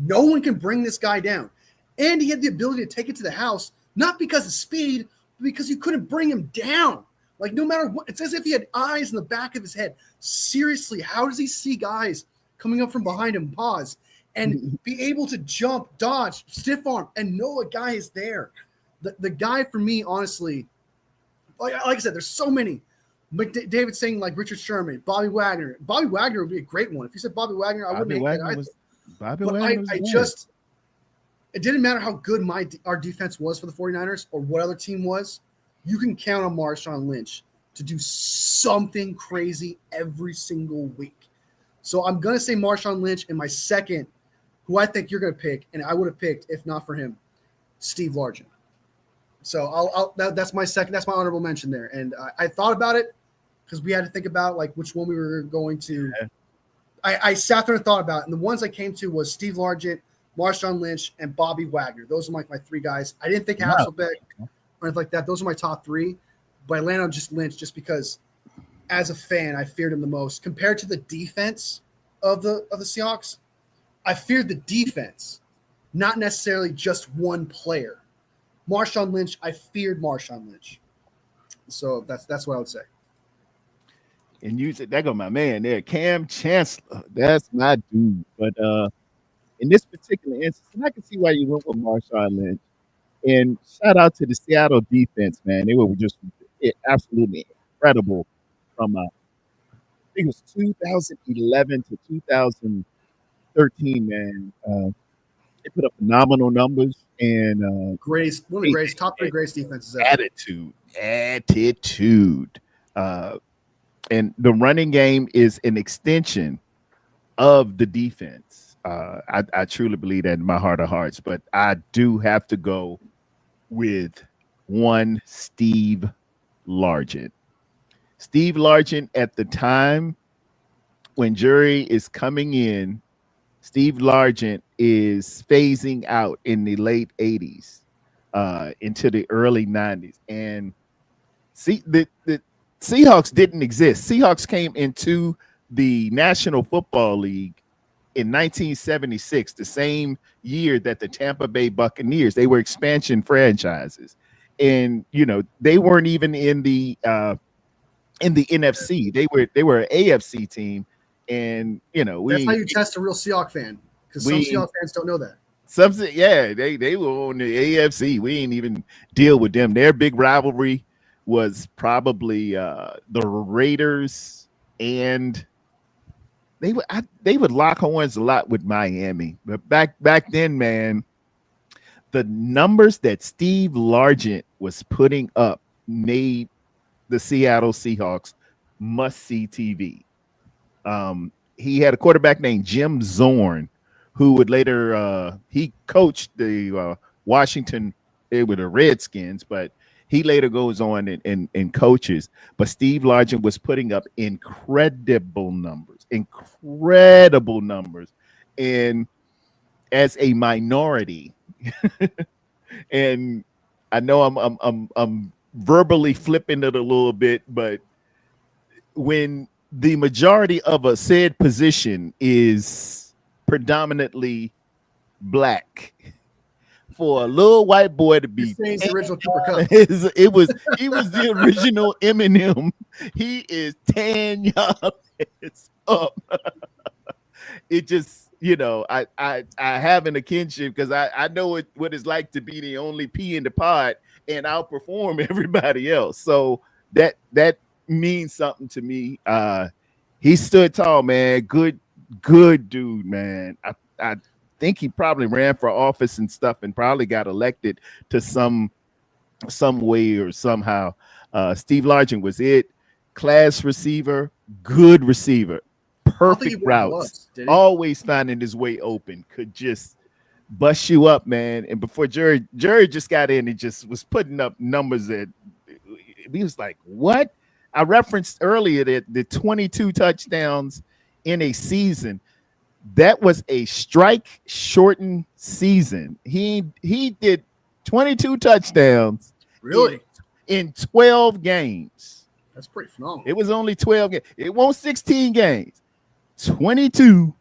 no one can bring this guy down. And he had the ability to take it to the house, not because of speed, but because you couldn't bring him down. Like, no matter what, it's as if he had eyes in the back of his head. Seriously, how does he see guys coming up from behind him, pause, and be able to jump, dodge, stiff arm, and know a guy is there? The guy, for me, honestly, like I said, there's so many. David saying like Richard Sherman, Bobby Wagner. Bobby Wagner would be a great one. If you said Bobby Wagner, I wouldn't hate that either. Bobby Wagner was just it didn't matter how good our defense was for the 49ers or what other team was. You can count on Marshawn Lynch to do something crazy every single week. So I'm gonna say Marshawn Lynch, and my second, who I think you're gonna pick, and I would have picked if not for him, Steve Largent. So that's my second. That's my honorable mention there. And I thought about it because we had to think about like which one we were going to. Yeah. I sat there and thought about it, and the ones I came to was Steve Largent, Marshawn Lynch, and Bobby Wagner. Those are my three guys. I didn't think Hasselbeck or anything like that. Those are my top three, but I landed on just Lynch just because, as a fan, I feared him the most compared to the defense of the Seahawks. I feared the defense, not necessarily just one player. Marshawn Lynch, I feared Marshawn Lynch. So that's what I would say. And you said, there go my man there, Cam Chancellor. That's my dude. But in this particular instance, and I can see why you went with Marshawn Lynch. And shout out to the Seattle defense, man. They were just absolutely incredible from, I think it was 2011 to 2013, man. They put up phenomenal numbers and one of the greatest, top three greatest defenses ever. Attitude. And the running game is an extension of the defense. I truly believe that in my heart of hearts, but I do have to go with one Steve Largent. Steve Largent at the time when Jerry is coming in, Steve Largent is phasing out in the late 80s into the early 90s. And see, the Seahawks didn't exist. Seahawks came into the National Football League in 1976, the same year that the Tampa Bay Buccaneers, they were expansion franchises. And, you know, they weren't even in the NFC. They were an AFC team. And, you know, that's how you test a real Seahawks fan, because some Seahawks fans don't know that. They were on the AFC. We ain't even deal with them. Their big rivalry was probably the Raiders, and they would lock horns a lot with Miami. But back then, man, the numbers that Steve Largent was putting up made the Seattle Seahawks must-see TV. He had a quarterback named Jim Zorn, who would later he coached the Washington, they were the Redskins, but he later goes on and coaches. But Steve Largent was putting up incredible numbers. And as a minority, and I know I'm verbally flipping it a little bit, but when the majority of a said position is predominantly black, for a little white boy to be the original Cooper Kupp. He was the original Eminem. He is 10 yards up. It just, you know, I having a kinship because I know what it's like to be the only pea in the pod and outperform everybody else. So that means something to me. He stood tall, man. Good dude, man. I think he probably ran for office and stuff and probably got elected to some way or somehow. Steve Largent was it. Class receiver, good receiver, perfect routes, always finding his way open, could just bust you up, man. And before Jerry just got in and just was putting up numbers that he was like, what? I referenced earlier that the 22 touchdowns in a season. that was a strike shortened season. He did 22 touchdowns Really? in 12 games. That's pretty phenomenal. It was only 12 games. It won't 16 games. 22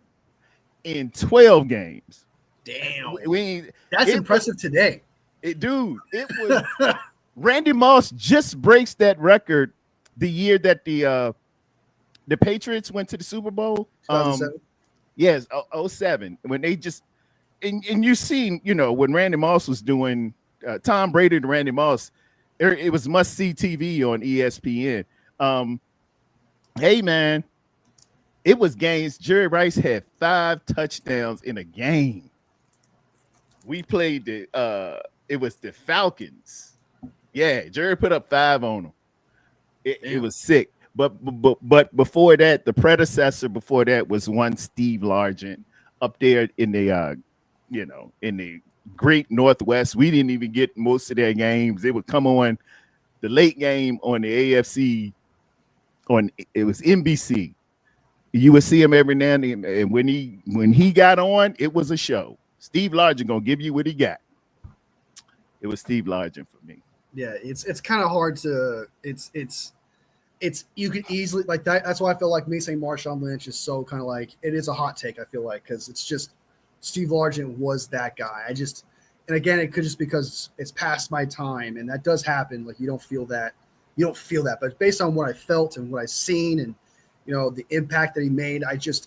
in 12 games. Damn. We That's impressive today. Dude, it was Randy Moss just breaks that record the year that the Patriots went to the Super Bowl. 2007? Yes, 07. When they just and you seen, when Randy Moss was doing Tom Brady to Randy Moss, it was must see TV on ESPN. Hey man, it was games. Jerry Rice had 5 touchdowns in a game. We played it was the Falcons. Yeah, Jerry put up 5 on them. It was sick. But before that, the predecessor before that was one Steve Largent up there in the in the great Northwest. We didn't even get most of their games. They would come on the late game on the AFC it was NBC. You would see him every now and then, and when he got on, it was a show. Steve Largent gonna give you what he got. It was Steve Largent for me. Yeah, it's kind of hard to it's you could easily like that. That's why I feel like me saying Marshawn Lynch is so kind of like it is a hot take. I feel like because it's just Steve Largent was that guy. And again, it could just because it's past my time, and that does happen. Like you don't feel that, but based on what I felt and what I've seen, and the impact that he made,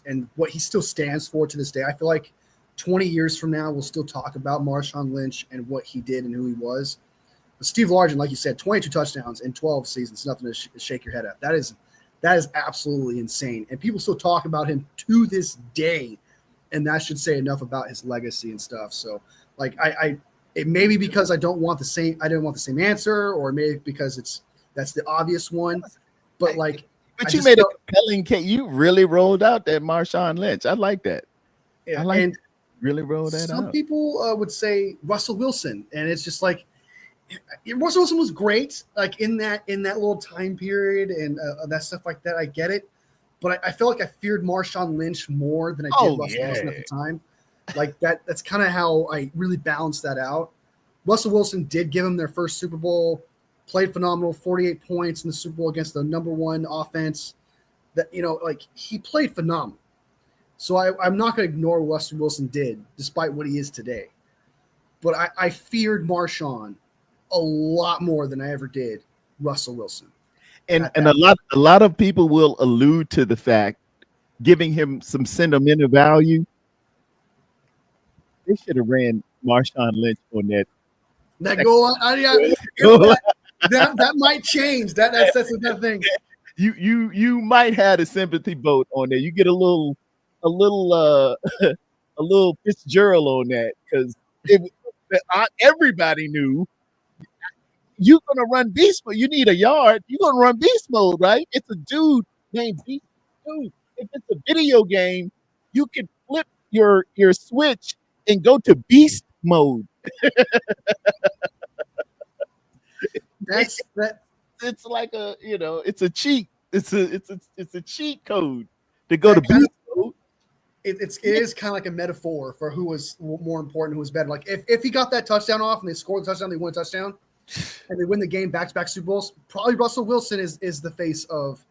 and what he still stands for to this day, I feel like 20 years from now we'll still talk about Marshawn Lynch and what he did and who he was. But Steve Largent, like you said, 22 touchdowns in 12 seasons, nothing to shake your head at. That is absolutely insane, and people still talk about him to this day, and that should say enough about his legacy and stuff. So, like, it may be because I didn't want the same answer, or maybe because that's the obvious one, but like. But you made a compelling case. You really rolled out that Marshawn Lynch. I like that. Yeah, and really rolled that out. Some people would say Russell Wilson, and it's just like Russell Wilson was great, like in that little time period and that stuff like that. I get it, but I feel like I feared Marshawn Lynch more than I did Russell Wilson at the time. Like that's kind of how I really balanced that out. Russell Wilson did give him their first Super Bowl. Played phenomenal, 48 points in the Super Bowl against the #1 offense. That he played phenomenal. So I'm not going to ignore what Russell Wilson did, despite what he is today. But I feared Marshawn a lot more than I ever did Russell Wilson. And a lot of people will allude to the fact, giving him some sentimental value. They should have ran Marshawn Lynch on that. That goal line. That might change. That's another thing. You might have a sympathy vote on there. You get a little Fitzgerald on that because everybody knew you're gonna run beast mode. You need a yard. You're gonna run beast mode, right? It's a dude named Beast Dude. If it's a video game, you can flip your switch and go to beast mode. It's like it's a cheat. It's a cheat code to go to beast mode. It is kind of like a metaphor for who was more important, who was better. Like if he got that touchdown off and they scored the touchdown, they won a touchdown, and they win the game back-to-back Super Bowls. Probably Russell Wilson is the face of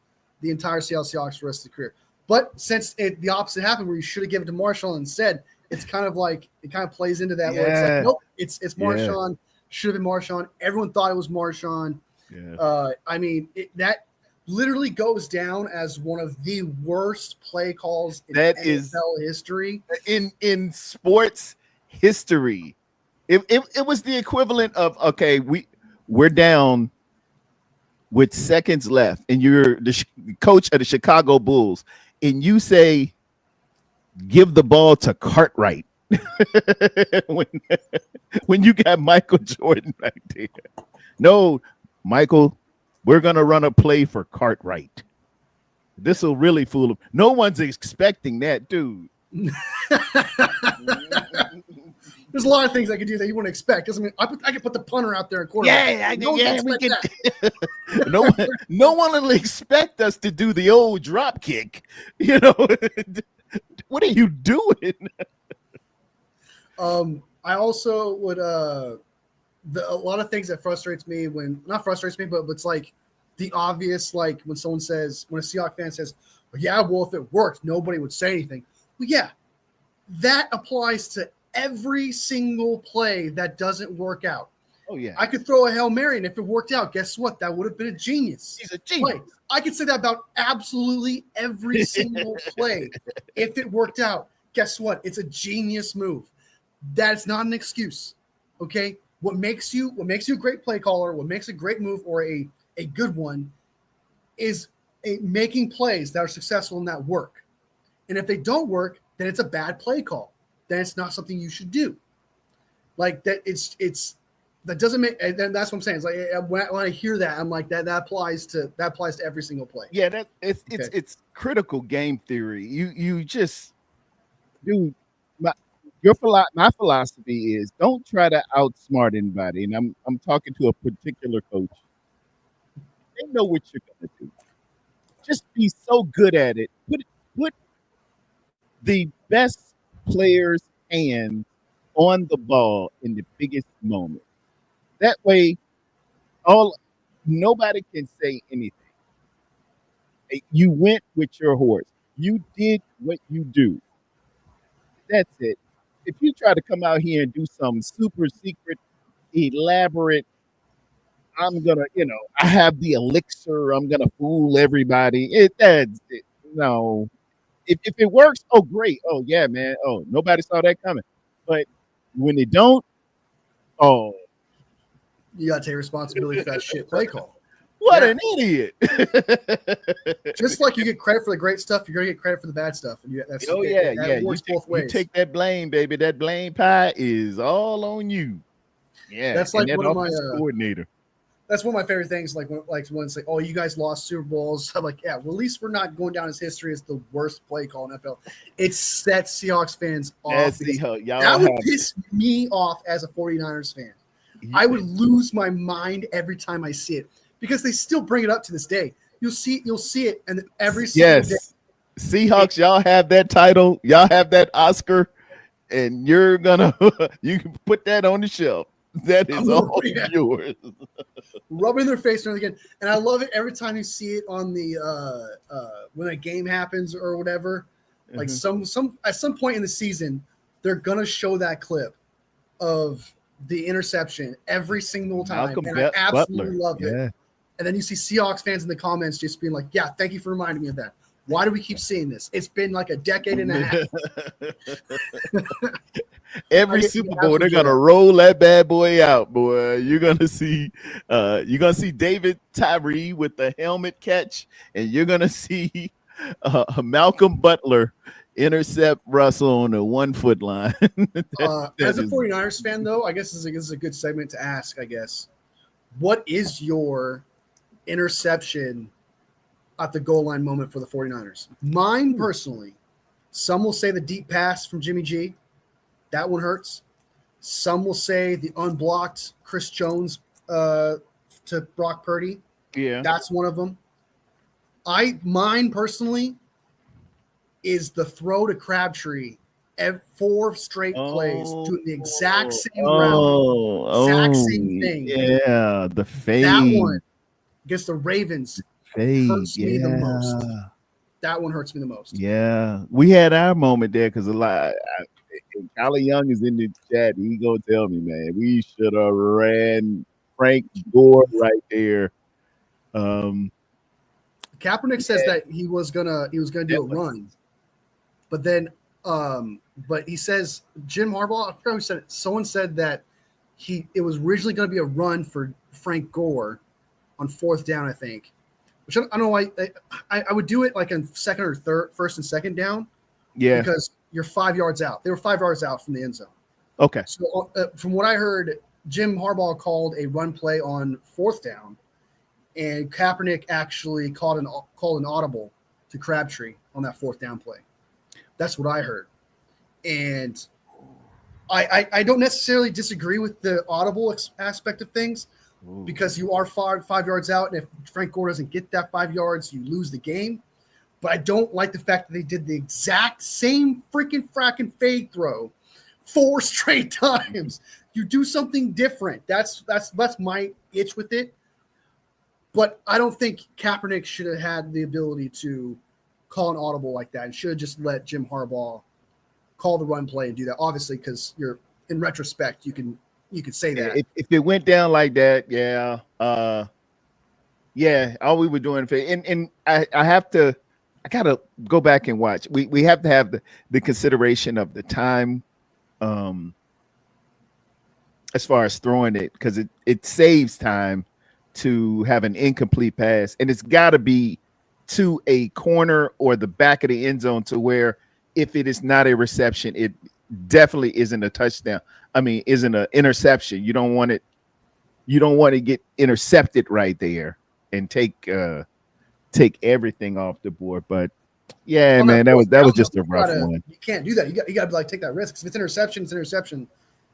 the entire Seattle Seahawks for the rest of the career. But since the opposite happened, where you should have given it to Marshall instead, it's kind of like it kind of plays into that. Where it's like, nope, it's Marshawn. Yeah. Should have been Marshawn. Everyone thought it was Marshawn. Yeah. I mean, that literally goes down as one of the worst play calls in NFL history. In sports history. It was the equivalent of, okay, we're down with seconds left, and you're the coach of the Chicago Bulls, and you say, give the ball to Cartwright. when you got Michael Jordan right there. No, Michael, we're going to run a play for Cartwright. This will really fool him. No one's expecting that, dude. There's a lot of things I could do that you wouldn't expect. Doesn't mean I can put the punter out there in quarterback. No one will expect us to do the old drop kick. What are you doing? I also would a lot of things that frustrates me not frustrates me, but it's like the obvious, like when a Seahawks fan says, well, yeah, well, if it worked, nobody would say anything. Well, yeah, that applies to every single play that doesn't work out. Oh yeah, I could throw a Hail Mary, and if it worked out, guess what? That would have been a genius. he's a genius. Play. I could say that about absolutely every single play. If it worked out, guess what? It's a genius move. That's not an excuse. Okay? What makes you a great play caller, what makes a great move or a good one is making plays that are successful and that work. And if they don't work, then it's a bad play call. Then it's not something you should do. Like that, it's that doesn't make. And that's what I'm saying. It's like when I hear that, I'm like that applies to every single play. Yeah, it's critical game theory. You just, dude. My philosophy is don't try to outsmart anybody, and I'm talking to a particular coach. They know what you're gonna do. Just be so good at it. Put the best player's hand on the ball in the biggest moment. That way, nobody can say anything. You went with your horse. You did what you do. That's it. If you try to come out here and do some super secret, elaborate, I have the elixir, I'm gonna fool everybody. No. If it works, oh great. Oh yeah, man. Oh, nobody saw that coming. But when they don't, oh, You gotta take responsibility for that shit play call. what an idiot. Just like you get credit for the great stuff, you're gonna get credit for the bad stuff. And it works both ways. You take that blame, baby. That blame pie is all on you. Yeah, that's like one of my coordinator. That's one of my favorite things. Like when it's like, oh, you guys lost Super Bowls. I'm like, yeah, well, at least we're not going down as history as the worst play call in NFL. It sets Seahawks fans off. That would piss me off as a 49ers fan. Yeah. I would lose my mind every time I see it because they still bring it up to this day. You'll see it, and every single day. Seahawks, y'all have that title, y'all have that Oscar, and you can put that on the shelf. That is all yours. Rubbing their face and everything again. And I love it every time you see it on the when a game happens or whatever. Mm-hmm. Like some at some point in the season, they're gonna show that clip of the interception every single time. And I absolutely love it. And then you see Seahawks fans in the comments just being like, yeah, thank you for reminding me of that. Why do we keep seeing this? It's been like a decade and a half. Every Super Bowl, they're gonna roll that bad boy out, boy. You're gonna see David Tyree with the helmet catch, and you're gonna see Malcolm Butler intercept Russell on the 1 foot line. As a 49ers fan, though, I guess this is a good segment to ask. I guess, what is your interception at the goal line moment for the 49ers? Mine personally, some will say the deep pass from Jimmy G. That one hurts. Some will say the unblocked Chris Jones to Brock Purdy. Yeah. That's one of them. Mine personally is the throw to Crabtree 4 straight plays doing the exact same route. Exact same thing. Yeah, the fade. That one against the Ravens hurts me the most. That one hurts me the most. Yeah. We had our moment there because Kyler Young is in the chat. He gonna tell me, man, we should have ran Frank Gore right there. Kaepernick says that he was gonna do a run, but then but he says Jim Harbaugh, I forgot who said it. Someone said that it was originally gonna be a run for Frank Gore on 4th down, I think. Which I don't know why I would do it like on second or third, 1st and 2nd down. Yeah, because you're 5 yards out. They were 5 yards out from the end zone. Okay. So from what I heard, Jim Harbaugh called a run play on 4th down, and Kaepernick actually called an audible to Crabtree on that 4th down play. That's what I heard. And I don't necessarily disagree with the audible aspect of things because you are 5 yards out, and if Frank Gore doesn't get that 5 yards, you lose the game. But I don't like the fact that they did the exact same freaking fracking fade throw 4 straight times. You do something different. That's my itch with it. But I don't think Kaepernick should have had the ability to call an audible like that and should have just let Jim Harbaugh call the run play and do that. Obviously, because you're in retrospect, you can say that. If it went down like that, all we were doing, and I gotta go back and watch. We have to have the consideration of the time, as far as throwing it, because it saves time to have an incomplete pass, and it's got to be to a corner or the back of the end zone, to where if it is not a reception, it definitely isn't a touchdown. I mean, isn't an interception. You don't want it. You don't want to get intercepted right there and take everything off the board. But yeah, man, that was just a rough one. You can't do that. You got to like take that risk. If it's interception, it's interception,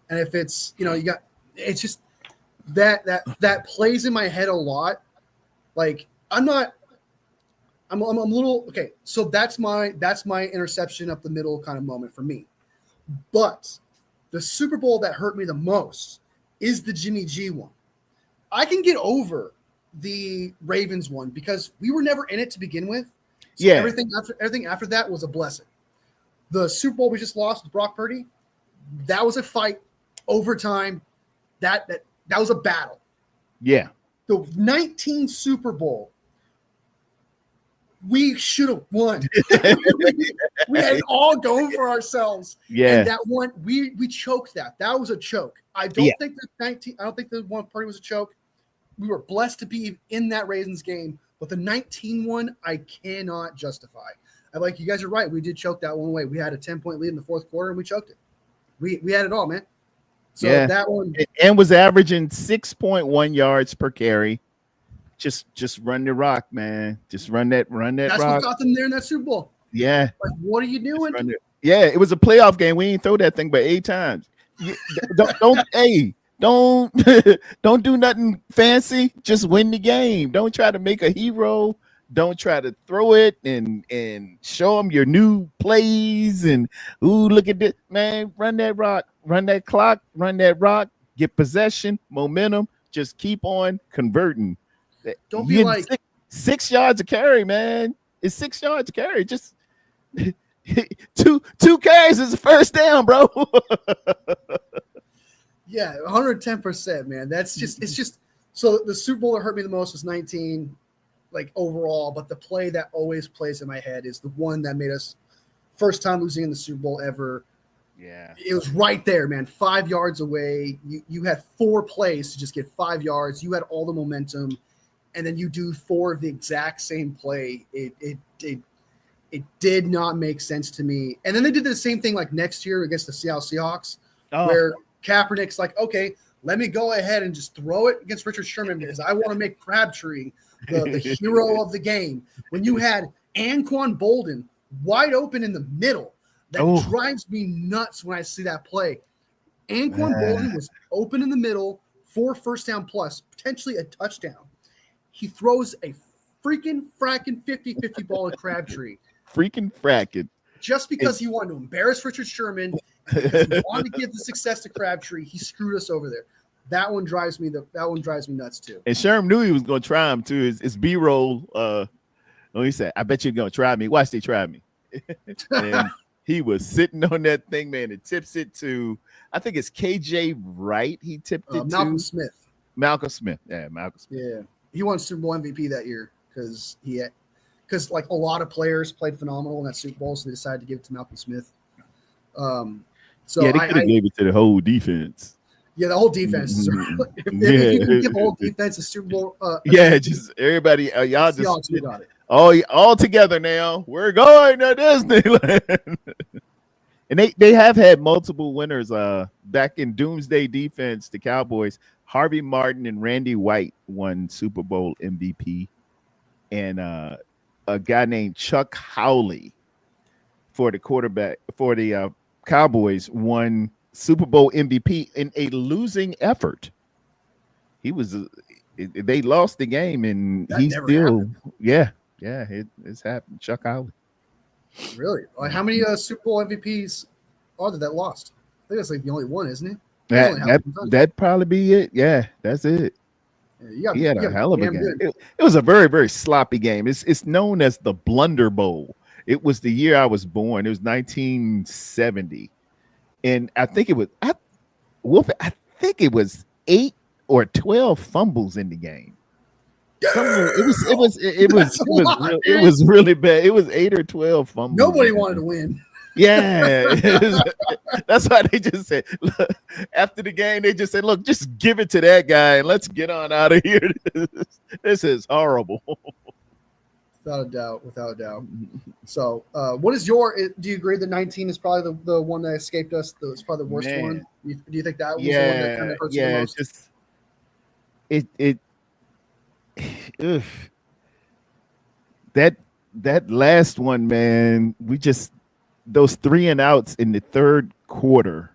and if it's it's just that plays in my head a lot. Like I'm a little okay. So that's my interception up the middle kind of moment for me. But the Super Bowl that hurt me the most is the Jimmy G one. I can get over the Ravens one because we were never in it to begin with. So everything after that was a blessing. The Super Bowl we just lost with Brock Purdy, that was a fight, overtime. That was a battle. Yeah. The 19 Super Bowl, we should have won. We had it all going for ourselves. Yeah. And that one, we choked that. That was a choke. I don't think the one Purdy was a choke. We were blessed to be in that Ravens game, but the 19 one, I cannot justify. I'm like, you guys are right. We did choke that one away. We had a 10-point lead in the fourth quarter, and we choked it. We had it all, man. So that one, and was averaging 6.1 yards per carry. Just run the rock, man. Just run that rock. That's what got them there in that Super Bowl. Yeah. Like, what are you doing? Yeah, it was a playoff game. We didn't throw that thing but 8 times. Don't don't do nothing fancy. Just win the game. Don't try to make a hero. Don't try to throw it and show them your new plays and look at this, man. Run that rock, run that clock, run that rock. Get possession, momentum. Just keep on converting. Don't be like 6 yards of carry, man. It's 6 yards of carry. Just two carries is the first down, bro. Yeah, 110%, man. It's just so the Super Bowl that hurt me the most was 19, like overall, but the play that always plays in my head is the one that made us first time losing in the Super Bowl ever. Yeah. It was right there, man. 5 yards away. You had 4 plays to just get 5 yards. You had all the momentum, and then you do 4 of the exact same play. It did not make sense to me. And then they did the same thing like next year against the Seattle Seahawks, where Kaepernick's like, okay, let me go ahead and just throw it against Richard Sherman because I want to make Crabtree the hero of the game. When you had Anquan Bolden wide open in the middle, that drives me nuts when I see that play. Anquan Bolden was open in the middle for first down plus, potentially a touchdown. He throws a freaking fracking 50-50 ball to Crabtree. Freaking fracking. Just because he wanted to embarrass Richard Sherman, because he wanted to give the success to Crabtree, he screwed us over there. That one drives me nuts too. And Sherman knew he was going to try him too. His B-roll. He said, "I bet you're going to try me. Watch they try me." And he was sitting on that thing, man. It tips it to, I think it's KJ Wright. He tipped it Malcolm to Smith. Malcolm Smith. Yeah, Malcolm Smith. Yeah, he won Super Bowl MVP that year because like a lot of players played phenomenal in that Super Bowl, so they decided to give it to Malcolm Smith. So yeah, they could have gave it to the whole defense. Yeah, the whole defense. If you can give the whole defense a Super Bowl, just everybody, y'all just got it. All together now. We're going to Disneyland. And they have had multiple winners. Back in Doomsday Defense, the Cowboys, Harvey Martin and Randy White won Super Bowl MVP, and a guy named Chuck Howley for the Cowboys won Super Bowl MVP in a losing effort. They lost the game, and he still, Yeah, it's happened. Chuck Howley. Really? Like, how many Super Bowl MVPs are there that lost? I think that's like the only one, isn't it? That's That only that happened one time. that probably be it. Yeah, that's it. Yeah, He had you a got to hell be of a damn game. good. It was a very, very sloppy game. It's known as the Blunder Bowl. It was the year I was born. It was 1970, and I think it was Wolf. I think it was 8 or 12 fumbles in the game. Something. That's a lot, It man. was really bad. It was 8 or 12 fumbles. Nobody wanted to win. Yeah, that's why they just said look, after the game. They just said, "Look, just give it to that guy and let's get on out of here." This is horrible. Without a doubt. Without a doubt. So, what is do you agree that 19 is probably the one that escaped us? It's probably the worst one. Man, Do you think that was the one that kind yeah, of hurts you the yeah. most? Just it. Ugh. That that last one, man. We just those 3 and outs in the third quarter.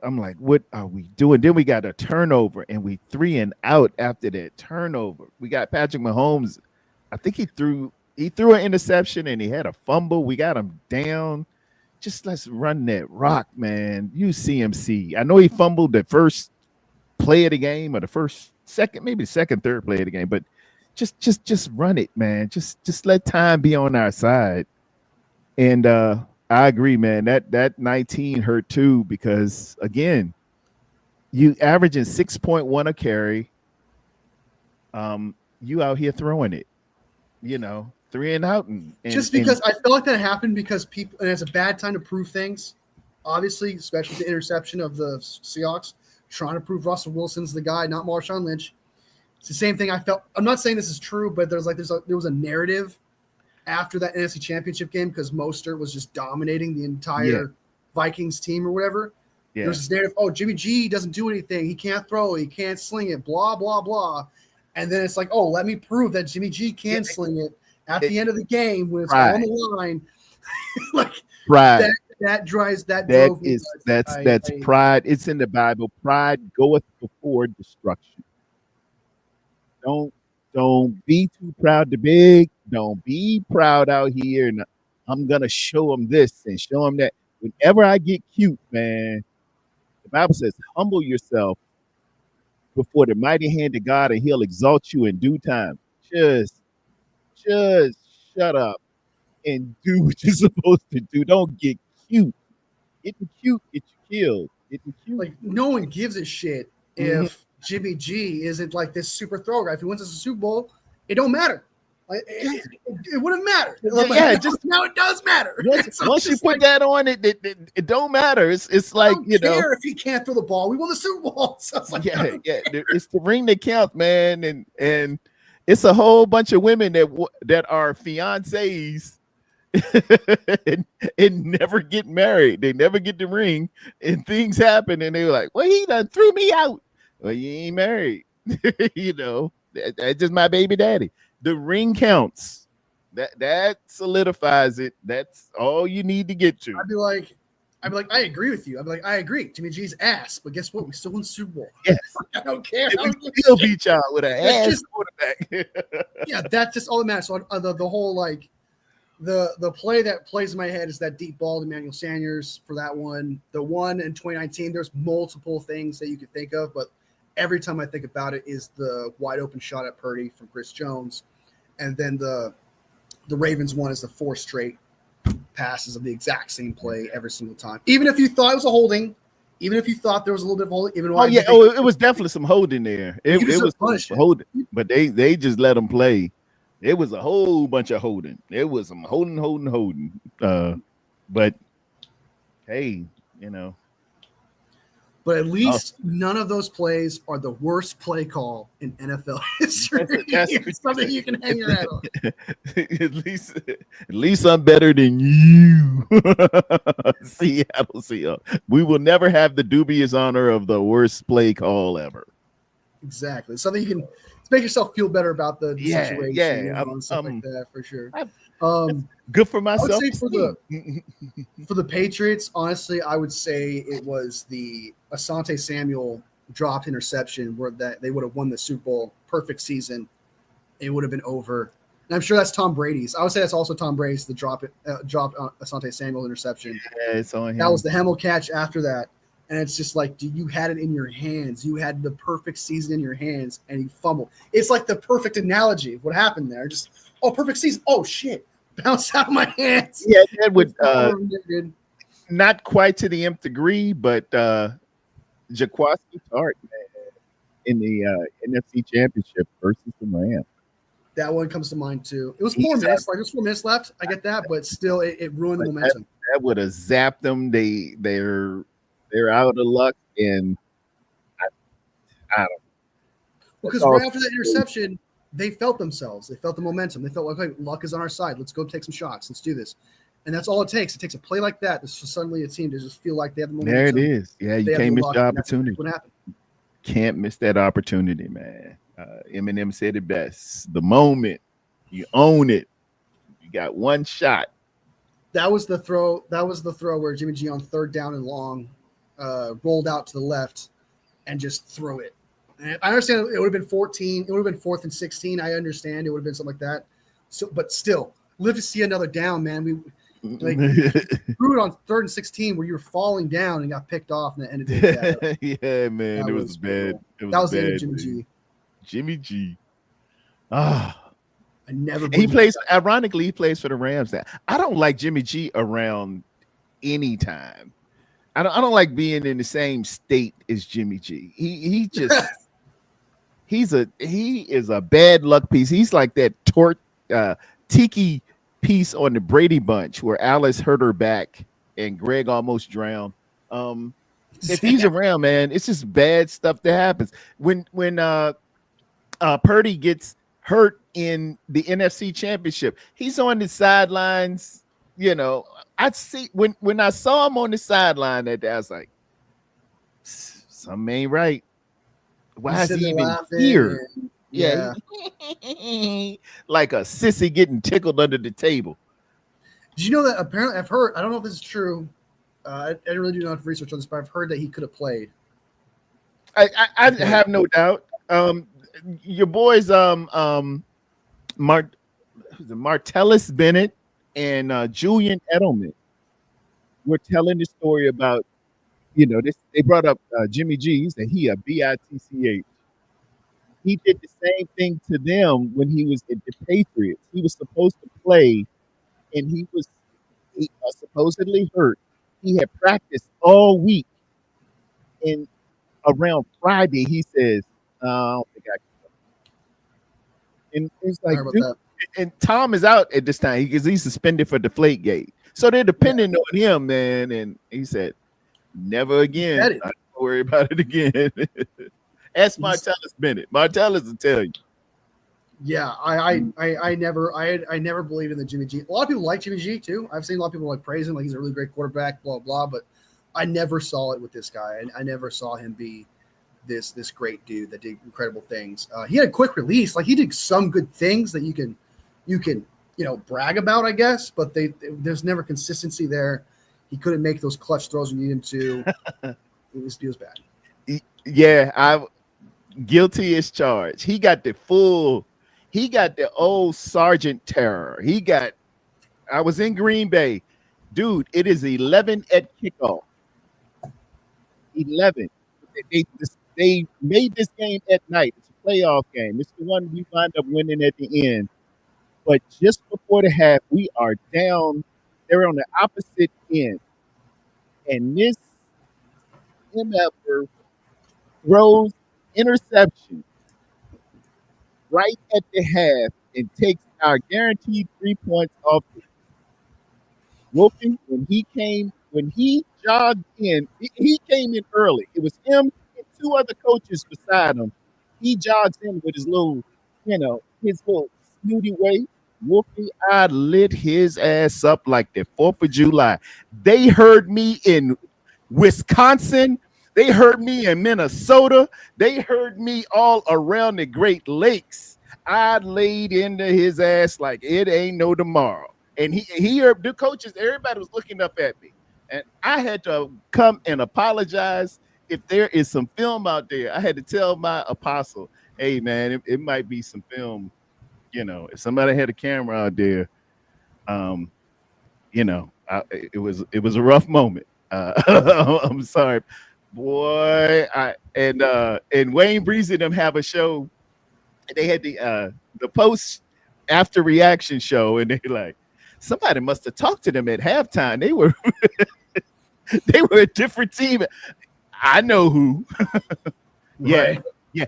I'm like, what are we doing? Then we got a turnover and we 3 and out after that turnover. We got Patrick Mahomes. I think he threw an interception and he had a fumble. We got him down. Just let's run that rock, man. Use CMC. I know he fumbled the first play of the game or the first second, maybe the second, third play of the game, but just run it, man. Just let time be on our side. And I agree, man. That 19 hurt too because again, you averaging 6.1 a carry. You out here throwing it, 3 and out, Just because I feel like that happened because people, and it's a bad time to prove things. Obviously, especially the interception of the Seahawks, trying to prove Russell Wilson's the guy, not Marshawn Lynch. It's the same thing I felt. I'm not saying this is true, but there was a narrative after that NFC Championship game because Mostert was just dominating the entire Vikings team or whatever. Yeah. There's this narrative, oh, Jimmy G doesn't do anything. He can't throw. He can't sling it, blah, blah, blah. And then it's like, oh, let me prove that Jimmy G can sling it at the end of the game when it's on the line. Like pride. That drives that That drove me is nuts. that's pride. It's in the Bible. Pride goeth before destruction. Don't be too proud to big. Don't be proud out here. And I'm gonna show them this and show them that. Whenever I get cute, man, the Bible says, humble yourself before the mighty hand of God, and He'll exalt you in due time. Just shut up and do what you're supposed to do. Don't get cute. Getting cute get you killed. Getting cute. Like no one gives a shit if Jimmy G isn't like this super throw guy. If he wins us a Super Bowl, it don't matter. Like it wouldn't matter. Yeah, just now it does matter. Once you put that on, it don't matter. It's like I don't care if he can't throw the ball. We won the Super Bowl. So it's like, yeah. It's the ring that counts, man, and it's a whole bunch of women that are fiancés and never get married. They never get the ring, and things happen, and they're like, "Well, he done threw me out." Well, you ain't married, That's just my baby daddy. The ring counts. That solidifies it. That's all you need to get to. I'd be like, I agree with you. I'd be like, I agree. Jimmy G's ass, but guess what? We still won the Super Bowl. Yes, I don't care. we still beat y'all with an ass quarterback. Yeah, that's just all that matters. So the whole like the play that plays in my head is that deep ball to Emmanuel Sanders for that one. The one in 2019. There's multiple things that you could think of, but every time I think about it is the wide open shot at Purdy from Chris Jones, and then the Ravens one is the 4 straight passes of the exact same play every single time. Even if you thought it was a holding, even if you thought there was a little bit of holding, even it was definitely some holding there. It was holding, but they just let them play. It was a whole bunch of holding. It was some holding. But hey, But at least none of those plays are the worst play call in NFL history. It's something you can hang your head on. At least I'm better than you. Seattle Seahawks. We will never have the dubious honor of the worst play call ever. Exactly. Something you can make yourself feel better about the situation. Yeah, and stuff like that for sure. Good for myself. I would say for the Patriots, honestly, I would say it was the Asante Samuel dropped interception where that they would have won the Super Bowl. Perfect season. it would have been over. And I'm sure that's Tom Brady's. I would say that's also Tom Brady's the drop Asante Samuel interception. Yeah, it's on him. That was the Hemmel catch after that. And it's just like, dude, you had it in your hands. You had the perfect season in your hands, and you fumbled. It's like the perfect analogy of what happened there. Just, perfect season. Oh, shit. Bounced out of my hands. Yeah, that would not quite to the nth degree, but Jaquaski Tart, man, in the NFC Championship versus the Rams. That one comes to mind, too. It was 4 minutes. Like, there's 4 minutes left. I get that, but still, it ruined the momentum. That would have zapped them. They're out of luck, and I don't know. Because right after that interception, they felt themselves. They felt the momentum. They felt like, okay, luck is on our side. Let's go take some shots. Let's do this. And that's all it takes. It takes a play like that. This is suddenly a team to just feel like they have the momentum. There it is. Yeah, you can't miss the opportunity. What happened? Can't miss that opportunity, man. Eminem said it best. The moment you own it, you got one shot. That was the throw. That was the throw where Jimmy G on 3rd down and long rolled out to the left and just threw it. And I understand it would have been 14. It would have been 4th and 16. I understand it would have been something like that. So, but still, live to see another down, man. We threw it on 3rd and 16 where you were falling down and got picked off, and ended it. Yeah, man, it was bad. That was the end of Jimmy G. Jimmy G. Ah. I never. He plays. Ironically, he plays for the Rams now. I don't like Jimmy G around anytime. I don't like being in the same state as Jimmy G. He just he is a bad luck piece. He's like that tiki piece on the Brady Bunch where Alice hurt her back and Greg almost drowned. If he's around, man, it's just bad stuff that happens. When Purdy gets hurt in the NFC Championship, he's on the sidelines. You know, I see when I saw him on the sideline that day, I was like, something ain't right. Why is he even here? Yeah. Like a sissy getting tickled under the table. Did you know that apparently I've heard, I don't know if this is true. I really do not have research on this, but I've heard that he could have played. I have no doubt. Your boys, Martellus Bennett and Julian Edelman were telling the story about, they brought up Jimmy G. He said he a BITCH. He did the same thing to them when he was at the Patriots. He was supposed to play, and he was supposedly hurt. He had practiced all week, and around Friday, he says, I don't think I can. And it's like, and Tom is out at this time because he's suspended for Deflategate. So they're depending on him, man. And he said, never again. I don't worry about it again. Ask Martellus Bennett. Martellus will tell you. Yeah, I never believed in the Jimmy G. A lot of people like Jimmy G too. I've seen a lot of people like praise him, like he's a really great quarterback, blah blah. But I never saw it with this guy, and I never saw him be this great dude that did incredible things. He had a quick release, like he did some good things that you can brag about, I guess. But there's never consistency there. He couldn't make those clutch throws when you need him to. It was bad. Yeah, I guilty as charged. He got the old Sergeant terror. I was in Green Bay. Dude, it is 11 at kickoff. 11. They made this game at night. It's a playoff game. It's the one we wind up winning at the end. But just before the half, we are down. They're on the opposite end. And this MFer throws interception right at the half and takes our guaranteed 3 points off. Wolfie, when he jogged in, he came in early. It was him and 2 other coaches beside him. He jogs in with his little snooty way. Wolfie, I lit his ass up like the 4th of July. They heard me in Wisconsin. They heard me in Minnesota. They heard me all around the Great Lakes. I laid into his ass like it ain't no tomorrow. And he heard the coaches, everybody was looking up at me. And I had to come and apologize. If there is some film out there, I had to tell my apostle, hey, man, it might be some film if somebody had a camera out there, um, it was a rough moment. I'm sorry, boy. And Wayne Breezy and them have a show. They had the post after reaction show, and they like somebody must have talked to them at halftime. They were a different team. I know who. Yeah, Right. yeah.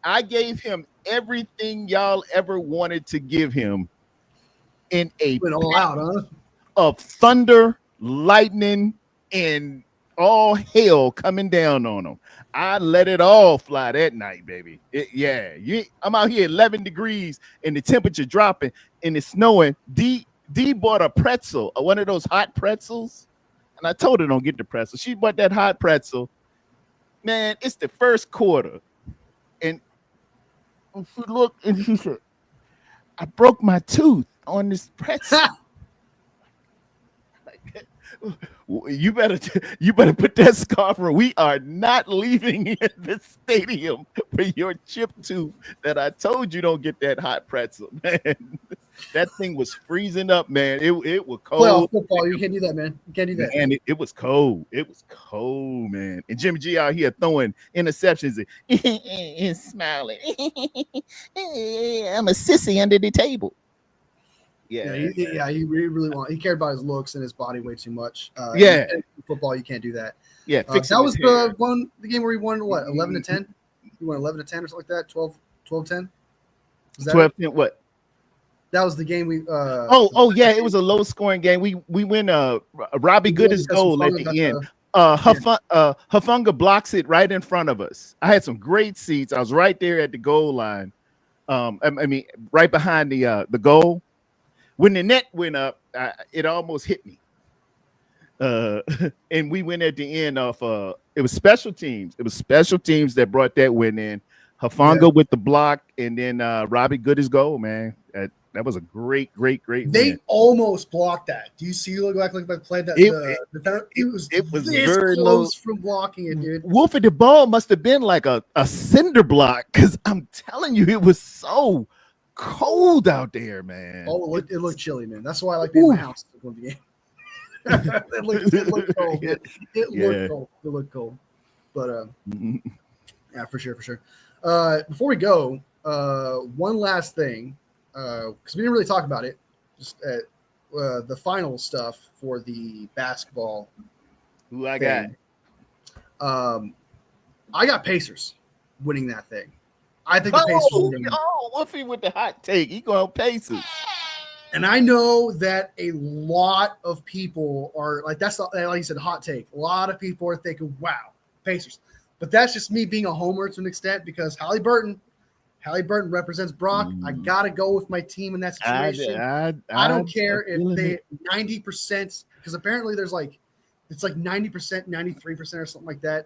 I gave him everything y'all ever wanted to give him in a Went all out, huh? of thunder, lightning, and all hell coming down on them. I let it all fly that night, baby. I'm out here 11 degrees and the temperature dropping and it's snowing. D bought a pretzel, one of those hot pretzels, and I told her don't get the pretzel. She bought that hot pretzel. Man, it's the first quarter, and she looked and she said, "I broke my tooth on this pretzel." You better put that scarf on. We are not leaving the stadium for your chip tooth that I told you don't get that hot pretzel, man. That thing was freezing up, man. It was cold. Playoff football, you can't do that, man. You can't do that. And it was cold. It was cold, man. And Jimmy G out here throwing interceptions and smiling. I'm a sissy under the table. Yeah, he really he cared about his looks and his body way too much. Yeah, in football, you can't do that. Yeah, that was the game where he won what 11-10. He won 11-10 or something like that. 12-10. 12-10. What? That was the game we. Yeah, it was a low scoring game. We win. Robbie Good's goal at the end. Hufunga blocks it right in front of us. I had some great seats. I was right there at the goal line. I mean, right behind the goal. When the net went up, it almost hit me. And we went at the end of it was special teams. It was special teams that brought that win in. Hufunga with the block, and then Robbie Good's goal, man. That was a great win. They almost blocked that. Do you see look like they played that? It was very close from blocking it, dude. Wolfie, the ball must have been like a cinder block, because I'm telling you, it was so cold out there, man. Oh, it looked chilly, man. That's why I like being in my house to go to the game. it looked cold. Man. It looked cold. But yeah, for sure. Before we go, one last thing, because we didn't really talk about it, just the final stuff for the basketball. Who I got? I got Pacers winning that thing. I think the Pacers. Wolfie with the hot take. He going Pacers. And I know that a lot of people are like, that's like you said, hot take. A lot of people are thinking, wow, Pacers. But that's just me being a homer to an extent, because Halliburton represents Brock. I got to go with my team in that situation. I don't care if they 90%, because apparently it's like 90%, 93% or something like that.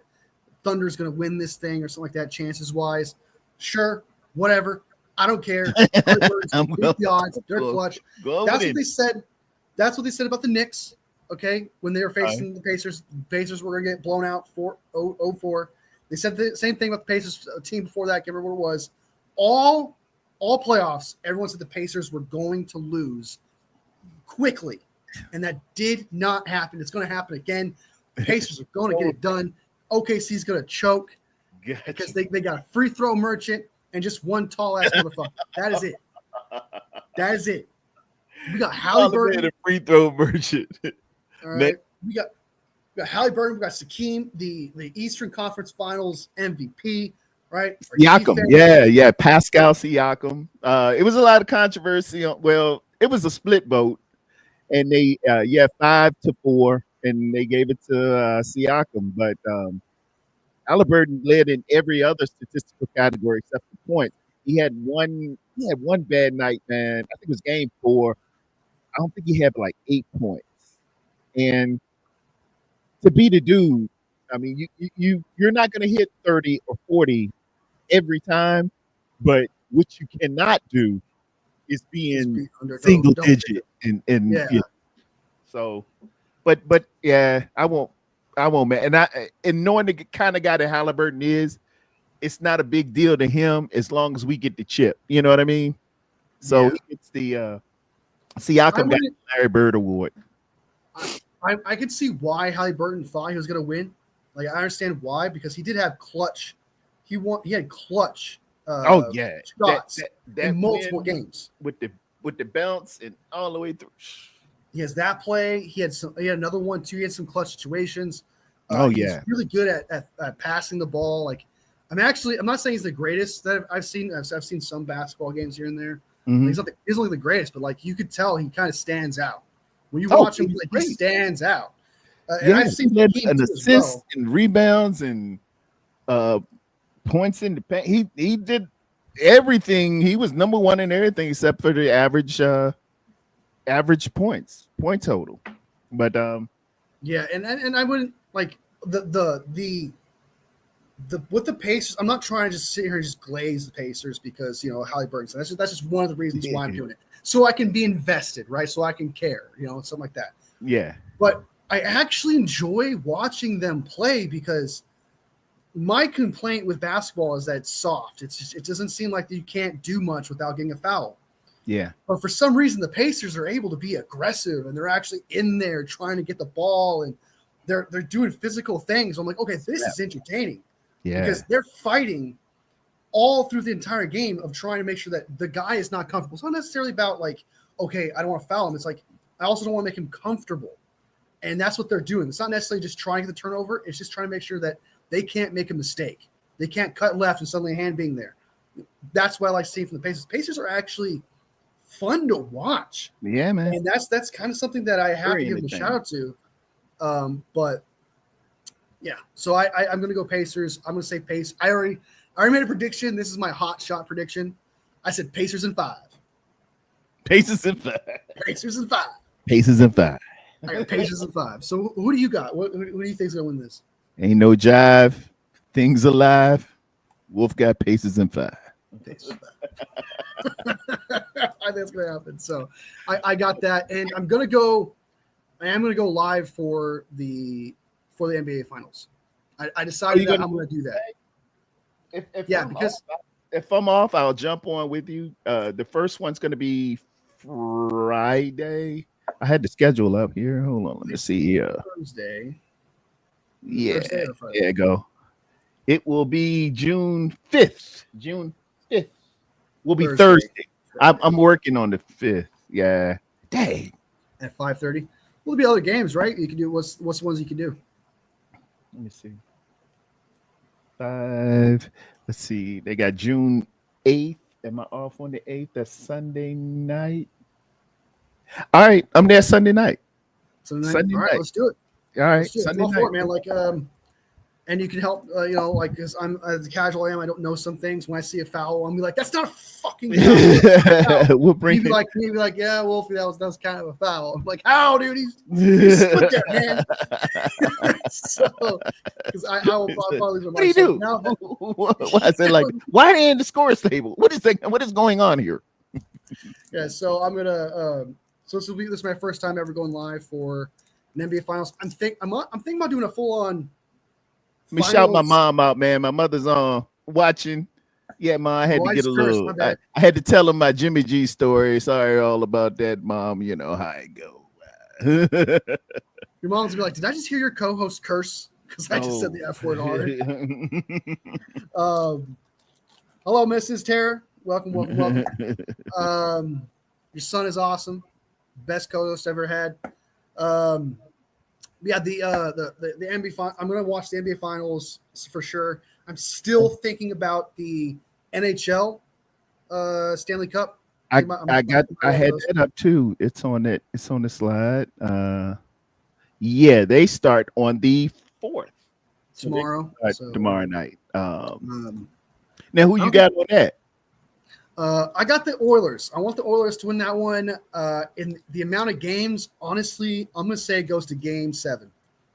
Thunder's going to win this thing or something like that, chances wise. Sure, whatever. I don't care. The odds. They're clutch. That's what they said. That's what they said about the Knicks. Okay, when they were facing the Pacers, were going to get blown out 4-0-4. They said the same thing about the Pacers team before that. I can't remember what it was. All playoffs, everyone said the Pacers were going to lose quickly, and that did not happen. It's going to happen again. The Pacers are going to get it done. OKC's going to choke because they got a free throw merchant and just one tall ass motherfucker. That is it. We got Halliburton, a free throw merchant. All right, we got Halliburton. We got Sakeem, the Eastern Conference Finals MVP. Right, Siakam, yeah, Pascal Siakam. It was a lot of controversy. Well, it was a split vote, and they 5-4, and they gave it to Siakam. But Halliburton led in every other statistical category except for points. He had one bad night, man. I think it was game 4. I don't think he had like 8 points. And to be the dude, I mean, you're not going to hit 30 or 40 every time, but what you cannot do is be in single digit and yeah. So, but yeah, I won't, man. And knowing the kind of guy that Halliburton is, it's not a big deal to him as long as we get the chip. You know what I mean? So Yeah. he gets the I Siakam got wouldn't. the Larry Bird Award. I could see why Halliburton thought he was going to win. Like, I understand why, because he did have clutch. He had clutch Oh yeah, shots in that multiple win games. with the bounce and all the way through. He has that play. He had another one too. He had some clutch situations. Oh He's yeah. really good at passing the ball. Like, I'm not saying he's the greatest that I've seen. I've seen some basketball games here and there. Mhm. He's only the greatest, but like you could tell he kind of stands out when you Oh, watch him. he's Like, he great. stands out. And Yeah, I've he seen led Hakeem an too as assist well. and rebounds and uh points in the paint. He did everything. He was number one in everything except for the average point total. But Yeah, and I wouldn't like the with the Pacers. I'm not trying to just sit here and just glaze the Pacers because Halliburton. That's just one of the reasons why I'm doing it. So I can be invested, right? So I can care, something like that. yeah, But I actually enjoy watching them play because my complaint with basketball is that it's soft. It doesn't seem like you can't do much without getting a foul. yeah, But for some reason, the Pacers are able to be aggressive and they're actually in there trying to get the ball and they're doing physical things. I'm like, okay, this is entertaining yeah, because they're fighting all through the entire game of trying to make sure that the guy is not comfortable. It's not necessarily about like, okay, I don't want to foul him. It's like, I also don't want to make him comfortable. And that's what they're doing. It's not necessarily just trying to get the turnover. It's just trying to make sure that they can't make a mistake. They can't cut left and suddenly a hand being there. That's what I like seeing from the Pacers. Pacers are actually fun to watch. yeah, man. And that's kind of something that I have Very to give them a entertaining. shout out to. But yeah, so I'm going to go Pacers. I'm going to say Pace. I already made a prediction. This is my hot shot prediction. I said Pacers in 5. Pacers in 5. Pacers in 5. Pacers in 5. I got Pacers in 5. So who do you got? Who do you think is going to win this? Ain't no jive. Things alive. Wolf got Pacers in 5. Pacers in 5. I think it's going to happen. So I got that, and I am going to go live for the NBA Finals. I decided that I'm going to do that. If I'm off, I'll jump on with you. The first one's going to be Friday. I had the schedule up here. Hold on, let me see. Thursday. Yeah, Thursday or Friday? there you go. It will be June 5th. June 5th will be Thursday. I'm working on the 5th. Yeah. Dang. At 5:30. Well, there'll be other games, right? You can do what's the ones you can do? Let me see. 5. Let's see. They got June 8th. Am I off on the 8th? That's Sunday night. All right. I'm there Sunday night. Sunday night. All right, let's do it. All right. Let's do it. Sunday All night. for it, man. Like, and you can help, like, because I'm as casual I am, I don't know some things. When I see a foul, I'm like, that's not a fucking foul. We'll bring maybe like, yeah, Wolfie, that was kind of a foul. I'm like, how, dude? He's stood there, man. So, because I will probably lose my What do you do? What I said, like, why are they in the scores table? What is going on here? Yeah, so I'm gonna. So this is my first time ever going live for an NBA Finals. I'm thinking about doing a full on. Let me shout my mom out, man. My mother's on watching. Yeah, Mom, I had to get a little. I had to tell him my Jimmy G story. Sorry all about that, Mom. You know how it go. Your mom's gonna be like, "Did I just hear your co-host curse? Because I just said the F word hard." Hello, Mrs. Tara. Welcome. Your son is awesome. Best co-host ever had. Yeah, the NBA. I'm gonna watch the NBA Finals for sure. I'm still thinking about the NHL Stanley Cup. I had that up too. It's on it. It's on the slide. Yeah, they start on the 4th. Tomorrow. Tomorrow night. Now, who you got on that? I got the Oilers. I want the Oilers to win that one. In the amount of games, honestly, I'm going to say it goes to Game 7.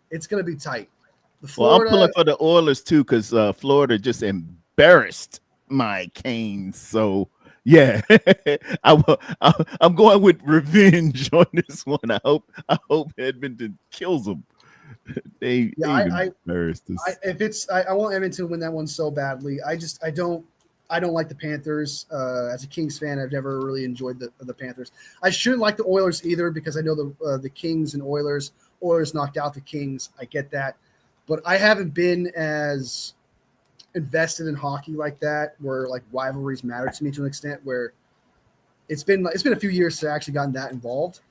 It's going to be tight. I'm pulling for the Oilers too because Florida just embarrassed my Canes. So yeah, I'm going with revenge on this one. I hope Edmonton kills them. I want Edmonton to win that one so badly. I don't. I don't like the Panthers. As a Kings fan, I've never really enjoyed the Panthers. I shouldn't like the Oilers either because I know the Kings and Oilers knocked out the Kings. I get that, but I haven't been as invested in hockey like that, where like rivalries matter to me to an extent where it's been a few years since I actually gotten that involved.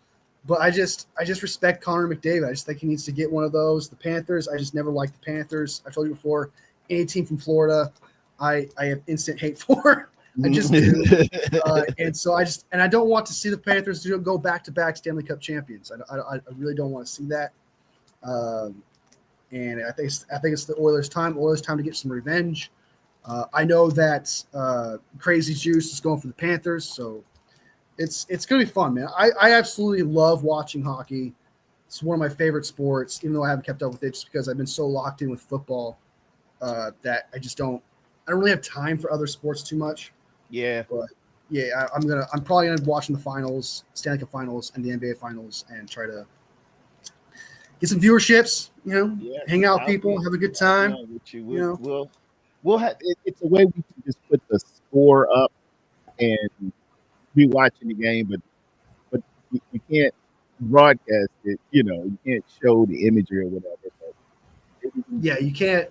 But I just respect Connor McDavid. I just think he needs to get one of those. The Panthers, I just never liked the Panthers. I told you before, any team from Florida, I have instant hate for. I just do. And so I don't want to see the Panthers go back-to-back Stanley Cup champions. I really don't want to see that. And I think it's the Oilers' time. Oilers' time to get some revenge. I know that Crazy Juice is going for the Panthers, so it's going to be fun, man. I absolutely love watching hockey. It's one of my favorite sports, even though I haven't kept up with it just because I've been so locked in with football that I don't really have time for other sports too much. Yeah. But yeah, I'm probably gonna be watching the finals, Stanley Cup finals and the NBA finals, and try to get some viewerships, hang out with people, have a good time. We'll have it's a way we can just put the score up and be watching the game, but you can't broadcast it. You can't show the imagery or whatever. Yeah, you can't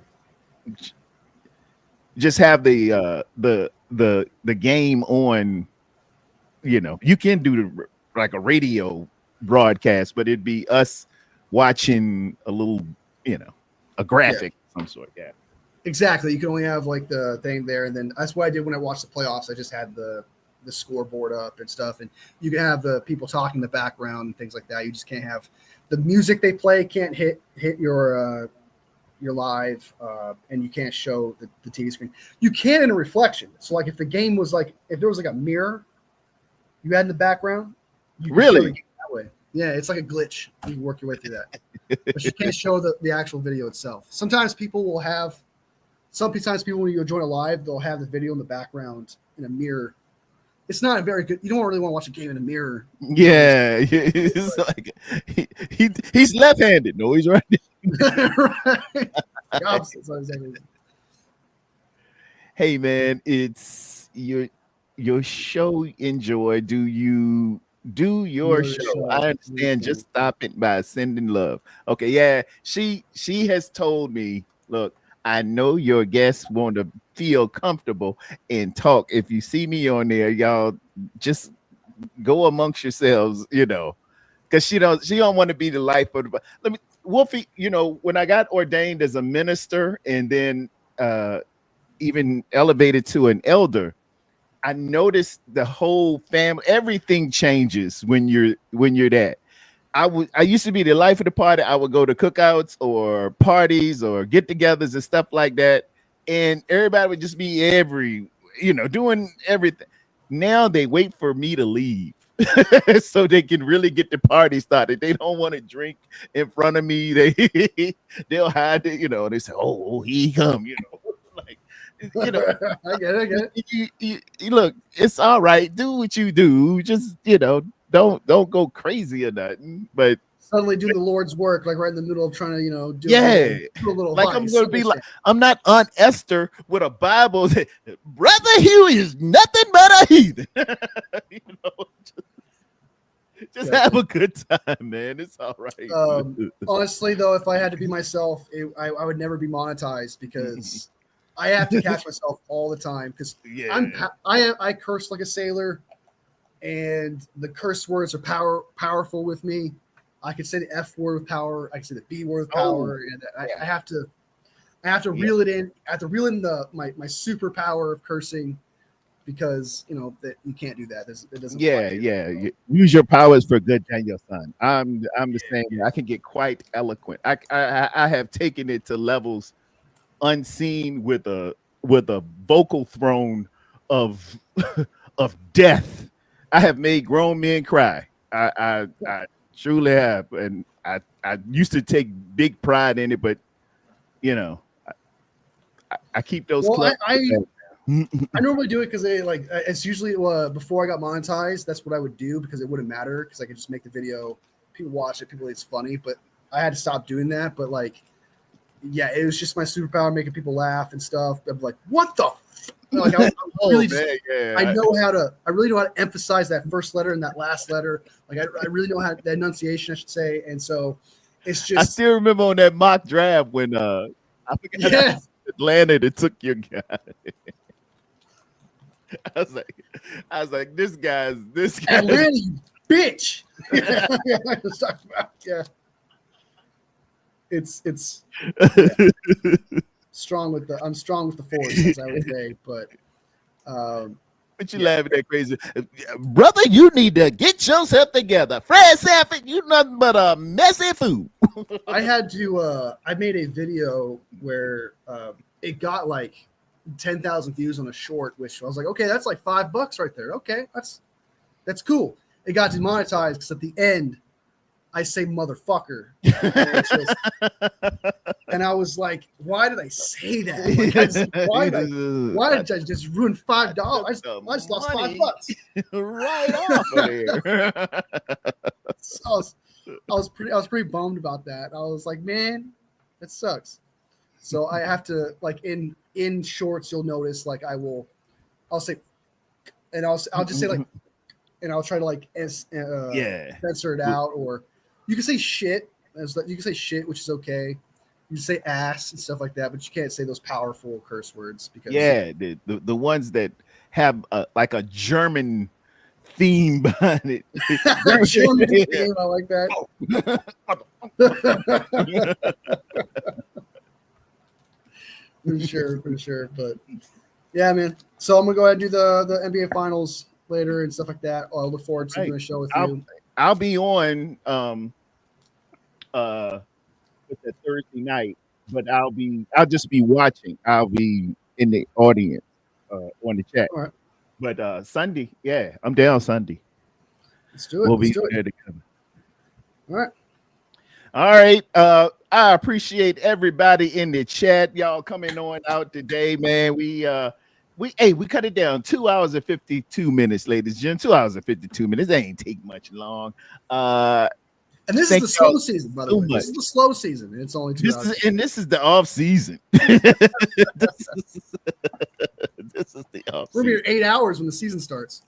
just have the game on. You can do like a radio broadcast, but it'd be us watching a little, a graphic of some sort. Yeah, exactly. You can only have like the thing there, and then that's what I did when I watched the playoffs. I just had the scoreboard up and stuff, and you can have the people talking in the background and things like that. You just can't have the music they play can't hit your live, and you can't show the TV screen. You can in a reflection. So like if the game was like if there was like a mirror you had in the background, you could show the game that way. Yeah, it's like a glitch. You can work your way through that, but you can't show the actual video itself. Sometimes people will have. Sometimes people when you join a live, they'll have the video in the background in a mirror. It's not a very good. You don't really want to watch a game in a mirror. Yeah, it's like he's left-handed. No, he's right. Right. The opposite. Hey man, it's your show. Enjoy. Do you do your show? I understand. Just stop it by sending love. Okay, yeah. She has told me, look, I know your guests want to feel comfortable and talk. If you see me on there, y'all just go amongst yourselves, because she don't want to be the life of the. Let me, Wolfie. When I got ordained as a minister and then even elevated to an elder, I noticed the whole family. Everything changes when you're that. I used to be the life of the party. I would go to cookouts or parties or get-togethers and stuff like that, and everybody would just be doing everything. Now they wait for me to leave so they can really get the party started. They don't want to drink in front of me. They'll hide it. They say, "Oh, he come," like. I get it. Look, it's all right. Do what you do. Just don't go crazy or nothing. But suddenly do the Lord's work, like right in the middle of trying to, do a little like I'm gonna be like I'm not Aunt Esther with a Bible. Brother Huey is nothing but a heathen. Just have a good time, man. It's all right. Honestly, though, if I had to be myself, I would never be monetized because I have to catch myself all the time because I curse like a sailor, and the curse words are powerful with me. I can say the F word with power. I can say the B word with power, and I have to reel it in. I have to reel in my superpower of cursing because that you can't do that. It doesn't. Yeah. Use your powers for good, Daniel son. I'm the same. I can get quite eloquent. I have taken it to levels unseen with a vocal throne of of death. I have made grown men cry. I truly have, and I used to take big pride in it, but I keep those. Well, I normally do it because it's usually before I got monetized. That's what I would do because it wouldn't matter because I could just make the video, people watch it, it's funny. But I had to stop doing that. But it was just my superpower, making people laugh and stuff. I'm like, what the? Like I really just, yeah. I really know how to emphasize that first letter and that last letter. Like I really know how the enunciation, I should say. And so it's I just, still remember on that mock draft when I forgot yeah, Atlanta that took your guy. I was like, this guy's Atlanta, you bitch. Yeah. It's strong with I'm strong with the force, as I would say. But But you laughing that crazy, brother. You need to get yourself together. Fred Sanford, you nothing but a messy fool. I had to. I made a video where it got like 10,000 views on a short, which I was like, okay, that's like $5 right there. Okay, that's cool. It got demonetized because at the end I say motherfucker, and I was like, why did I say that? Like, why did I just ruin $5? I just lost $5 right off of there. So I was pretty bummed about that. I was like, man, that sucks. So I have to, like, in shorts, you'll notice, like, I'll say, and I'll just say, like, and I'll try to, like, censor it out. Or you can say shit, you can say shit, which is okay. You can say ass and stuff like that, but you can't say those powerful curse words because the ones that have like a German theme behind it. German theme, I like that. For sure. But yeah, man. So I'm gonna go ahead and do the NBA Finals later and stuff like that. I'll look forward to doing a show with you. I'll be on with the Thursday night, but I'll just be watching. I'll be in the audience on the chat. All right. But Sunday, yeah, I'm down Sunday. Let's do it. We'll be there together. All right. All right. I appreciate everybody in the chat. Y'all coming on out today, man. We cut it down 2 hours and 52 minutes, ladies and gentlemen. 2 hours and 52 minutes. They ain't take much long. And this is the slow season, by the way. This is the slow season. And it's only 2 hours. This is the off season. This is the off season. We're here 8 hours when the season starts.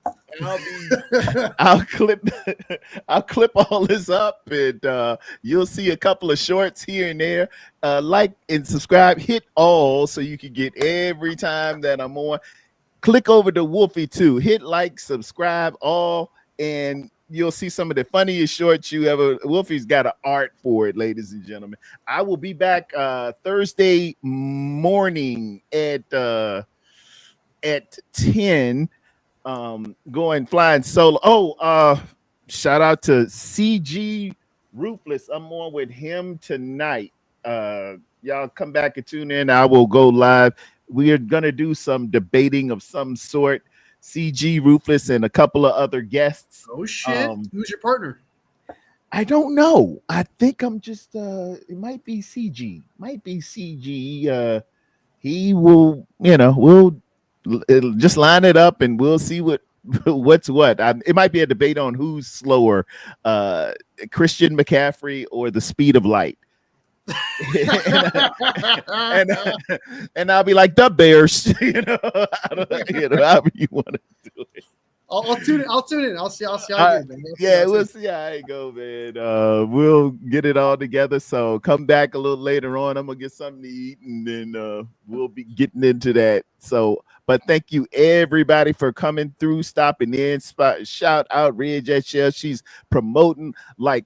I'll clip all this up, and you'll see a couple of shorts here and there. Like and subscribe, hit all so you can get every time that I'm on. Click over to Wolfie too. Hit like, subscribe, all, and you'll see some of the funniest shorts you ever. Wolfie's got an art for it, ladies and gentlemen. I will be back Thursday morning at 10. Going flying solo. Shout out to CG Ruthless. I'm on with him tonight. Y'all come back and tune in. I will go live. We are gonna do some debating of some sort. CG Ruthless and a couple of other guests. Oh shit! Who's your partner? I don't know. I think I'm just it might be CG. Might be CG. He will, we'll just line it up and we'll see what's what. It might be a debate on who's slower, Christian McCaffrey or the speed of light. and I'll be like the Bears, however you want to do it. I'll tune in. I'll see how it goes, man. We'll see how it go, man. We'll get it all together. So come back a little later on. I'm gonna get something to eat, and then we'll be getting into that. So, but thank you everybody for coming through, stopping in. Shout out Red Jet Shell. She's promoting like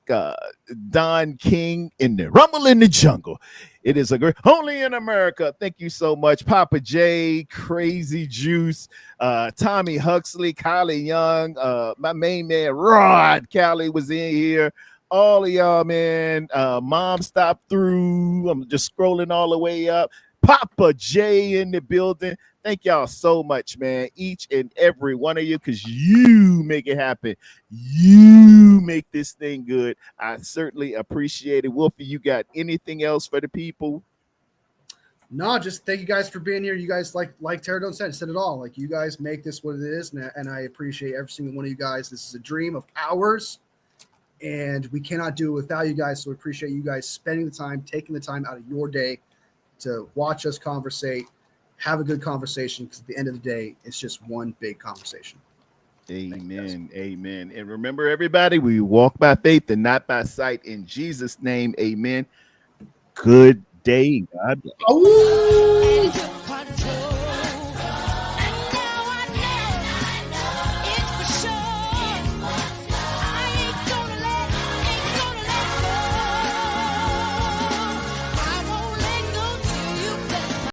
Don King in the Rumble in the Jungle. It is a great only in America. Thank you so much, Papa J, Crazy Juice, Tommy Huxley, Kylie Young, my main man Rod Callie was in here. All of y'all, man. Mom stopped through. I'm just scrolling all the way up. Papa J in the building. Thank y'all so much, man. Each and every one of you, because you make it happen. You make this thing good. I certainly appreciate it. Wolfie, you got anything else for the people? No, just thank you guys for being here. You guys like Tarrerdome said it all. Like, you guys make this what it is, and I appreciate every single one of you guys. This is a dream of ours, and we cannot do it without you guys. So we appreciate you guys spending the time, taking the time out of your day to watch us conversate, have a good conversation, because at the end of the day, it's just one big conversation. Amen. Amen. And remember, everybody, we walk by faith and not by sight. In Jesus' name, amen. Good day. God bless. Oh.